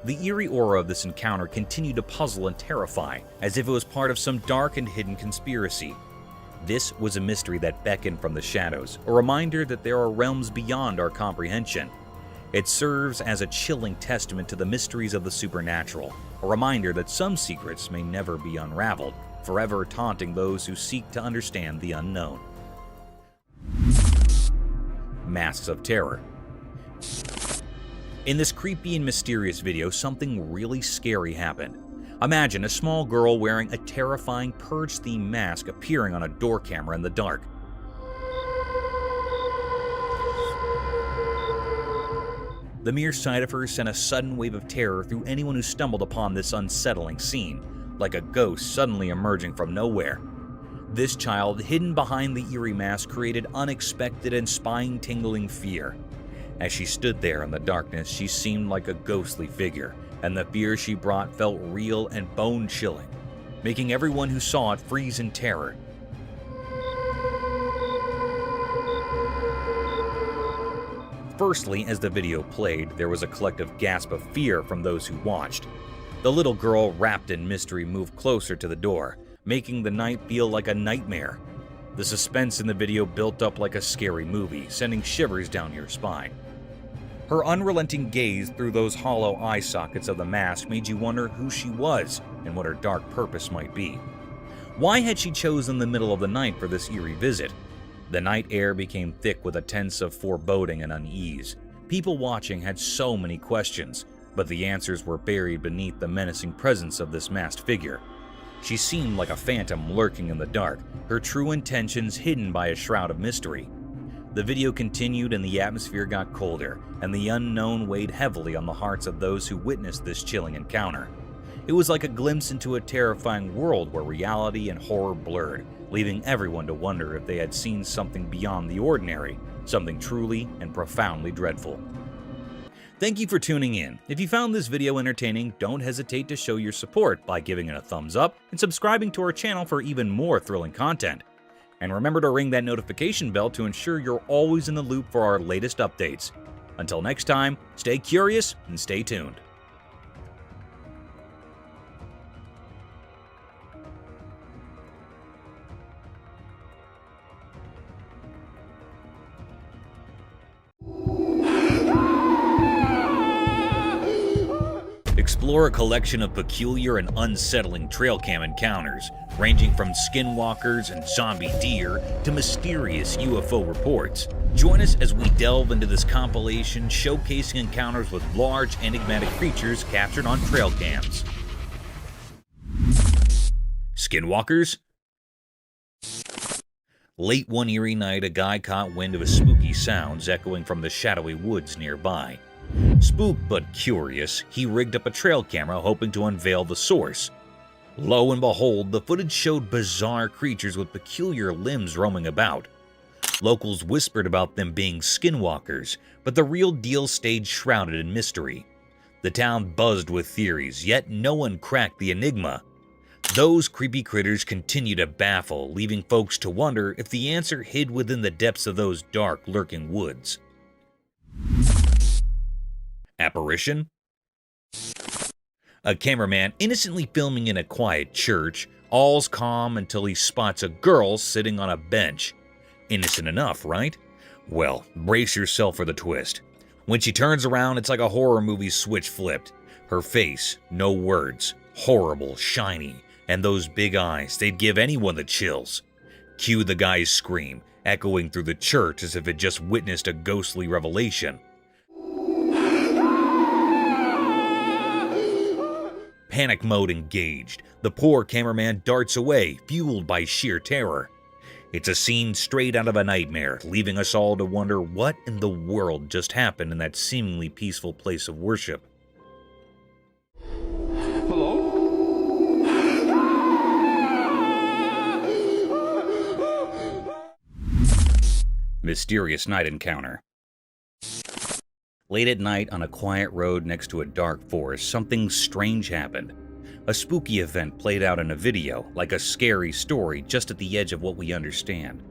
The eerie aura of this encounter continued to puzzle and terrify, as if it was part of some dark and hidden conspiracy. This was a mystery that beckoned from the shadows, a reminder that there are realms beyond our comprehension. It serves as a chilling testament to the mysteries of the supernatural, a reminder that some secrets may never be unraveled, forever taunting those who seek to understand the unknown. Masks of Terror. In this creepy and mysterious video, something really scary happened. Imagine a small girl wearing a terrifying Purge-themed mask appearing on a door camera in the dark. The mere sight of her sent a sudden wave of terror through anyone who stumbled upon this unsettling scene, like a ghost suddenly emerging from nowhere. This child, hidden behind the eerie mask, created unexpected and spine-tingling fear. As she stood there in the darkness, she seemed like a ghostly figure, and the fear she brought felt real and bone-chilling, making everyone who saw it freeze in terror. Firstly, as the video played, there was a collective gasp of fear from those who watched. The little girl, wrapped in mystery, moved closer to the door, making the night feel like a nightmare. The suspense in the video built up like a scary movie, sending shivers down your spine. Her unrelenting gaze through those hollow eye sockets of the mask made you wonder who she was and what her dark purpose might be. Why had she chosen the middle of the night for this eerie visit? The night air became thick with a sense of foreboding and unease. People watching had so many questions, but the answers were buried beneath the menacing presence of this masked figure. She seemed like a phantom lurking in the dark, her true intentions hidden by a shroud of mystery. The video continued and the atmosphere got colder, and the unknown weighed heavily on the hearts of those who witnessed this chilling encounter. It was like a glimpse into a terrifying world where reality and horror blurred, leaving everyone to wonder if they had seen something beyond the ordinary, something truly and profoundly dreadful. Thank you for tuning in. If you found this video entertaining, don't hesitate to show your support by giving it a thumbs up and subscribing to our channel for even more thrilling content. And remember to ring that notification bell to ensure you're always in the loop for our latest updates. Until next time, stay curious and stay tuned. Explore a collection of peculiar and unsettling trail cam encounters, ranging from skinwalkers and zombie deer to mysterious UFO reports. Join us as we delve into this compilation showcasing encounters with large enigmatic creatures captured on trail cams. Skinwalkers? Late one eerie night, a guy caught wind of a spooky sounds echoing from the shadowy woods nearby. Spooked but curious, he rigged up a trail camera hoping to unveil the source. Lo and behold, the footage showed bizarre creatures with peculiar limbs roaming about. Locals whispered about them being skinwalkers, but the real deal stayed shrouded in mystery. The town buzzed with theories, yet no one cracked the enigma. Those creepy critters continue to baffle, leaving folks to wonder if the answer hid within the depths of those dark, lurking woods. Apparition? A cameraman innocently filming in a quiet church, all's calm until he spots a girl sitting on a bench. Innocent enough, right? Well, brace yourself for the twist. When she turns around, it's like a horror movie switch flipped. Her face, no words, horrible, shiny, and those big eyes, they'd give anyone the chills. Cue the guy's scream, echoing through the church as if it just witnessed a ghostly revelation. Panic mode engaged, the poor cameraman darts away, fueled by sheer terror. It's a scene straight out of a nightmare, leaving us all to wonder what in the world just happened in that seemingly peaceful place of worship. Hello? Mysterious night encounter. Late at night on a quiet road next to a dark forest, something strange happened. A spooky event played out in a video, like a scary story just at the edge of what we understand.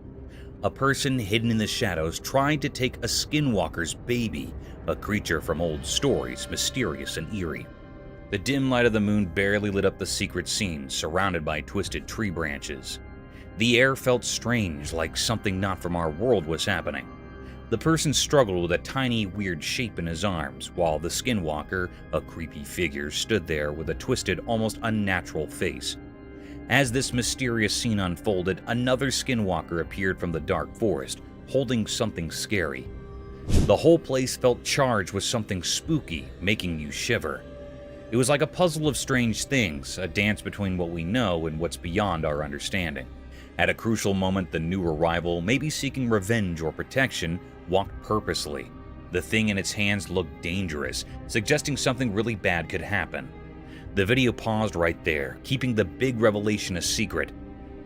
A person hidden in the shadows tried to take a skinwalker's baby, a creature from old stories, mysterious and eerie. The dim light of the moon barely lit up the secret scene, surrounded by twisted tree branches. The air felt strange, like something not from our world was happening. The person struggled with a tiny, weird shape in his arms, while the skinwalker, a creepy figure, stood there with a twisted, almost unnatural face. As this mysterious scene unfolded, another skinwalker appeared from the dark forest, holding something scary. The whole place felt charged with something spooky, making you shiver. It was like a puzzle of strange things, a dance between what we know and what's beyond our understanding. At a crucial moment, the new arrival, maybe seeking revenge or protection, walked purposely. The thing in its hands looked dangerous, suggesting something really bad could happen. The video paused right there, keeping the big revelation a secret.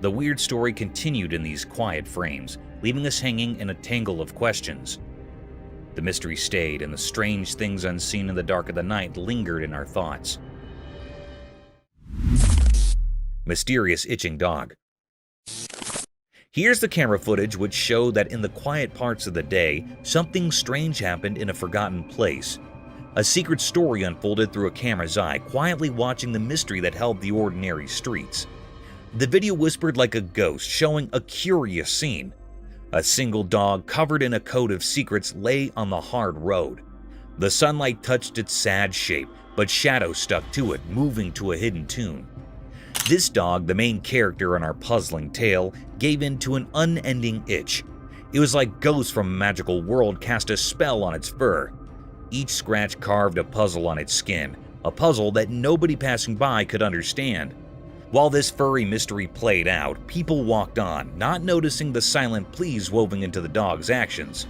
The weird story continued in these quiet frames, leaving us hanging in a tangle of questions. The mystery stayed, and the strange things unseen in the dark of the night lingered in our thoughts. Mysterious itching dog. Here's the camera footage which showed that in the quiet parts of the day, something strange happened in a forgotten place. A secret story unfolded through a camera's eye, quietly watching the mystery that held the ordinary streets. The video whispered like a ghost, showing a curious scene. A single dog covered in a coat of secrets lay on the hard road. The sunlight touched its sad shape, but shadows stuck to it, moving to a hidden tune. This dog, the main character in our puzzling tale, gave in to an unending itch. It was like ghosts from a magical world cast a spell on its fur. Each scratch carved a puzzle on its skin, a puzzle that nobody passing by could understand. While this furry mystery played out, people walked on, not noticing the silent pleas woven into the dog's actions.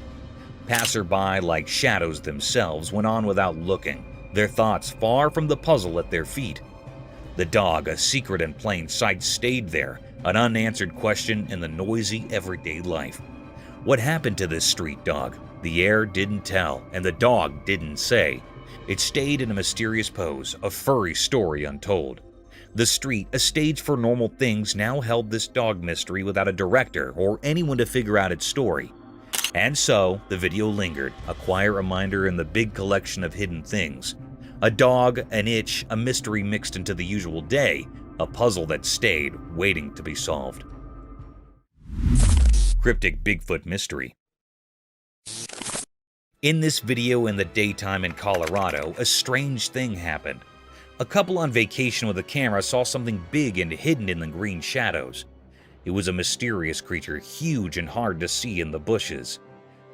Passerby, like shadows themselves, went on without looking, their thoughts far from the puzzle at their feet. The dog, a secret in plain sight, stayed there, an unanswered question in the noisy everyday life. What happened to this street dog? The air didn't tell, and the dog didn't say. It stayed in a mysterious pose, a furry story untold. The street, a stage for normal things, now held this dog mystery without a director or anyone to figure out its story. And so, the video lingered, a quiet reminder in the big collection of hidden things. A dog, an itch, a mystery mixed into the usual day, a puzzle that stayed, waiting to be solved. Cryptic Bigfoot Mystery. In this video in the daytime in Colorado, a strange thing happened. A couple on vacation with a camera saw something big and hidden in the green shadows. It was a mysterious creature, huge and hard to see in the bushes.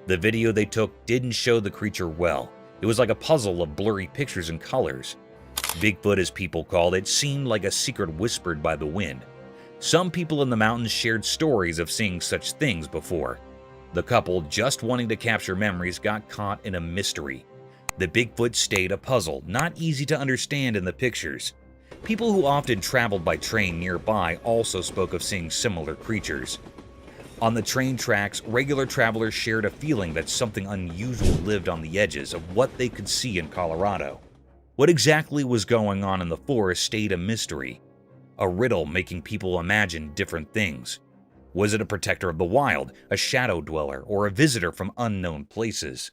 The video they took didn't show the creature well. It was like a puzzle of blurry pictures and colors. Bigfoot, as people called it, seemed like a secret whispered by the wind. Some people in the mountains shared stories of seeing such things before. The couple, just wanting to capture memories, got caught in a mystery. The Bigfoot stayed a puzzle, not easy to understand in the pictures. People who often traveled by train nearby also spoke of seeing similar creatures. On the train tracks, regular travelers shared a feeling that something unusual lived on the edges of what they could see in Colorado. What exactly was going on in the forest stayed a mystery, a riddle making people imagine different things. Was it a protector of the wild, a shadow dweller, or a visitor from unknown places?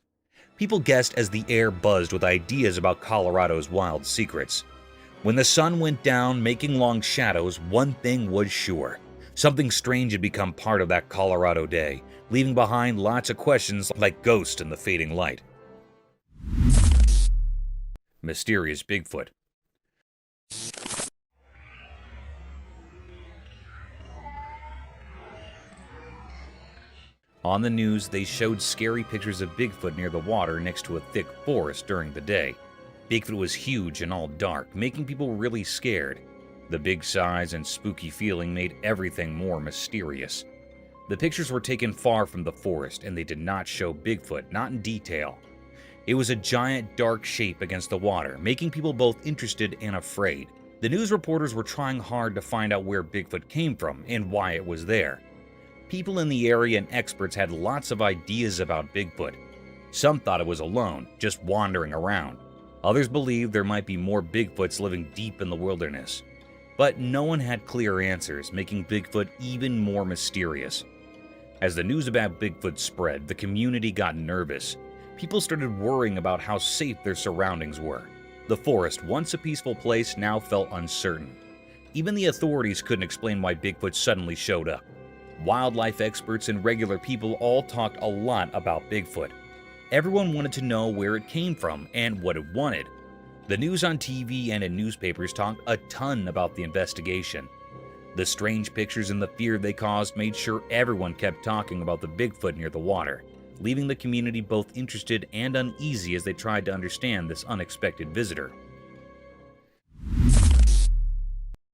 People guessed as the air buzzed with ideas about Colorado's wild secrets. When the sun went down, making long shadows, one thing was sure. Something strange had become part of that Colorado day, leaving behind lots of questions like ghosts in the fading light. Mysterious Bigfoot. On the news, they showed scary pictures of Bigfoot near the water next to a thick forest during the day. Bigfoot was huge and all dark, making people really scared. The big size and spooky feeling made everything more mysterious. The pictures were taken far from the forest, and they did not show Bigfoot, not in detail. It was a giant, dark shape against the water, making people both interested and afraid. The news reporters were trying hard to find out where Bigfoot came from and why it was there. People in the area and experts had lots of ideas about Bigfoot. Some thought it was alone, just wandering around. Others believed there might be more Bigfoots living deep in the wilderness. But no one had clear answers, making Bigfoot even more mysterious. As the news about Bigfoot spread, the community got nervous. People started worrying about how safe their surroundings were. The forest, once a peaceful place, now felt uncertain. Even the authorities couldn't explain why Bigfoot suddenly showed up. Wildlife experts and regular people all talked a lot about Bigfoot. Everyone wanted to know where it came from and what it wanted. The news on TV and in newspapers talked a ton about the investigation. The strange pictures and the fear they caused made sure everyone kept talking about the Bigfoot near the water, leaving the community both interested and uneasy as they tried to understand this unexpected visitor.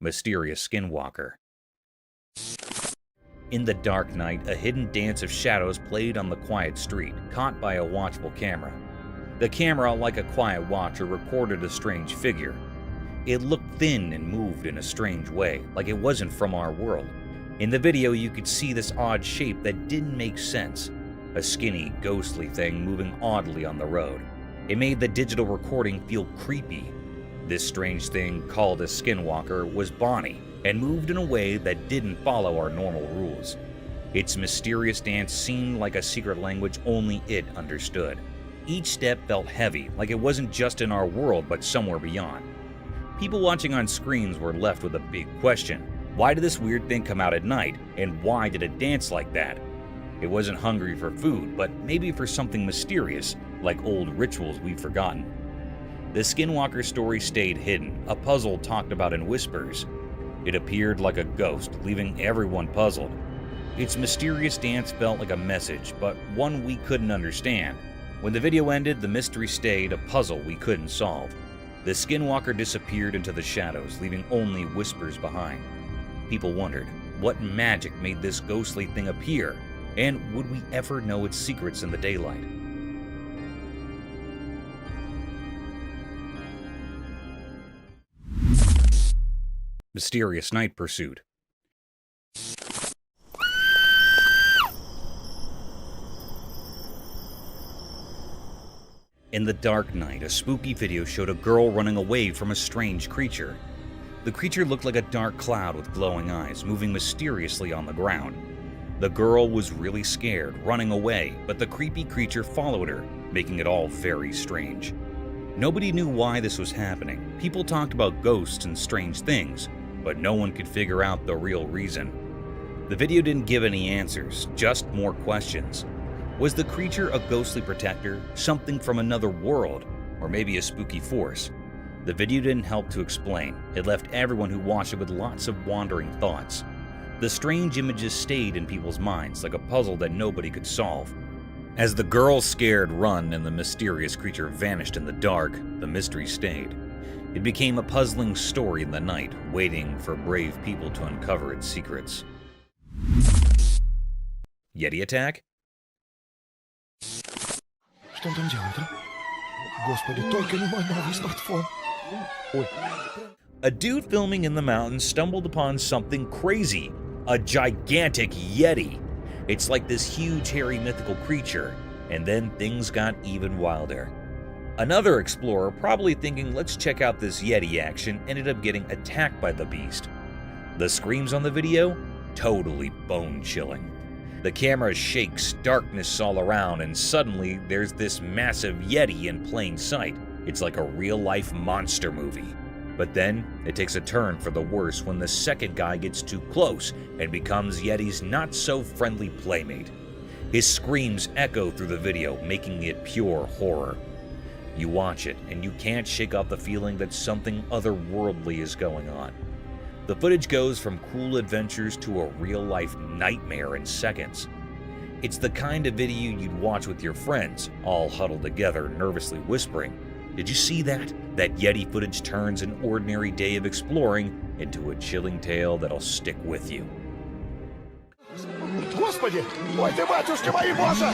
Mysterious Skinwalker. In the dark night, a hidden dance of shadows played on the quiet street, caught by a watchful camera. The camera, like a quiet watcher, recorded a strange figure. It looked thin and moved in a strange way, like it wasn't from our world. In the video, you could see this odd shape that didn't make sense. A skinny, ghostly thing moving oddly on the road. It made the digital recording feel creepy. This strange thing, called a skinwalker, was Bonnie, and moved in a way that didn't follow our normal rules. Its mysterious dance seemed like a secret language only it understood. Each step felt heavy, like it wasn't just in our world but somewhere beyond. People watching on screens were left with a big question. Why did this weird thing come out at night, and why did it dance like that? It wasn't hungry for food, but maybe for something mysterious, like old rituals we've forgotten. The Skinwalker story stayed hidden, a puzzle talked about in whispers. It appeared like a ghost, leaving everyone puzzled. Its mysterious dance felt like a message, but one we couldn't understand. When the video ended, the mystery stayed, a puzzle we couldn't solve. The Skinwalker disappeared into the shadows, leaving only whispers behind. People wondered, what magic made this ghostly thing appear? And would we ever know its secrets in the daylight? Mysterious Night Pursuit. In the dark night, a spooky video showed a girl running away from a strange creature. The creature looked like a dark cloud with glowing eyes, moving mysteriously on the ground. The girl was really scared, running away, but the creepy creature followed her, making it all very strange. Nobody knew why this was happening. People talked about ghosts and strange things, but no one could figure out the real reason. The video didn't give any answers, just more questions. Was the creature a ghostly protector, something from another world, or maybe a spooky force? The video didn't help to explain. It left everyone who watched it with lots of wandering thoughts. The strange images stayed in people's minds like a puzzle that nobody could solve. As the girl's scared run and the mysterious creature vanished in the dark, the mystery stayed. It became a puzzling story in the night, waiting for brave people to uncover its secrets. Yeti Attack? Что он там делает, а? Господи, только не мой новый смартфон. Ой. A dude filming in the mountains stumbled upon something crazy. A gigantic Yeti. It's like this huge, hairy, mythical creature. And then things got even wilder. Another explorer, probably thinking, let's check out this Yeti action, ended up getting attacked by the beast. The screams on the video? Totally bone-chilling. The camera shakes, darkness all around, and suddenly there's this massive Yeti in plain sight. It's like a real-life monster movie. But then, it takes a turn for the worse when the second guy gets too close and becomes Yeti's not-so-friendly playmate. His screams echo through the video, making it pure horror. You watch it, and you can't shake off the feeling that something otherworldly is going on. The footage goes from cool adventures to a real-life nightmare in seconds. It's the kind of video you'd watch with your friends, all huddled together, nervously whispering, "Did you see that? That Yeti footage turns an ordinary day of exploring into a chilling tale that'll stick with you." Господи! Ой ты, батюшки мои, боже!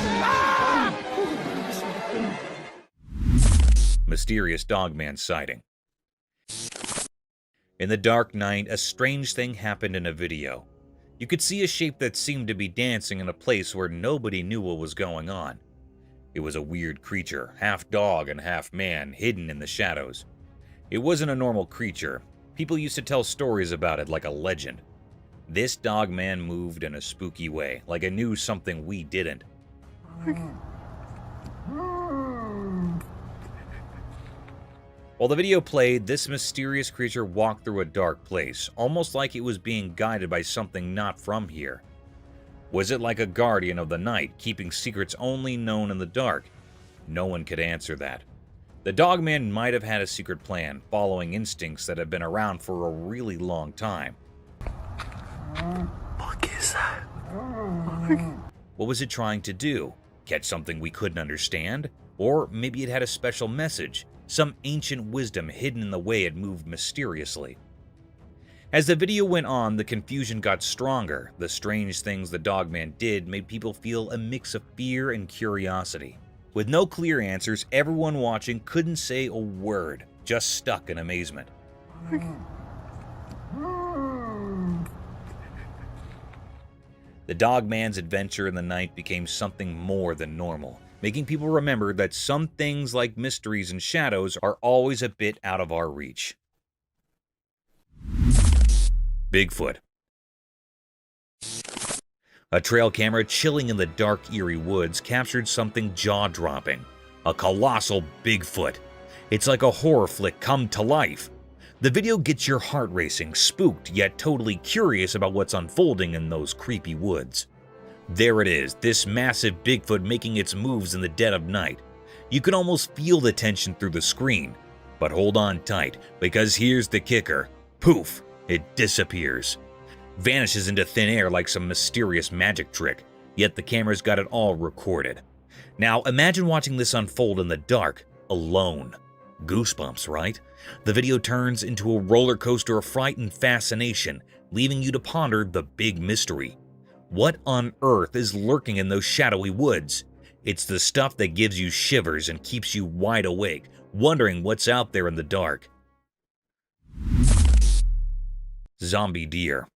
Mysterious Dogman Sighting. In the dark night, a strange thing happened in a video. You could see a shape that seemed to be dancing in a place where nobody knew what was going on. It was a weird creature, half dog and half man, hidden in the shadows. It wasn't a normal creature. People used to tell stories about it like a legend. This dog man moved in a spooky way, like it knew something we didn't. While the video played, this mysterious creature walked through a dark place, almost like it was being guided by something not from here. Was it like a guardian of the night, keeping secrets only known in the dark? No one could answer that. The dogman might have had a secret plan, following instincts that have been around for a really long time. What is that? What was it trying to do? Catch something we couldn't understand? Or maybe it had a special message, some ancient wisdom hidden in the way it moved mysteriously. As the video went on, the confusion got stronger. The strange things the dogman did made people feel a mix of fear and curiosity. With no clear answers, everyone watching couldn't say a word, just stuck in amazement. The dogman's adventure in the night became something more than normal, making people remember that some things like mysteries and shadows are always a bit out of our reach. Bigfoot. A trail camera chilling in the dark, eerie woods captured something jaw-dropping. A colossal Bigfoot. It's like a horror flick come to life. The video gets your heart racing, spooked yet totally curious about what's unfolding in those creepy woods. There it is, this massive Bigfoot making its moves in the dead of night. You can almost feel the tension through the screen. But hold on tight, because here's the kicker. Poof! It disappears. Vanishes into thin air like some mysterious magic trick, yet the camera's got it all recorded. Now imagine watching this unfold in the dark, alone. Goosebumps, right? The video turns into a roller coaster of fright and fascination, leaving you to ponder the big mystery. What on earth is lurking in those shadowy woods? It's the stuff that gives you shivers and keeps you wide awake, wondering what's out there in the dark. Zombie deer.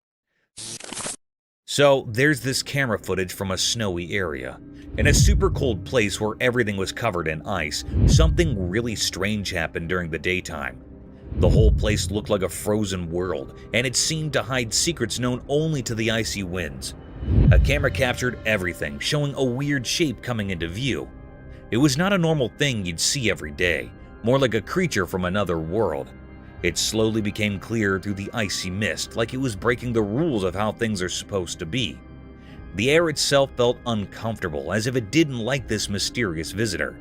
So, there's this camera footage from a snowy area. In a super cold place where everything was covered in ice, something really strange happened during the daytime. The whole place looked like a frozen world, and it seemed to hide secrets known only to the icy winds. A camera captured everything, showing a weird shape coming into view. It was not a normal thing you'd see every day, more like a creature from another world. It slowly became clear through the icy mist, like it was breaking the rules of how things are supposed to be. The air itself felt uncomfortable, as if it didn't like this mysterious visitor.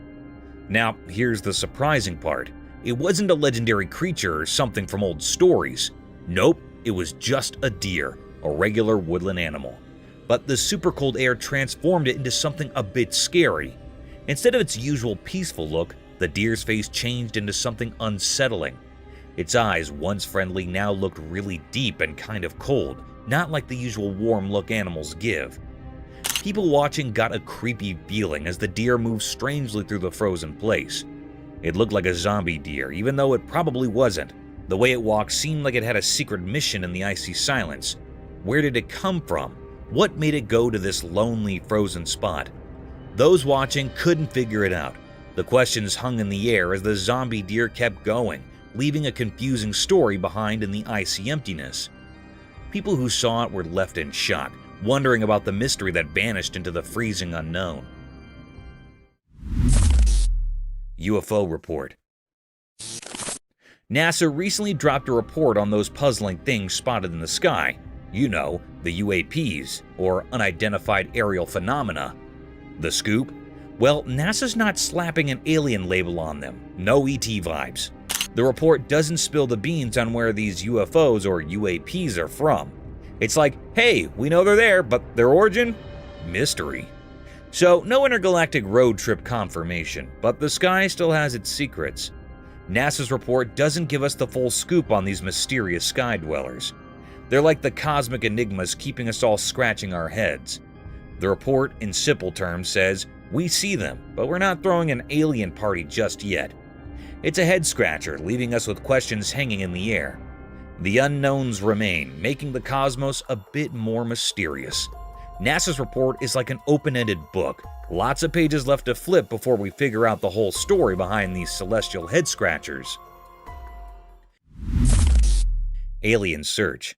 Now, here's the surprising part. It wasn't a legendary creature or something from old stories. Nope, it was just a deer, a regular woodland animal. But the super cold air transformed it into something a bit scary. Instead of its usual peaceful look, the deer's face changed into something unsettling. Its eyes, once friendly, now looked really deep and kind of cold, not like the usual warm look animals give. People watching got a creepy feeling as the deer moved strangely through the frozen place. It looked like a zombie deer, even though it probably wasn't. The way it walked seemed like it had a secret mission in the icy silence. Where did it come from? What made it go to this lonely, frozen spot? Those watching couldn't figure it out. The questions hung in the air as the zombie deer kept going, leaving a confusing story behind in the icy emptiness. People who saw it were left in shock, wondering about the mystery that vanished into the freezing unknown. UFO report. NASA recently dropped a report on those puzzling things spotted in the sky. You know, the UAPs, or unidentified aerial phenomena. The scoop? Well, NASA's not slapping an alien label on them. No ET vibes. The report doesn't spill the beans on where these UFOs or UAPs are from. It's like, hey, we know they're there, but their origin? Mystery. So, no intergalactic road trip confirmation, but the sky still has its secrets. NASA's report doesn't give us the full scoop on these mysterious sky dwellers. They're like the cosmic enigmas keeping us all scratching our heads. The report, in simple terms, says, we see them, but we're not throwing an alien party just yet. It's a head-scratcher, leaving us with questions hanging in the air. The unknowns remain, making the cosmos a bit more mysterious. NASA's report is like an open-ended book, Lots of pages left to flip before we figure out the whole story behind these celestial head scratchers. Alien search.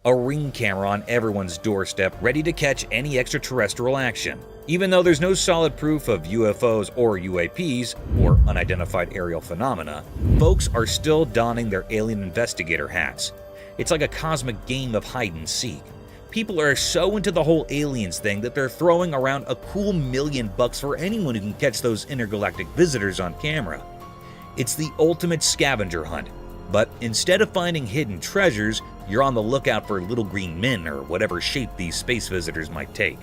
A ring camera on everyone's doorstep, ready to catch any extraterrestrial action. Even though there's no solid proof of UFOs or UAPs, or unidentified aerial phenomena, folks are still donning their alien investigator hats. It's like a cosmic game of hide and seek. People are so into the whole aliens thing that they're throwing around a cool $1 million for anyone who can catch those intergalactic visitors on camera. It's the ultimate scavenger hunt, but instead of finding hidden treasures, you're on the lookout for little green men or whatever shape these space visitors might take.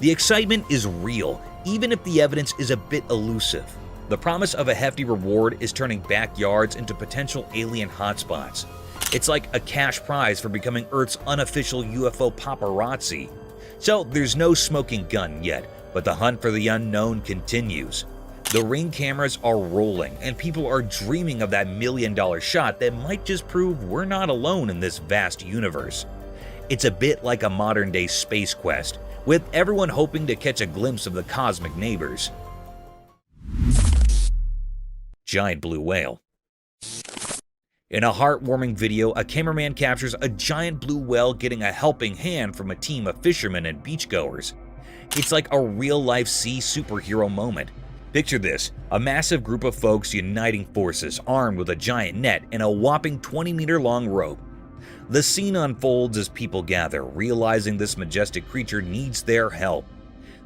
The excitement is real, even if the evidence is a bit elusive. The promise of a hefty reward is turning backyards into potential alien hotspots. It's like a cash prize for becoming Earth's unofficial UFO paparazzi. So there's no smoking gun yet, but the hunt for the unknown continues. The ring cameras are rolling, and people are dreaming of that $1 million shot that might just prove we're not alone in this vast universe. It's a bit like a modern-day space quest, with everyone hoping to catch a glimpse of the cosmic neighbors. Giant blue whale. In a heartwarming video, a cameraman captures a giant blue whale getting a helping hand from a team of fishermen and beachgoers. It's like a real-life sea superhero moment. Picture this, a massive group of folks uniting forces, armed with a giant net and a whopping 20-meter-long rope. The scene unfolds as people gather, realizing this majestic creature needs their help.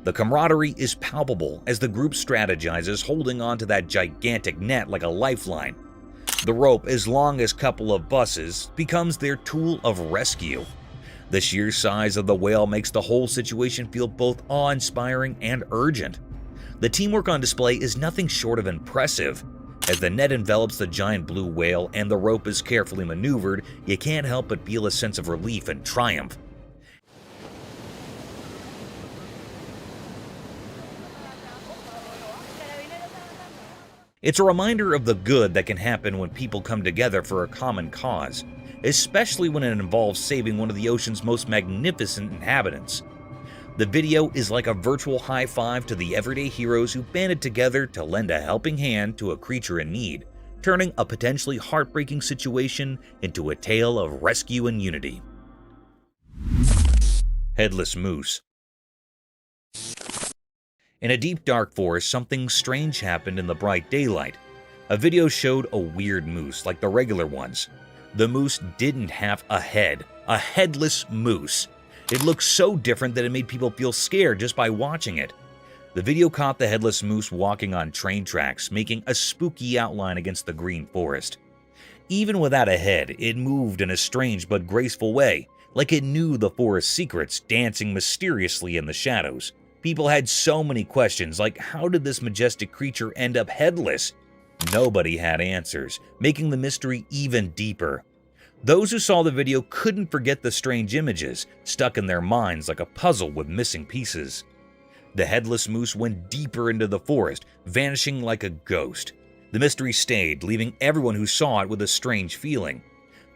The camaraderie is palpable as the group strategizes, holding onto that gigantic net like a lifeline. The rope, as long as a couple of buses, becomes their tool of rescue. The sheer size of the whale makes the whole situation feel both awe-inspiring and urgent. The teamwork on display is nothing short of impressive. As the net envelops the giant blue whale and the rope is carefully maneuvered, you can't help but feel a sense of relief and triumph. It's a reminder of the good that can happen when people come together for a common cause, especially when it involves saving one of the ocean's most magnificent inhabitants. The video is like a virtual high five to the everyday heroes who banded together to lend a helping hand to a creature in need, turning a potentially heartbreaking situation into a tale of rescue and unity. Headless moose. In a deep dark forest, something strange happened in the bright daylight. A video showed a weird moose like the regular ones. The moose didn't have a head, a headless moose. It looked so different that it made people feel scared just by watching it. The video caught the headless moose walking on train tracks, making a spooky outline against the green forest. Even without a head, it moved in a strange but graceful way, like it knew the forest's secrets, dancing mysteriously in the shadows. People had so many questions, like how did this majestic creature end up headless? Nobody had answers, making the mystery even deeper. Those who saw the video couldn't forget the strange images, stuck in their minds like a puzzle with missing pieces. The headless moose went deeper into the forest, vanishing like a ghost. The mystery stayed, leaving everyone who saw it with a strange feeling.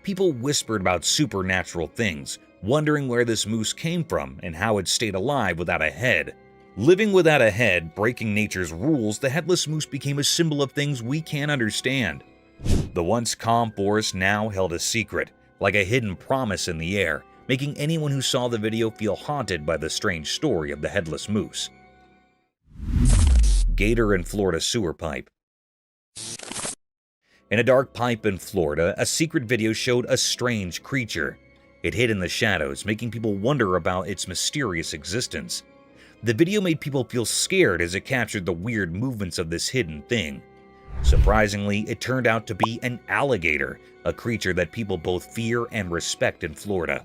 People whispered about supernatural things, wondering where this moose came from and how it stayed alive without a head. Living without a head, breaking nature's rules, the headless moose became a symbol of things we can't understand. The once calm forest now held a secret, like a hidden promise in the air, making anyone who saw the video feel haunted by the strange story of the headless moose. Gator in Florida sewer pipe. In a dark pipe in Florida, a secret video showed a strange creature. It hid in the shadows, making people wonder about its mysterious existence. The video made people feel scared as it captured the weird movements of this hidden thing. Surprisingly, it turned out to be an alligator, a creature that people both fear and respect in Florida.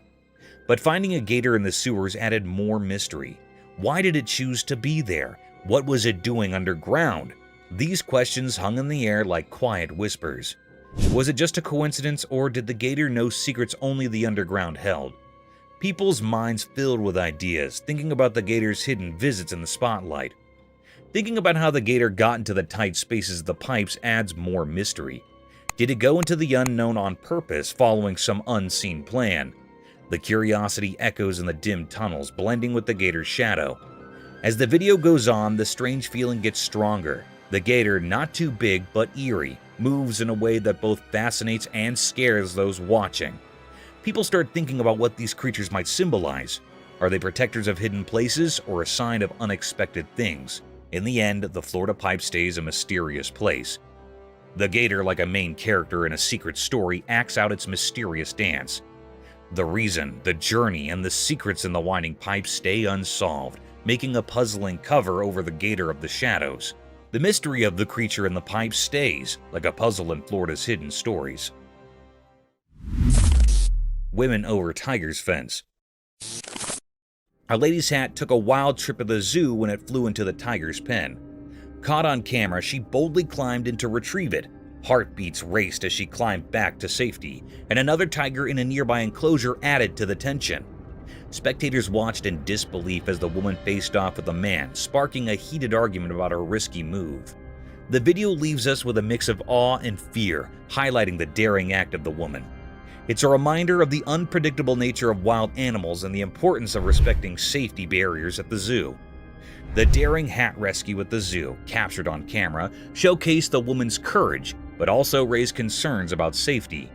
But finding a gator in the sewers added more mystery. Why did it choose to be there? What was it doing underground? These questions hung in the air like quiet whispers. Was it just a coincidence, or did the gator know secrets only the underground held? People's minds filled with ideas, thinking about the gator's hidden visits in the spotlight. Thinking about how the gator got into the tight spaces of the pipes adds more mystery. Did it go into the unknown on purpose, following some unseen plan? The curiosity echoes in the dim tunnels, blending with the gator's shadow. As the video goes on, the strange feeling gets stronger. The gator, not too big but eerie, moves in a way that both fascinates and scares those watching. People start thinking about what these creatures might symbolize. Are they protectors of hidden places or a sign of unexpected things? In the end, the Florida Pipe stays a mysterious place. The gator, like a main character in a secret story, acts out its mysterious dance. The reason, the journey, and the secrets in the winding pipe stay unsolved, making a puzzling cover over the gator of the shadows. The mystery of the creature in the pipe stays, like a puzzle in Florida's hidden stories. Women over tiger's fence. A lady's hat took a wild trip at the zoo when it flew into the tiger's pen. Caught on camera, she boldly climbed in to retrieve it. Heartbeats raced as she climbed back to safety, and another tiger in a nearby enclosure added to the tension. Spectators watched in disbelief as the woman faced off with a man, sparking a heated argument about her risky move. The video leaves us with a mix of awe and fear, highlighting the daring act of the woman. It's a reminder of the unpredictable nature of wild animals and the importance of respecting safety barriers at the zoo. The daring hat rescue at the zoo, captured on camera, showcased the woman's courage, but also raised concerns about safety.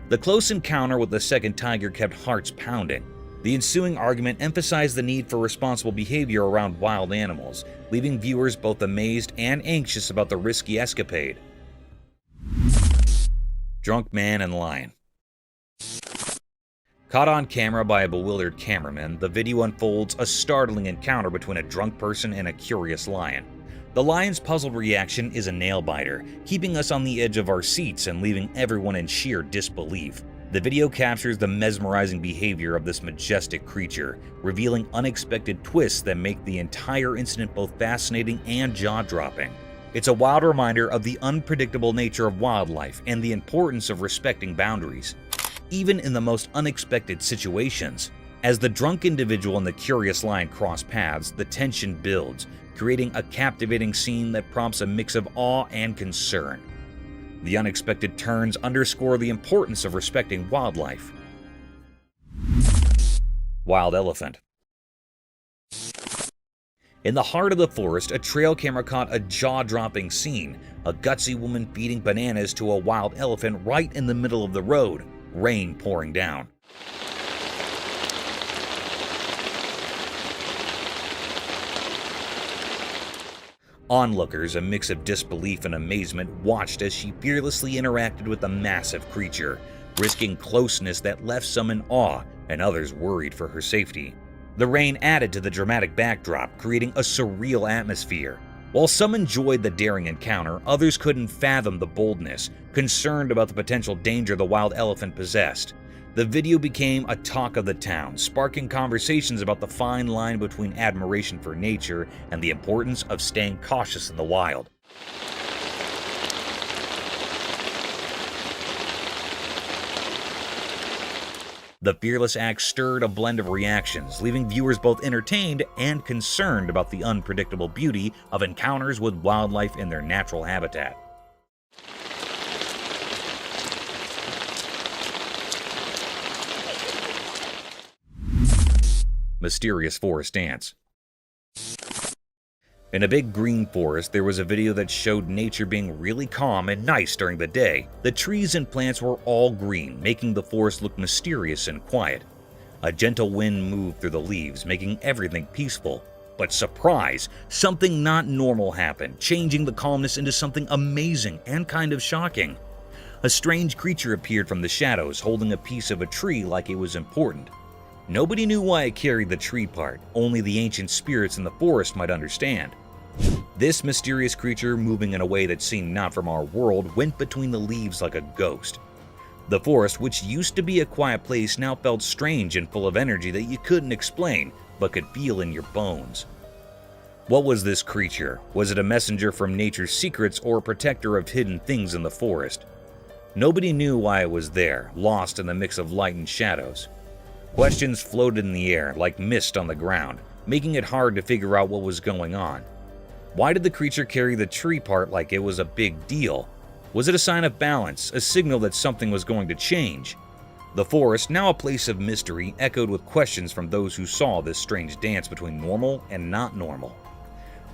The close encounter with the second tiger kept hearts pounding. The ensuing argument emphasized the need for responsible behavior around wild animals, leaving viewers both amazed and anxious about the risky escapade. Drunk man and lion. Caught on camera by a bewildered cameraman, the video unfolds a startling encounter between a drunk person and a curious lion. The lion's puzzled reaction is a nail-biter, keeping us on the edge of our seats and leaving everyone in sheer disbelief. The video captures the mesmerizing behavior of this majestic creature, revealing unexpected twists that make the entire incident both fascinating and jaw-dropping. It's a wild reminder of the unpredictable nature of wildlife and the importance of respecting boundaries, even in the most unexpected situations. As the drunk individual and the curious lion cross paths, the tension builds, creating a captivating scene that prompts a mix of awe and concern. The unexpected turns underscore the importance of respecting wildlife. Wild elephant. In the heart of the forest, a trail camera caught a jaw-dropping scene, a gutsy woman feeding bananas to a wild elephant right in the middle of the road, rain pouring down. Onlookers, a mix of disbelief and amazement, watched as she fearlessly interacted with the massive creature, risking closeness that left some in awe and others worried for her safety. The rain added to the dramatic backdrop, creating a surreal atmosphere. While some enjoyed the daring encounter, others couldn't fathom the boldness, concerned about the potential danger the wild elephant possessed. The video became a talk of the town, sparking conversations about the fine line between admiration for nature and the importance of staying cautious in the wild. The fearless act stirred a blend of reactions, leaving viewers both entertained and concerned about the unpredictable beauty of encounters with wildlife in their natural habitat. Mysterious forest dance. In a big green forest, there was a video that showed nature being really calm and nice during the day. The trees and plants were all green, making the forest look mysterious and quiet. A gentle wind moved through the leaves, making everything peaceful. But surprise! Something not normal happened, changing the calmness into something amazing and kind of shocking. A strange creature appeared from the shadows, holding a piece of a tree like it was important. Nobody knew why it carried the tree part, only the ancient spirits in the forest might understand. This mysterious creature, moving in a way that seemed not from our world, went between the leaves like a ghost. The forest, which used to be a quiet place, now felt strange and full of energy that you couldn't explain, but could feel in your bones. What was this creature? Was it a messenger from nature's secrets or a protector of hidden things in the forest? Nobody knew why it was there, lost in the mix of light and shadows. Questions floated in the air like mist on the ground, making it hard to figure out what was going on. Why did the creature carry the tree part like it was a big deal? Was it a sign of balance, a signal that something was going to change? The forest, now a place of mystery, echoed with questions from those who saw this strange dance between normal and not normal.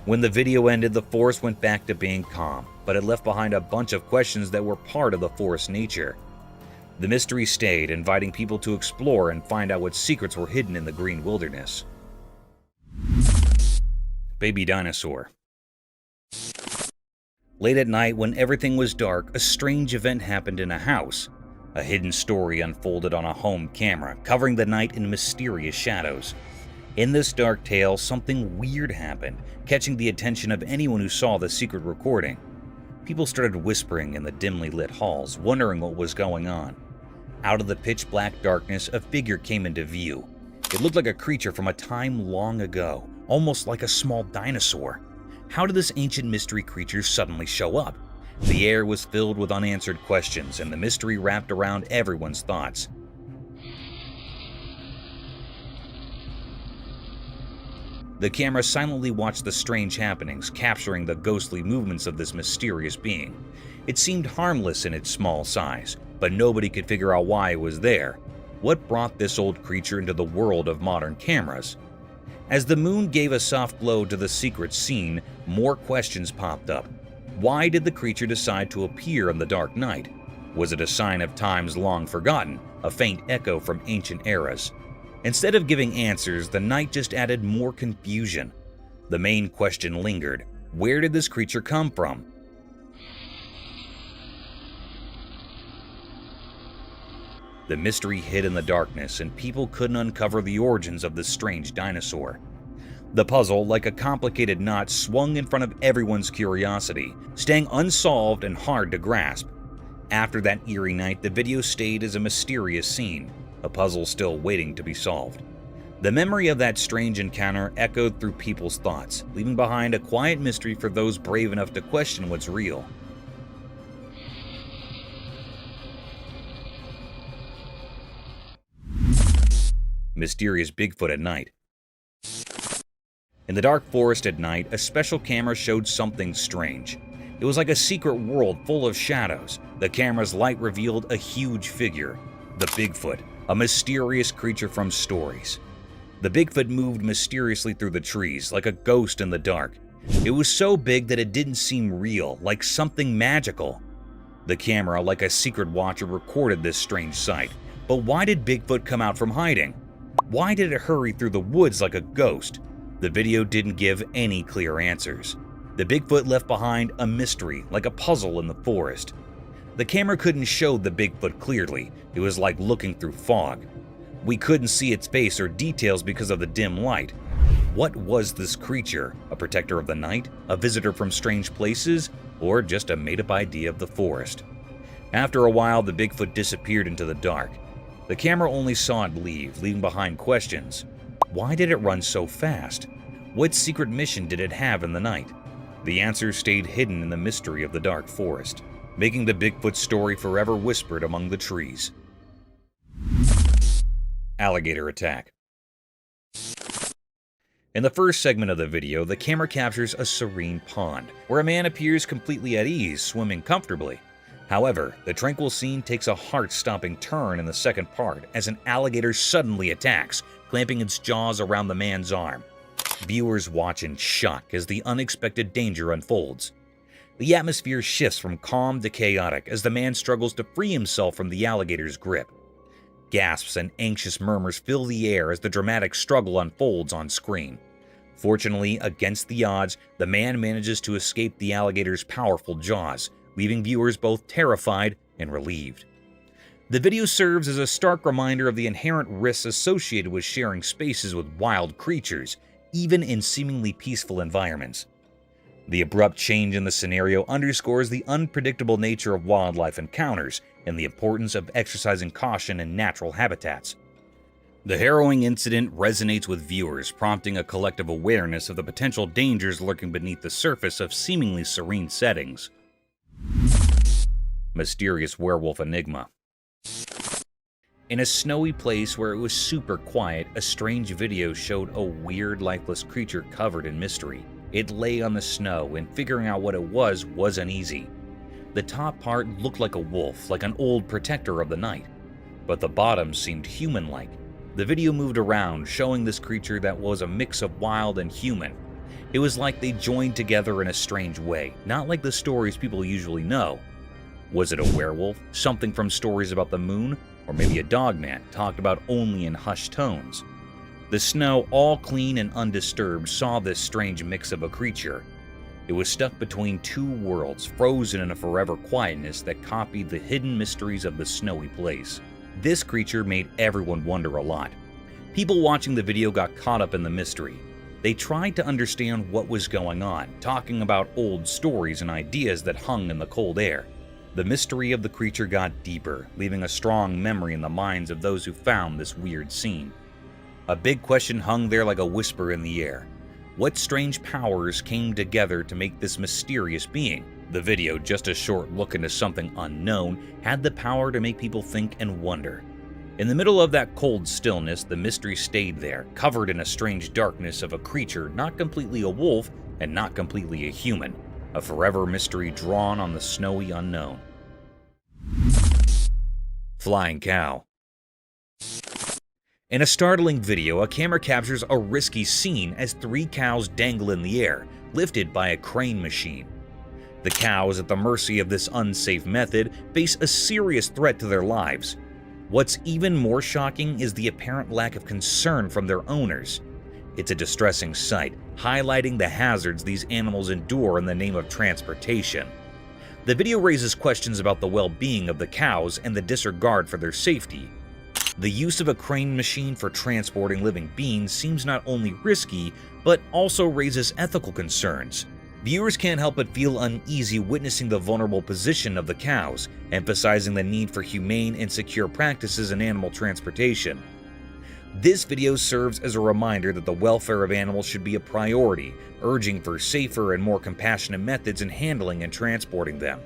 When the video ended, the forest went back to being calm, but it left behind a bunch of questions that were part of the forest's nature. The mystery stayed, inviting people to explore and find out what secrets were hidden in the green wilderness. Baby Dinosaur. Late at night, when everything was dark, a strange event happened in a house. A hidden story unfolded on a home camera, covering the night in mysterious shadows. In this dark tale, something weird happened, catching the attention of anyone who saw the secret recording. People started whispering in the dimly lit halls, wondering what was going on. Out of the pitch-black darkness, a figure came into view. It looked like a creature from a time long ago, almost like a small dinosaur. How did this ancient mystery creature suddenly show up? The air was filled with unanswered questions, and the mystery wrapped around everyone's thoughts. The camera silently watched the strange happenings, capturing the ghostly movements of this mysterious being. It seemed harmless in its small size, but nobody could figure out why it was there. What brought this old creature into the world of modern cameras? As the moon gave a soft glow to the secret scene, more questions popped up. Why did the creature decide to appear in the dark night? Was it a sign of times long forgotten, a faint echo from ancient eras? Instead of giving answers, the night just added more confusion. The main question lingered. Where did this creature come from? The mystery hid in the darkness, and people couldn't uncover the origins of this strange dinosaur. The puzzle, like a complicated knot, swung in front of everyone's curiosity, staying unsolved and hard to grasp. After that eerie night, the video stayed as a mysterious scene, a puzzle still waiting to be solved. The memory of that strange encounter echoed through people's thoughts, leaving behind a quiet mystery for those brave enough to question what's real. Mysterious Bigfoot at night. In the dark forest at night, a special camera showed something strange. It was like a secret world full of shadows. The camera's light revealed a huge figure, the Bigfoot, a mysterious creature from stories. The Bigfoot moved mysteriously through the trees, like a ghost in the dark. It was so big that it didn't seem real, like something magical. The camera, like a secret watcher, recorded this strange sight. But why did Bigfoot come out from hiding? Why did it hurry through the woods like a ghost? The video didn't give any clear answers. The Bigfoot left behind a mystery, like a puzzle in the forest. The camera couldn't show the Bigfoot clearly. It was like looking through fog. We couldn't see its face or details because of the dim light. What was this creature? A protector of the night? A visitor from strange places? Or just a made-up idea of the forest? After a while, the Bigfoot disappeared into the dark. The camera only saw it leave, leaving behind questions. Why did it run so fast? What secret mission did it have in the night? The answers stayed hidden in the mystery of the dark forest, making the Bigfoot story forever whispered among the trees. Alligator Attack. In the first segment of the video, the camera captures a serene pond, where a man appears completely at ease, swimming comfortably. However, the tranquil scene takes a heart-stopping turn in the second part as an alligator suddenly attacks, clamping its jaws around the man's arm. Viewers watch in shock as the unexpected danger unfolds. The atmosphere shifts from calm to chaotic as the man struggles to free himself from the alligator's grip. Gasps and anxious murmurs fill the air as the dramatic struggle unfolds on screen. Fortunately, against the odds, the man manages to escape the alligator's powerful jaws, leaving viewers both terrified and relieved. The video serves as a stark reminder of the inherent risks associated with sharing spaces with wild creatures, even in seemingly peaceful environments. The abrupt change in the scenario underscores the unpredictable nature of wildlife encounters and the importance of exercising caution in natural habitats. The harrowing incident resonates with viewers, prompting a collective awareness of the potential dangers lurking beneath the surface of seemingly serene settings. Mysterious werewolf enigma. In a snowy place where it was super quiet, a strange video showed a weird, lifeless creature covered in mystery. It lay on the snow, and figuring out what it wasn't easy. The top part looked like a wolf, like an old protector of the night. but the bottom seemed human-like. The video moved around, showing this creature that was a mix of wild and human. It was like they joined together in a strange way, not like the stories people usually know. Was it a werewolf, something from stories about the moon, or maybe a dogman talked about only in hushed tones? The snow, all clean and undisturbed, saw this strange mix of a creature. It was stuck between two worlds, frozen in a forever quietness that copied the hidden mysteries of the snowy place. This creature made everyone wonder a lot. People watching the video got caught up in the mystery. They tried to understand what was going on, talking about old stories and ideas that hung in the cold air. The mystery of the creature got deeper, leaving a strong memory in the minds of those who found this weird scene. A big question hung there like a whisper in the air. What strange powers came together to make this mysterious being? The video, just a short look into something unknown, had the power to make people think and wonder. In the middle of that cold stillness, the mystery stayed there, covered in a strange darkness of a creature not completely a wolf and not completely a human. A forever mystery drawn on the snowy unknown. Flying cow. In a startling video, a camera captures a risky scene as 3 cows dangle in the air, lifted by a crane machine. The cows, at the mercy of this unsafe method, face a serious threat to their lives. What's even more shocking is the apparent lack of concern from their owners. It's a distressing sight, highlighting the hazards these animals endure in the name of transportation. The video raises questions about the well-being of the cows and the disregard for their safety. The use of a crane machine for transporting living beings seems not only risky, but also raises ethical concerns. Viewers can't help but feel uneasy witnessing the vulnerable position of the cows, emphasizing the need for humane and secure practices in animal transportation. This video serves as a reminder that the welfare of animals should be a priority, urging for safer and more compassionate methods in handling and transporting them.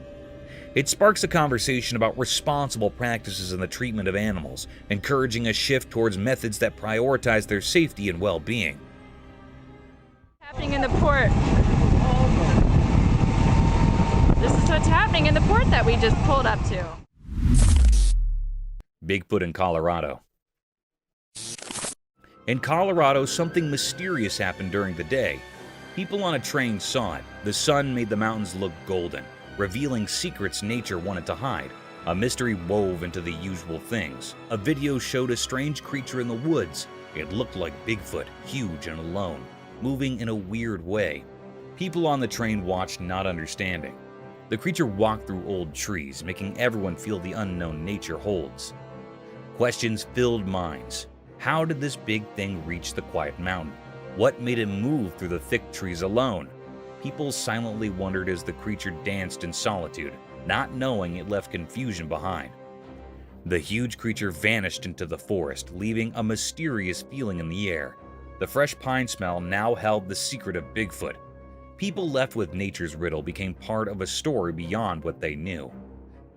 It sparks a conversation about responsible practices in the treatment of animals, encouraging a shift towards methods that prioritize their safety and well-being. Happening in the port. This is what's happening in the port that we just pulled up to. Bigfoot in Colorado. In Colorado, something mysterious happened during the day. People on a train saw it. The sun made the mountains look golden, revealing secrets nature wanted to hide. A mystery wove into the usual things. A video showed a strange creature in the woods. It looked like Bigfoot, huge and alone, moving in a weird way. People on the train watched, not understanding. The creature walked through old trees, making everyone feel the unknown nature holds. Questions filled minds. How did this big thing reach the quiet mountain? What made it move through the thick trees alone? People silently wondered as the creature danced in solitude, not knowing it left confusion behind. The huge creature vanished into the forest, leaving a mysterious feeling in the air. The fresh pine smell now held the secret of Bigfoot. People left with nature's riddle became part of a story beyond what they knew.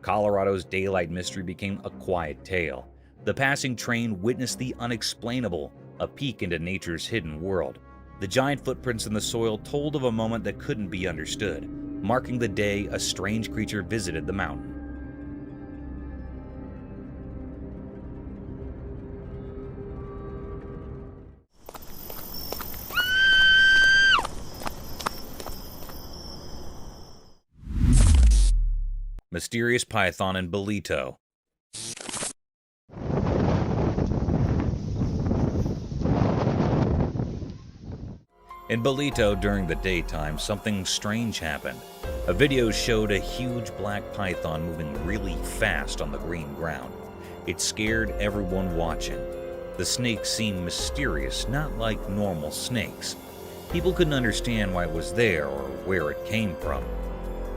Colorado's daylight mystery became a quiet tale. The passing train witnessed the unexplainable, a peek into nature's hidden world. The giant footprints in the soil told of a moment that couldn't be understood, marking the day a strange creature visited the mountain. Mysterious python in Bolito. In Bolito, during the daytime, something strange happened. A video showed a huge black python moving really fast on the green ground. It scared everyone watching. The snake seemed mysterious, not like normal snakes. People couldn't understand why it was there or where it came from.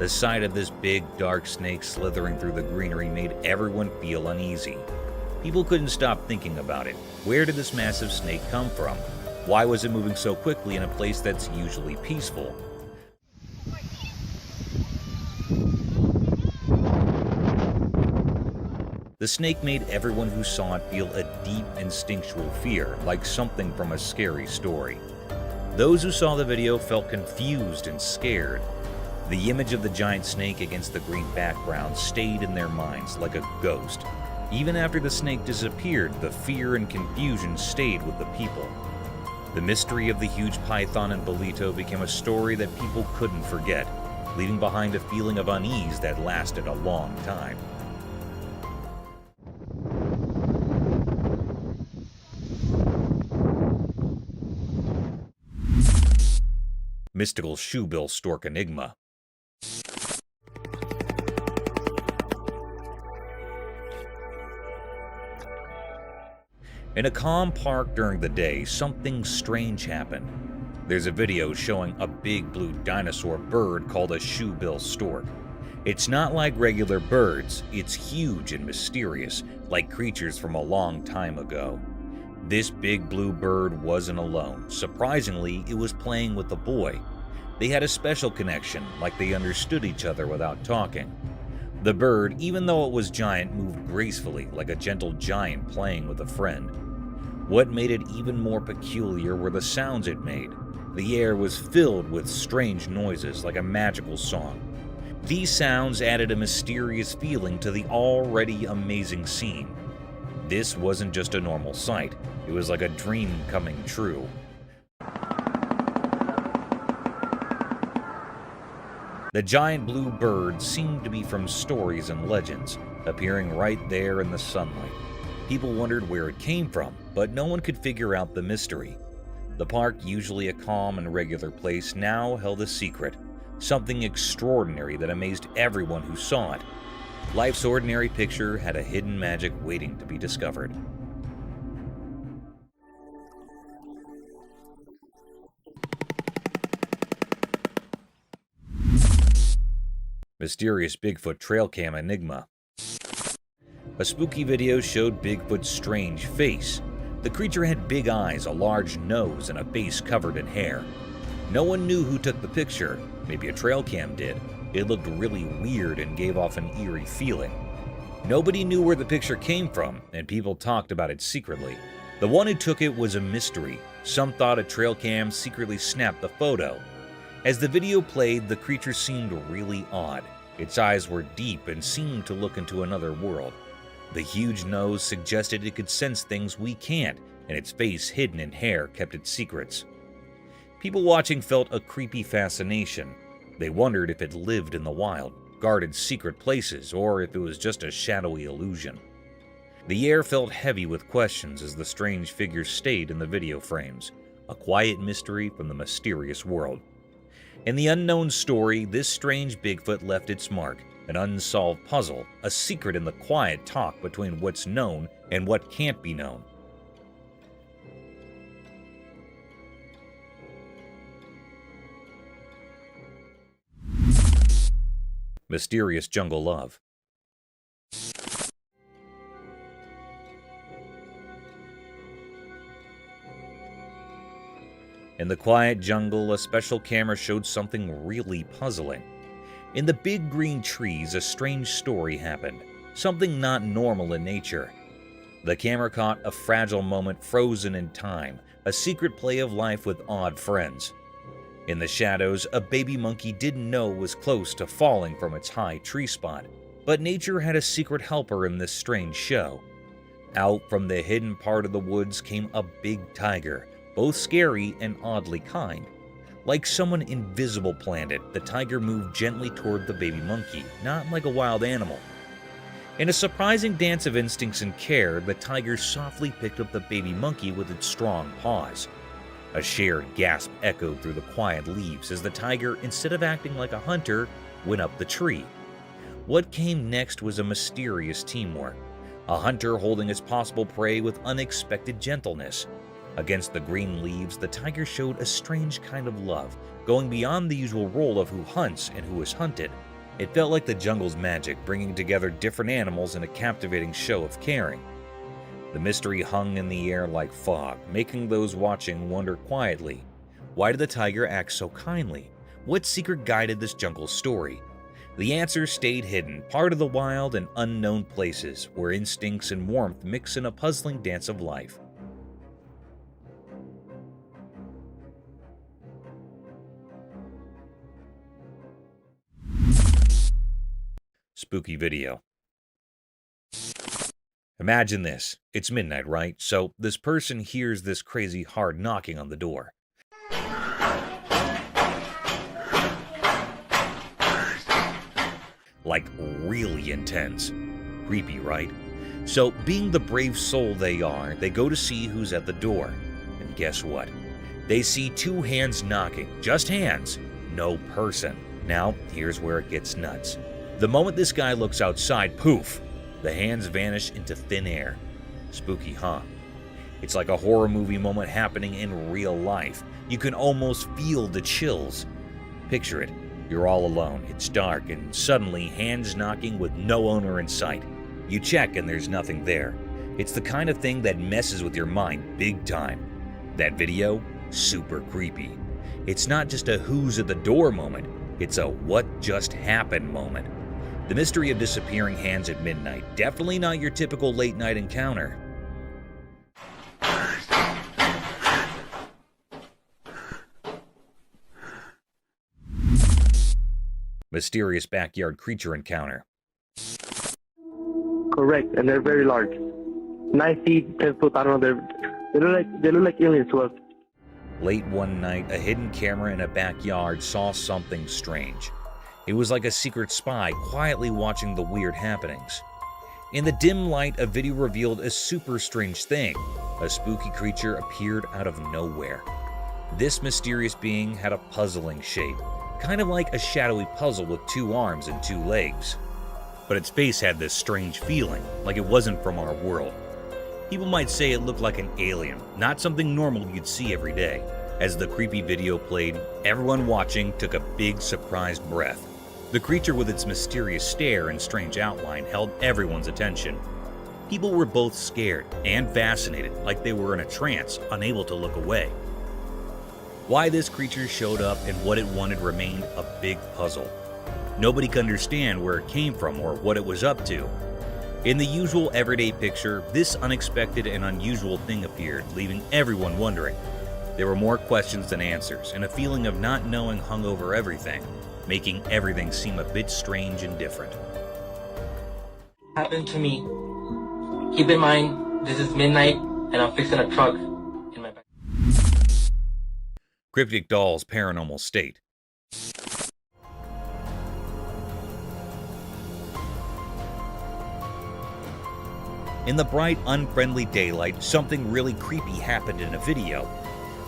The sight of this big, dark snake slithering through the greenery made everyone feel uneasy. People couldn't stop thinking about it. Where did this massive snake come from? Why was it moving so quickly in a place that's usually peaceful? The snake made everyone who saw it feel a deep instinctual fear, like something from a scary story. Those who saw the video felt confused and scared. The image of the giant snake against the green background stayed in their minds like a ghost. Even after the snake disappeared, the fear and confusion stayed with the people. The mystery of the huge python in Bolito became a story that people couldn't forget, leaving behind a feeling of unease that lasted a long time. Mystical shoebill stork enigma. In a calm park during the day, something strange happened. There's a video showing a big blue dinosaur bird called a shoebill stork. It's not like regular birds, it's huge and mysterious, like creatures from a long time ago. This big blue bird wasn't alone. Surprisingly, it was playing with a boy. They had a special connection, like they understood each other without talking. The bird, even though it was giant, moved gracefully, like a gentle giant playing with a friend. What made it even more peculiar were the sounds it made. The air was filled with strange noises, like a magical song. These sounds added a mysterious feeling to the already amazing scene. This wasn't just a normal sight, it was like a dream coming true. The giant blue bird seemed to be from stories and legends, appearing right there in the sunlight. People wondered where it came from, but no one could figure out the mystery. The park, usually a calm and regular place, now held a secret, something extraordinary that amazed everyone who saw it. Life's ordinary picture had a hidden magic waiting to be discovered. Mysterious Bigfoot trail cam enigma. A spooky video showed Bigfoot's strange face. The creature had big eyes, a large nose, and a face covered in hair. No one knew who took the picture. Maybe a trail cam did. It looked really weird and gave off an eerie feeling. Nobody knew where the picture came from, and people talked about it secretly. The one who took it was a mystery. Some thought a trail cam secretly snapped the photo. As the video played, the creature seemed really odd. Its eyes were deep and seemed to look into another world. The huge nose suggested it could sense things we can't, and its face hidden in hair kept its secrets. People watching felt a creepy fascination. They wondered if it lived in the wild, guarded secret places, or if it was just a shadowy illusion. The air felt heavy with questions as the strange figure stayed in the video frames, a quiet mystery from the mysterious world. In the unknown story, this strange Bigfoot left its mark, an unsolved puzzle, a secret in the quiet talk between what's known and what can't be known. Mysterious jungle love. In the quiet jungle, a special camera showed something really puzzling. In the big green trees, a strange story happened, something not normal in nature. The camera caught a fragile moment frozen in time, a secret play of life with odd friends. In the shadows, a baby monkey didn't know it was close to falling from its high tree spot, but nature had a secret helper in this strange show. Out from the hidden part of the woods came a big tiger, both scary and oddly kind. Like someone invisible planned it, the tiger moved gently toward the baby monkey, not like a wild animal. In a surprising dance of instincts and care, the tiger softly picked up the baby monkey with its strong paws. A shared gasp echoed through the quiet leaves as the tiger, instead of acting like a hunter, went up the tree. What came next was a mysterious teamwork, a hunter holding his possible prey with unexpected gentleness. Against the green leaves, the tiger showed a strange kind of love, going beyond the usual role of who hunts and who is hunted. It felt like the jungle's magic, bringing together different animals in a captivating show of caring. The mystery hung in the air like fog, making those watching wonder quietly, why did the tiger act so kindly? What secret guided this jungle story? The answer stayed hidden, part of the wild and unknown places, where instincts and warmth mix in a puzzling dance of life. Spooky video. Imagine this. It's midnight, right? So this person hears this crazy hard knocking on the door. Like really intense. Creepy, right? So being the brave soul they are, they go to see who's at the door. And guess what? They see two hands knocking. Just hands. No person. Now, here's where it gets nuts. The moment this guy looks outside, poof! The hands vanish into thin air. Spooky, huh? It's like a horror movie moment happening in real life. You can almost feel the chills. Picture it. You're all alone. It's dark, and suddenly hands knocking with no owner in sight. You check and there's nothing there. It's the kind of thing that messes with your mind big time. That video? Super creepy. It's not just a who's at the door moment. It's a what just happened moment. The mystery of disappearing hands at midnight. Definitely not your typical late night encounter. Mysterious backyard creature encounter. Correct, and they're very large. 9 feet, 10 foot, I don't know, they look like aliens to us. Late one night, a hidden camera in a backyard saw something strange. It was like a secret spy quietly watching the weird happenings. In the dim light, a video revealed a super strange thing. A spooky creature appeared out of nowhere. This mysterious being had a puzzling shape, kind of like a shadowy puzzle with 2 arms and 2 legs. But its face had this strange feeling, like it wasn't from our world. People might say it looked like an alien, not something normal you'd see every day. As the creepy video played, everyone watching took a big surprised breath. The creature with its mysterious stare and strange outline held everyone's attention. People were both scared and fascinated, like they were in a trance, unable to look away. Why this creature showed up and what it wanted remained a big puzzle. Nobody could understand where it came from or what it was up to. In the usual everyday picture, this unexpected and unusual thing appeared, leaving everyone wondering. There were more questions than answers, and a feeling of not knowing hung over everything, making everything seem a bit strange and different. Happened to me. Keep in mind, this is midnight, and I'm fixing a truck in my back. Cryptic doll's paranormal state. In the bright, unfriendly daylight, something really creepy happened in a video.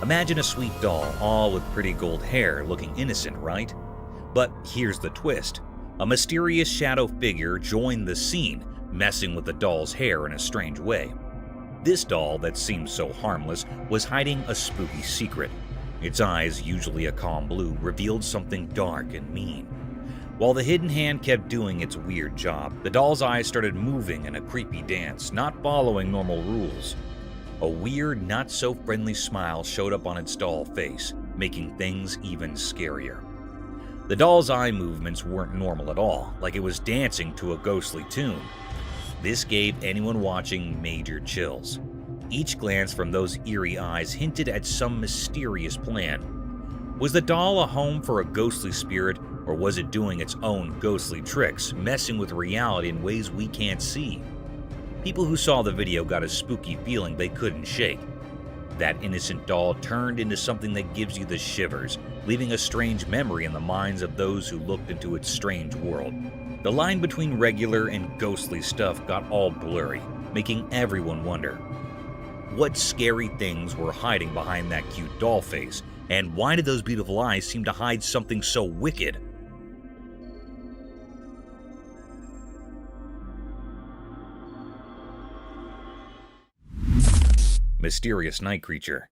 Imagine a sweet doll, all with pretty gold hair, looking innocent, right? But here's the twist. A mysterious shadow figure joined the scene, messing with the doll's hair in a strange way. This doll, that seemed so harmless, was hiding a spooky secret. Its eyes, usually a calm blue, revealed something dark and mean. While the hidden hand kept doing its weird job, the doll's eyes started moving in a creepy dance, not following normal rules. A weird, not-so-friendly smile showed up on its doll face, making things even scarier. The doll's eye movements weren't normal at all, like it was dancing to a ghostly tune. This gave anyone watching major chills. Each glance from those eerie eyes hinted at some mysterious plan. Was the doll a home for a ghostly spirit, or was it doing its own ghostly tricks, messing with reality in ways we can't see? People who saw the video got a spooky feeling they couldn't shake. That innocent doll turned into something that gives you the shivers, leaving a strange memory in the minds of those who looked into its strange world. The line between regular and ghostly stuff got all blurry, making everyone wonder. What scary things were hiding behind that cute doll face, and why did those beautiful eyes seem to hide something so wicked? Mysterious night creature.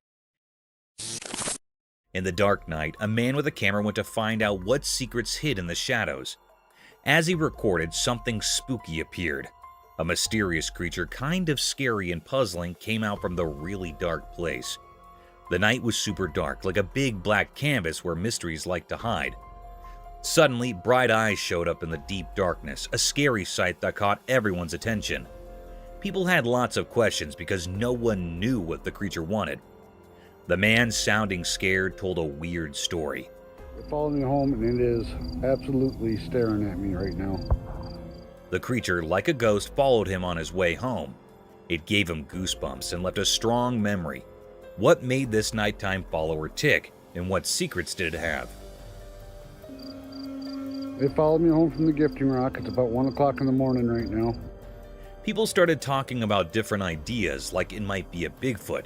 In the dark night, a man with a camera went to find out what secrets hid in the shadows. As he recorded, something spooky appeared. A mysterious creature, kind of scary and puzzling, came out from the really dark place. The night was super dark, like a big black canvas where mysteries like to hide. Suddenly, bright eyes showed up in the deep darkness, a scary sight that caught everyone's attention. People had lots of questions because no one knew what the creature wanted. The man, sounding scared, told a weird story. It followed me home and it is absolutely staring at me right now. The creature, like a ghost, followed him on his way home. It gave him goosebumps and left a strong memory. What made this nighttime follower tick, and what secrets did it have? They followed me home from the gifting rock. It's about 1 o'clock in the morning right now. People started talking about different ideas, like it might be a Bigfoot,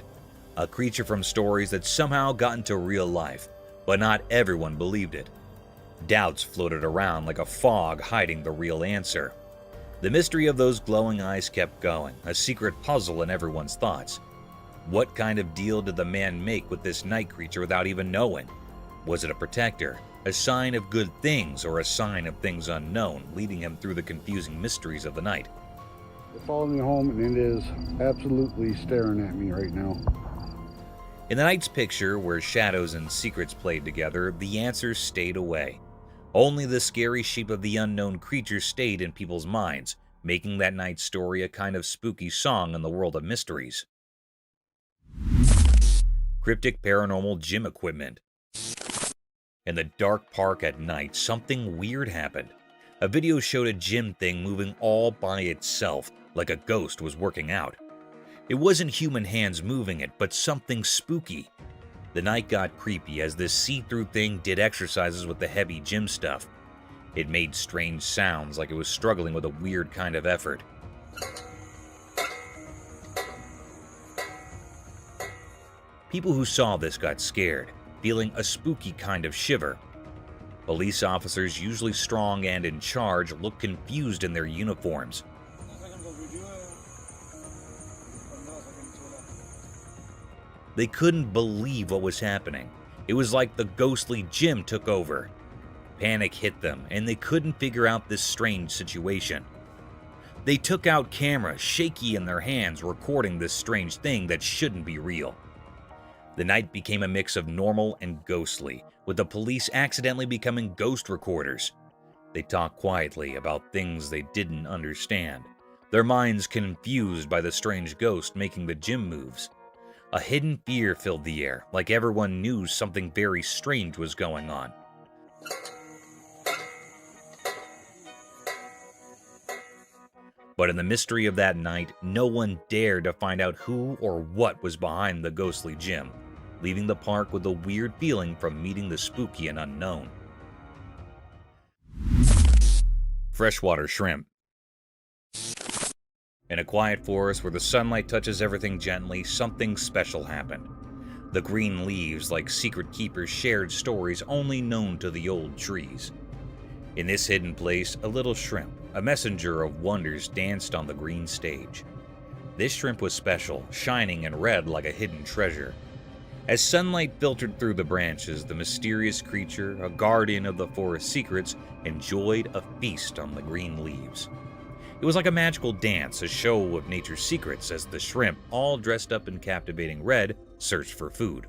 a creature from stories that somehow got into real life, but not everyone believed it. Doubts floated around like a fog hiding the real answer. The mystery of those glowing eyes kept going, a secret puzzle in everyone's thoughts. What kind of deal did the man make with this night creature without even knowing? Was it a protector, a sign of good things, or a sign of things unknown, leading him through the confusing mysteries of the night? They followed me home, and it is absolutely staring at me right now. In the night's picture, where shadows and secrets played together, the answers stayed away. Only the scary shape of the unknown creature stayed in people's minds, making that night's story a kind of spooky song in the world of mysteries. Cryptic paranormal gym equipment. In the dark park at night, something weird happened. A video showed a gym thing moving all by itself, like a ghost was working out. It wasn't human hands moving it, but something spooky. The night got creepy as this see-through thing did exercises with the heavy gym stuff. It made strange sounds like it was struggling with a weird kind of effort. People who saw this got scared, feeling a spooky kind of shiver. Police officers, usually strong and in charge, looked confused in their uniforms. They couldn't believe what was happening. It was like the ghostly gym took over. Panic hit them, and they couldn't figure out this strange situation. They took out cameras, shaky in their hands, recording this strange thing that shouldn't be real. The night became a mix of normal and ghostly, with the police accidentally becoming ghost recorders. They talked quietly about things they didn't understand, their minds confused by the strange ghost making the gym moves. A hidden fear filled the air, like everyone knew something very strange was going on. But in the mystery of that night, no one dared to find out who or what was behind the ghostly gym, leaving the park with a weird feeling from meeting the spooky and unknown. Freshwater shrimp. In a quiet forest where the sunlight touches everything gently, something special happened. The green leaves, like secret keepers, shared stories only known to the old trees. In this hidden place, a little shrimp, a messenger of wonders, danced on the green stage. This shrimp was special, shining and red like a hidden treasure. As sunlight filtered through the branches, the mysterious creature, a guardian of the forest secrets, enjoyed a feast on the green leaves. It was like a magical dance, a show of nature's secrets as the shrimp, all dressed up in captivating red, searched for food.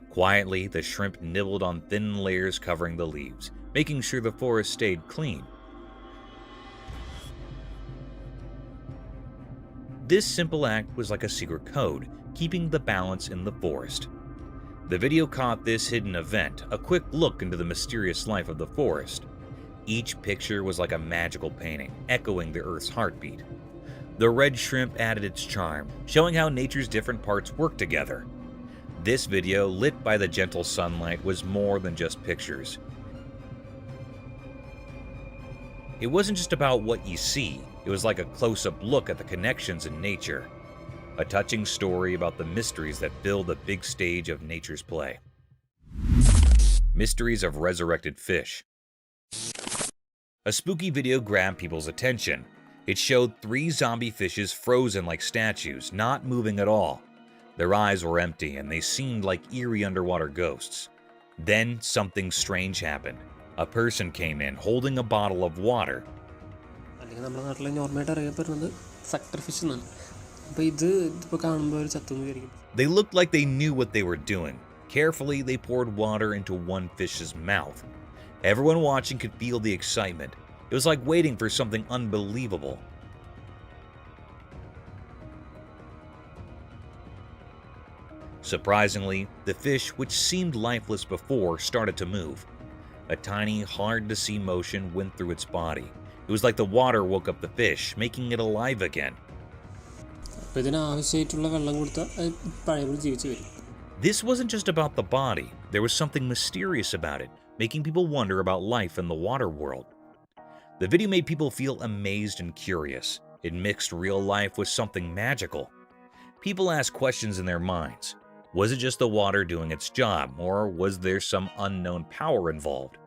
Quietly, the shrimp nibbled on thin layers covering the leaves, making sure the forest stayed clean. This simple act was like a secret code, keeping the balance in the forest. The video caught this hidden event, a quick look into the mysterious life of the forest. Each picture was like a magical painting, echoing the Earth's heartbeat. The red shrimp added its charm, showing how nature's different parts work together. This video, lit by the gentle sunlight, was more than just pictures. It wasn't just about what you see, it was like a close-up look at the connections in nature. A touching story about the mysteries that fill the big stage of nature's play. Mysteries of resurrected fish. A spooky video grabbed people's attention. It showed 3 zombie fishes frozen like statues, not moving at all. Their eyes were empty and they seemed like eerie underwater ghosts. Then something strange happened. A person came in holding a bottle of water. They looked like they knew what they were doing. Carefully, they poured water into one fish's mouth. Everyone watching could feel the excitement. It was like waiting for something unbelievable. Surprisingly, the fish, which seemed lifeless before, started to move. A tiny, hard-to-see motion went through its body. It was like the water woke up the fish, making it alive again. This wasn't just about the body, there was something mysterious about it, making people wonder about life in the water world. The video made people feel amazed and curious. It mixed real life with something magical. People asked questions in their minds. Was it just the water doing its job, or was there some unknown power involved?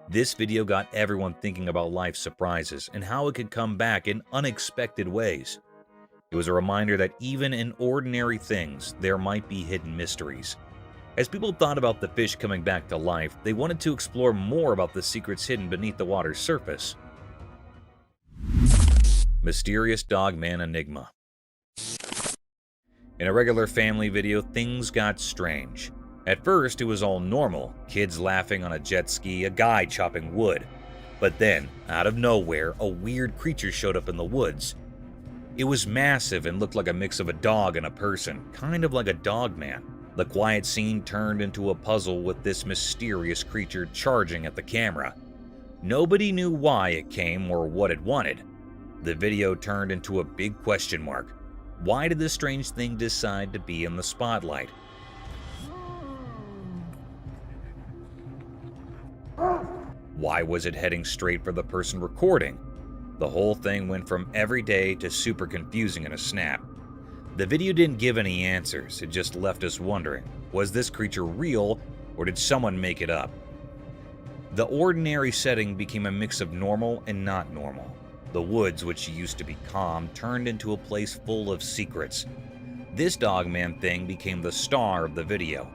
This video got everyone thinking about life's surprises and how it could come back in unexpected ways. It was a reminder that even in ordinary things, there might be hidden mysteries. As people thought about the fish coming back to life, they wanted to explore more about the secrets hidden beneath the water's surface. Mysterious Dogman Enigma. In a regular family video, things got strange. At first, it was all normal, kids laughing on a jet ski, a guy chopping wood. But then, out of nowhere, a weird creature showed up in the woods. It was massive and looked like a mix of a dog and a person, kind of like a dog man. The quiet scene turned into a puzzle with this mysterious creature charging at the camera. Nobody knew why it came or what it wanted. The video turned into a big question mark. Why did this strange thing decide to be in the spotlight? Why was it heading straight for the person recording? The whole thing went from everyday to super confusing in a snap. The video didn't give any answers, it just left us wondering, was this creature real or did someone make it up? The ordinary setting became a mix of normal and not normal. The woods, which used to be calm, turned into a place full of secrets. This Dogman thing became the star of the video.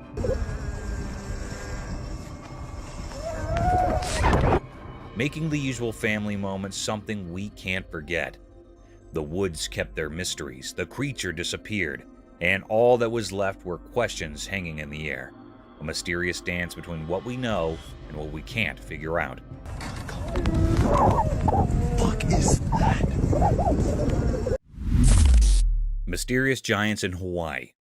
Making the usual family moments something we can't forget. The woods kept their mysteries, the creature disappeared, and all that was left were questions hanging in the air. A mysterious dance between what we know and what we can't figure out. Fuck is that? Mysterious giants in Hawaii.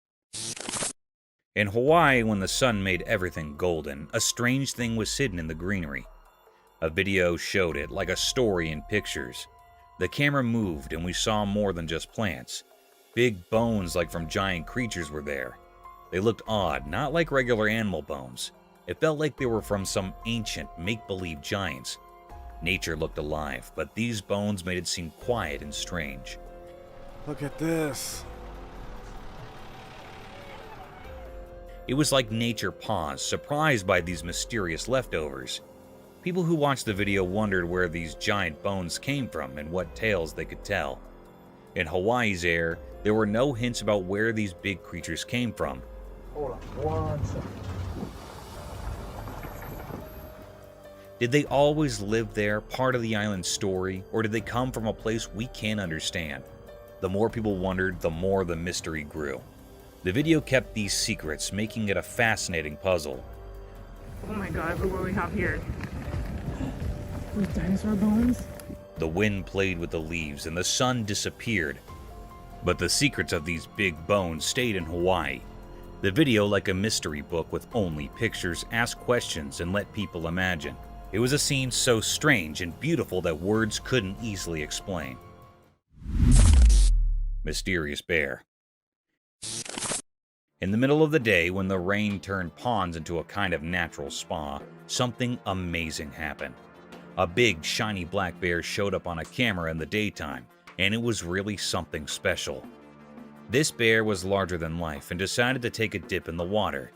In Hawaii, when the sun made everything golden, a strange thing was hidden in the greenery. A video showed it, like a story in pictures. The camera moved and we saw more than just plants. Big bones like from giant creatures were there. They looked odd, not like regular animal bones. It felt like they were from some ancient, make-believe giants. Nature looked alive, but these bones made it seem quiet and strange. Look at this. It was like nature paused, surprised by these mysterious leftovers. People who watched the video wondered where these giant bones came from and what tales they could tell. In Hawaii's air, there were no hints about where these big creatures came from. Hold on 1 second. Did they always live there, part of the island's story, or did they come from a place we can't understand? The more people wondered, the more the mystery grew. The video kept these secrets, making it a fascinating puzzle. Oh my god, look what we have here. Those dinosaur bones? The wind played with the leaves and the sun disappeared. But the secrets of these big bones stayed in Hawaii. The video, like a mystery book with only pictures, asked questions and let people imagine. It was a scene so strange and beautiful that words couldn't easily explain. Mysterious bear. In the middle of the day, when the rain turned ponds into a kind of natural spa, something amazing happened. A big, shiny black bear showed up on a camera in the daytime, and it was really something special. This bear was larger than life and decided to take a dip in the water.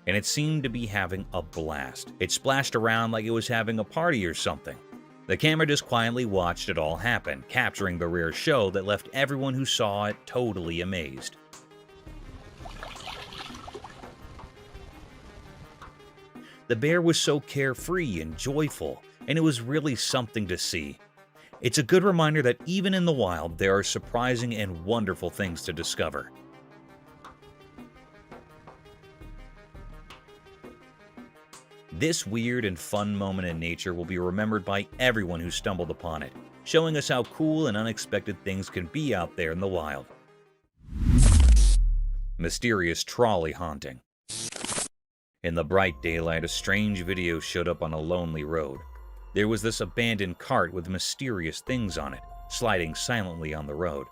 And it seemed to be having a blast. It splashed around like it was having a party or something. The camera just quietly watched it all happen, capturing the rare show that left everyone who saw it totally amazed. The bear was so carefree and joyful, and it was really something to see. It's a good reminder that even in the wild, there are surprising and wonderful things to discover. This weird and fun moment in nature will be remembered by everyone who stumbled upon it, showing us how cool and unexpected things can be out there in the wild. Mysterious trolley haunting. In the bright daylight, a strange video showed up on a lonely road. There was this abandoned cart with mysterious things on it, sliding silently on the road.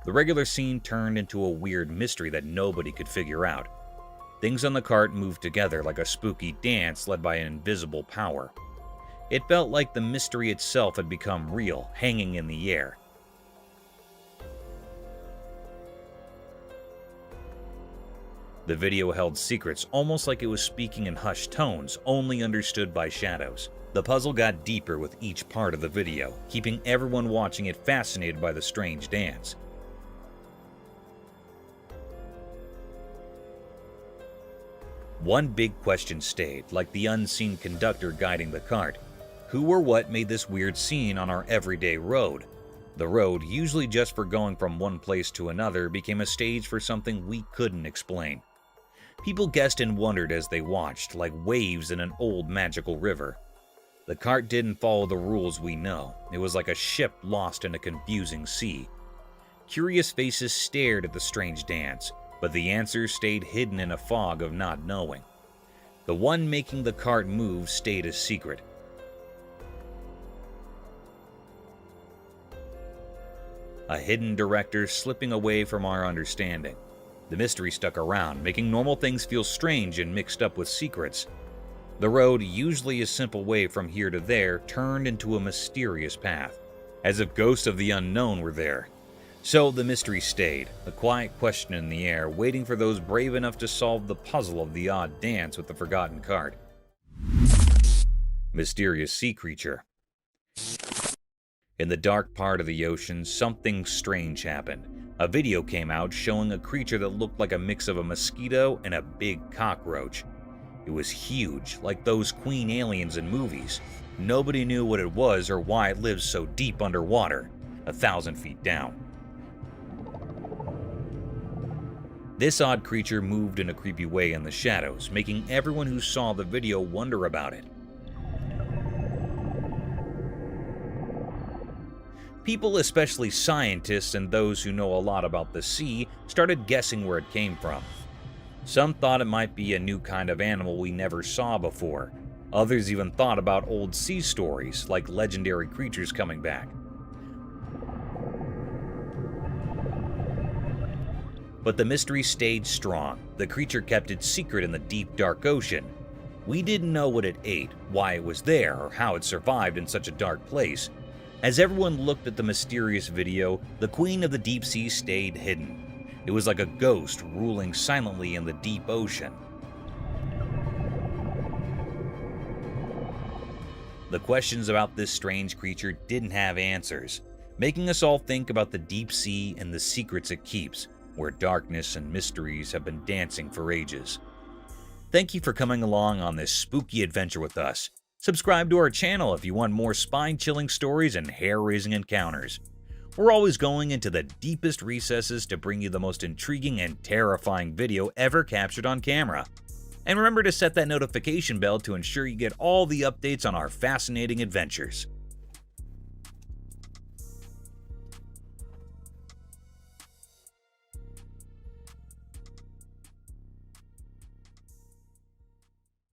The regular scene turned into a weird mystery that nobody could figure out. Things on the cart moved together like a spooky dance led by an invisible power. It felt like the mystery itself had become real, hanging in the air. The video held secrets, almost like it was speaking in hushed tones, only understood by shadows. The puzzle got deeper with each part of the video, keeping everyone watching it fascinated by the strange dance. One big question stayed, like the unseen conductor guiding the cart. Who or what made this weird scene on our everyday road? The road, usually just for going from one place to another, became a stage for something we couldn't explain. People guessed and wondered as they watched, like waves in an old magical river. The cart didn't follow the rules we know. It was like a ship lost in a confusing sea. Curious faces stared at the strange dance, but the answers stayed hidden in a fog of not knowing. The one making the cart move stayed a secret. A hidden director slipping away from our understanding. The mystery stuck around, making normal things feel strange and mixed up with secrets. The road, usually a simple way from here to there, turned into a mysterious path, as if ghosts of the unknown were there. So the mystery stayed, a quiet question in the air, waiting for those brave enough to solve the puzzle of the odd dance with the forgotten cart. Mysterious sea creature. In the dark part of the ocean, something strange happened. A video came out showing a creature that looked like a mix of a mosquito and a big cockroach. It was huge, like those queen aliens in movies. Nobody knew what it was or why it lives so deep underwater, 1,000 feet down. This odd creature moved in a creepy way in the shadows, making everyone who saw the video wonder about it. People, especially scientists and those who know a lot about the sea, started guessing where it came from. Some thought it might be a new kind of animal we never saw before. Others even thought about old sea stories, like legendary creatures coming back. But the mystery stayed strong. The creature kept its secret in the deep, dark ocean. We didn't know what it ate, why it was there, or how it survived in such a dark place. As everyone looked at the mysterious video, the queen of the deep sea stayed hidden. It was like a ghost ruling silently in the deep ocean. The questions about this strange creature didn't have answers, making us all think about the deep sea and the secrets it keeps, where darkness and mysteries have been dancing for ages. Thank you for coming along on this spooky adventure with us. Subscribe to our channel if you want more spine-chilling stories and hair-raising encounters. We're always going into the deepest recesses to bring you the most intriguing and terrifying video ever captured on camera. And remember to set that notification bell to ensure you get all the updates on our fascinating adventures.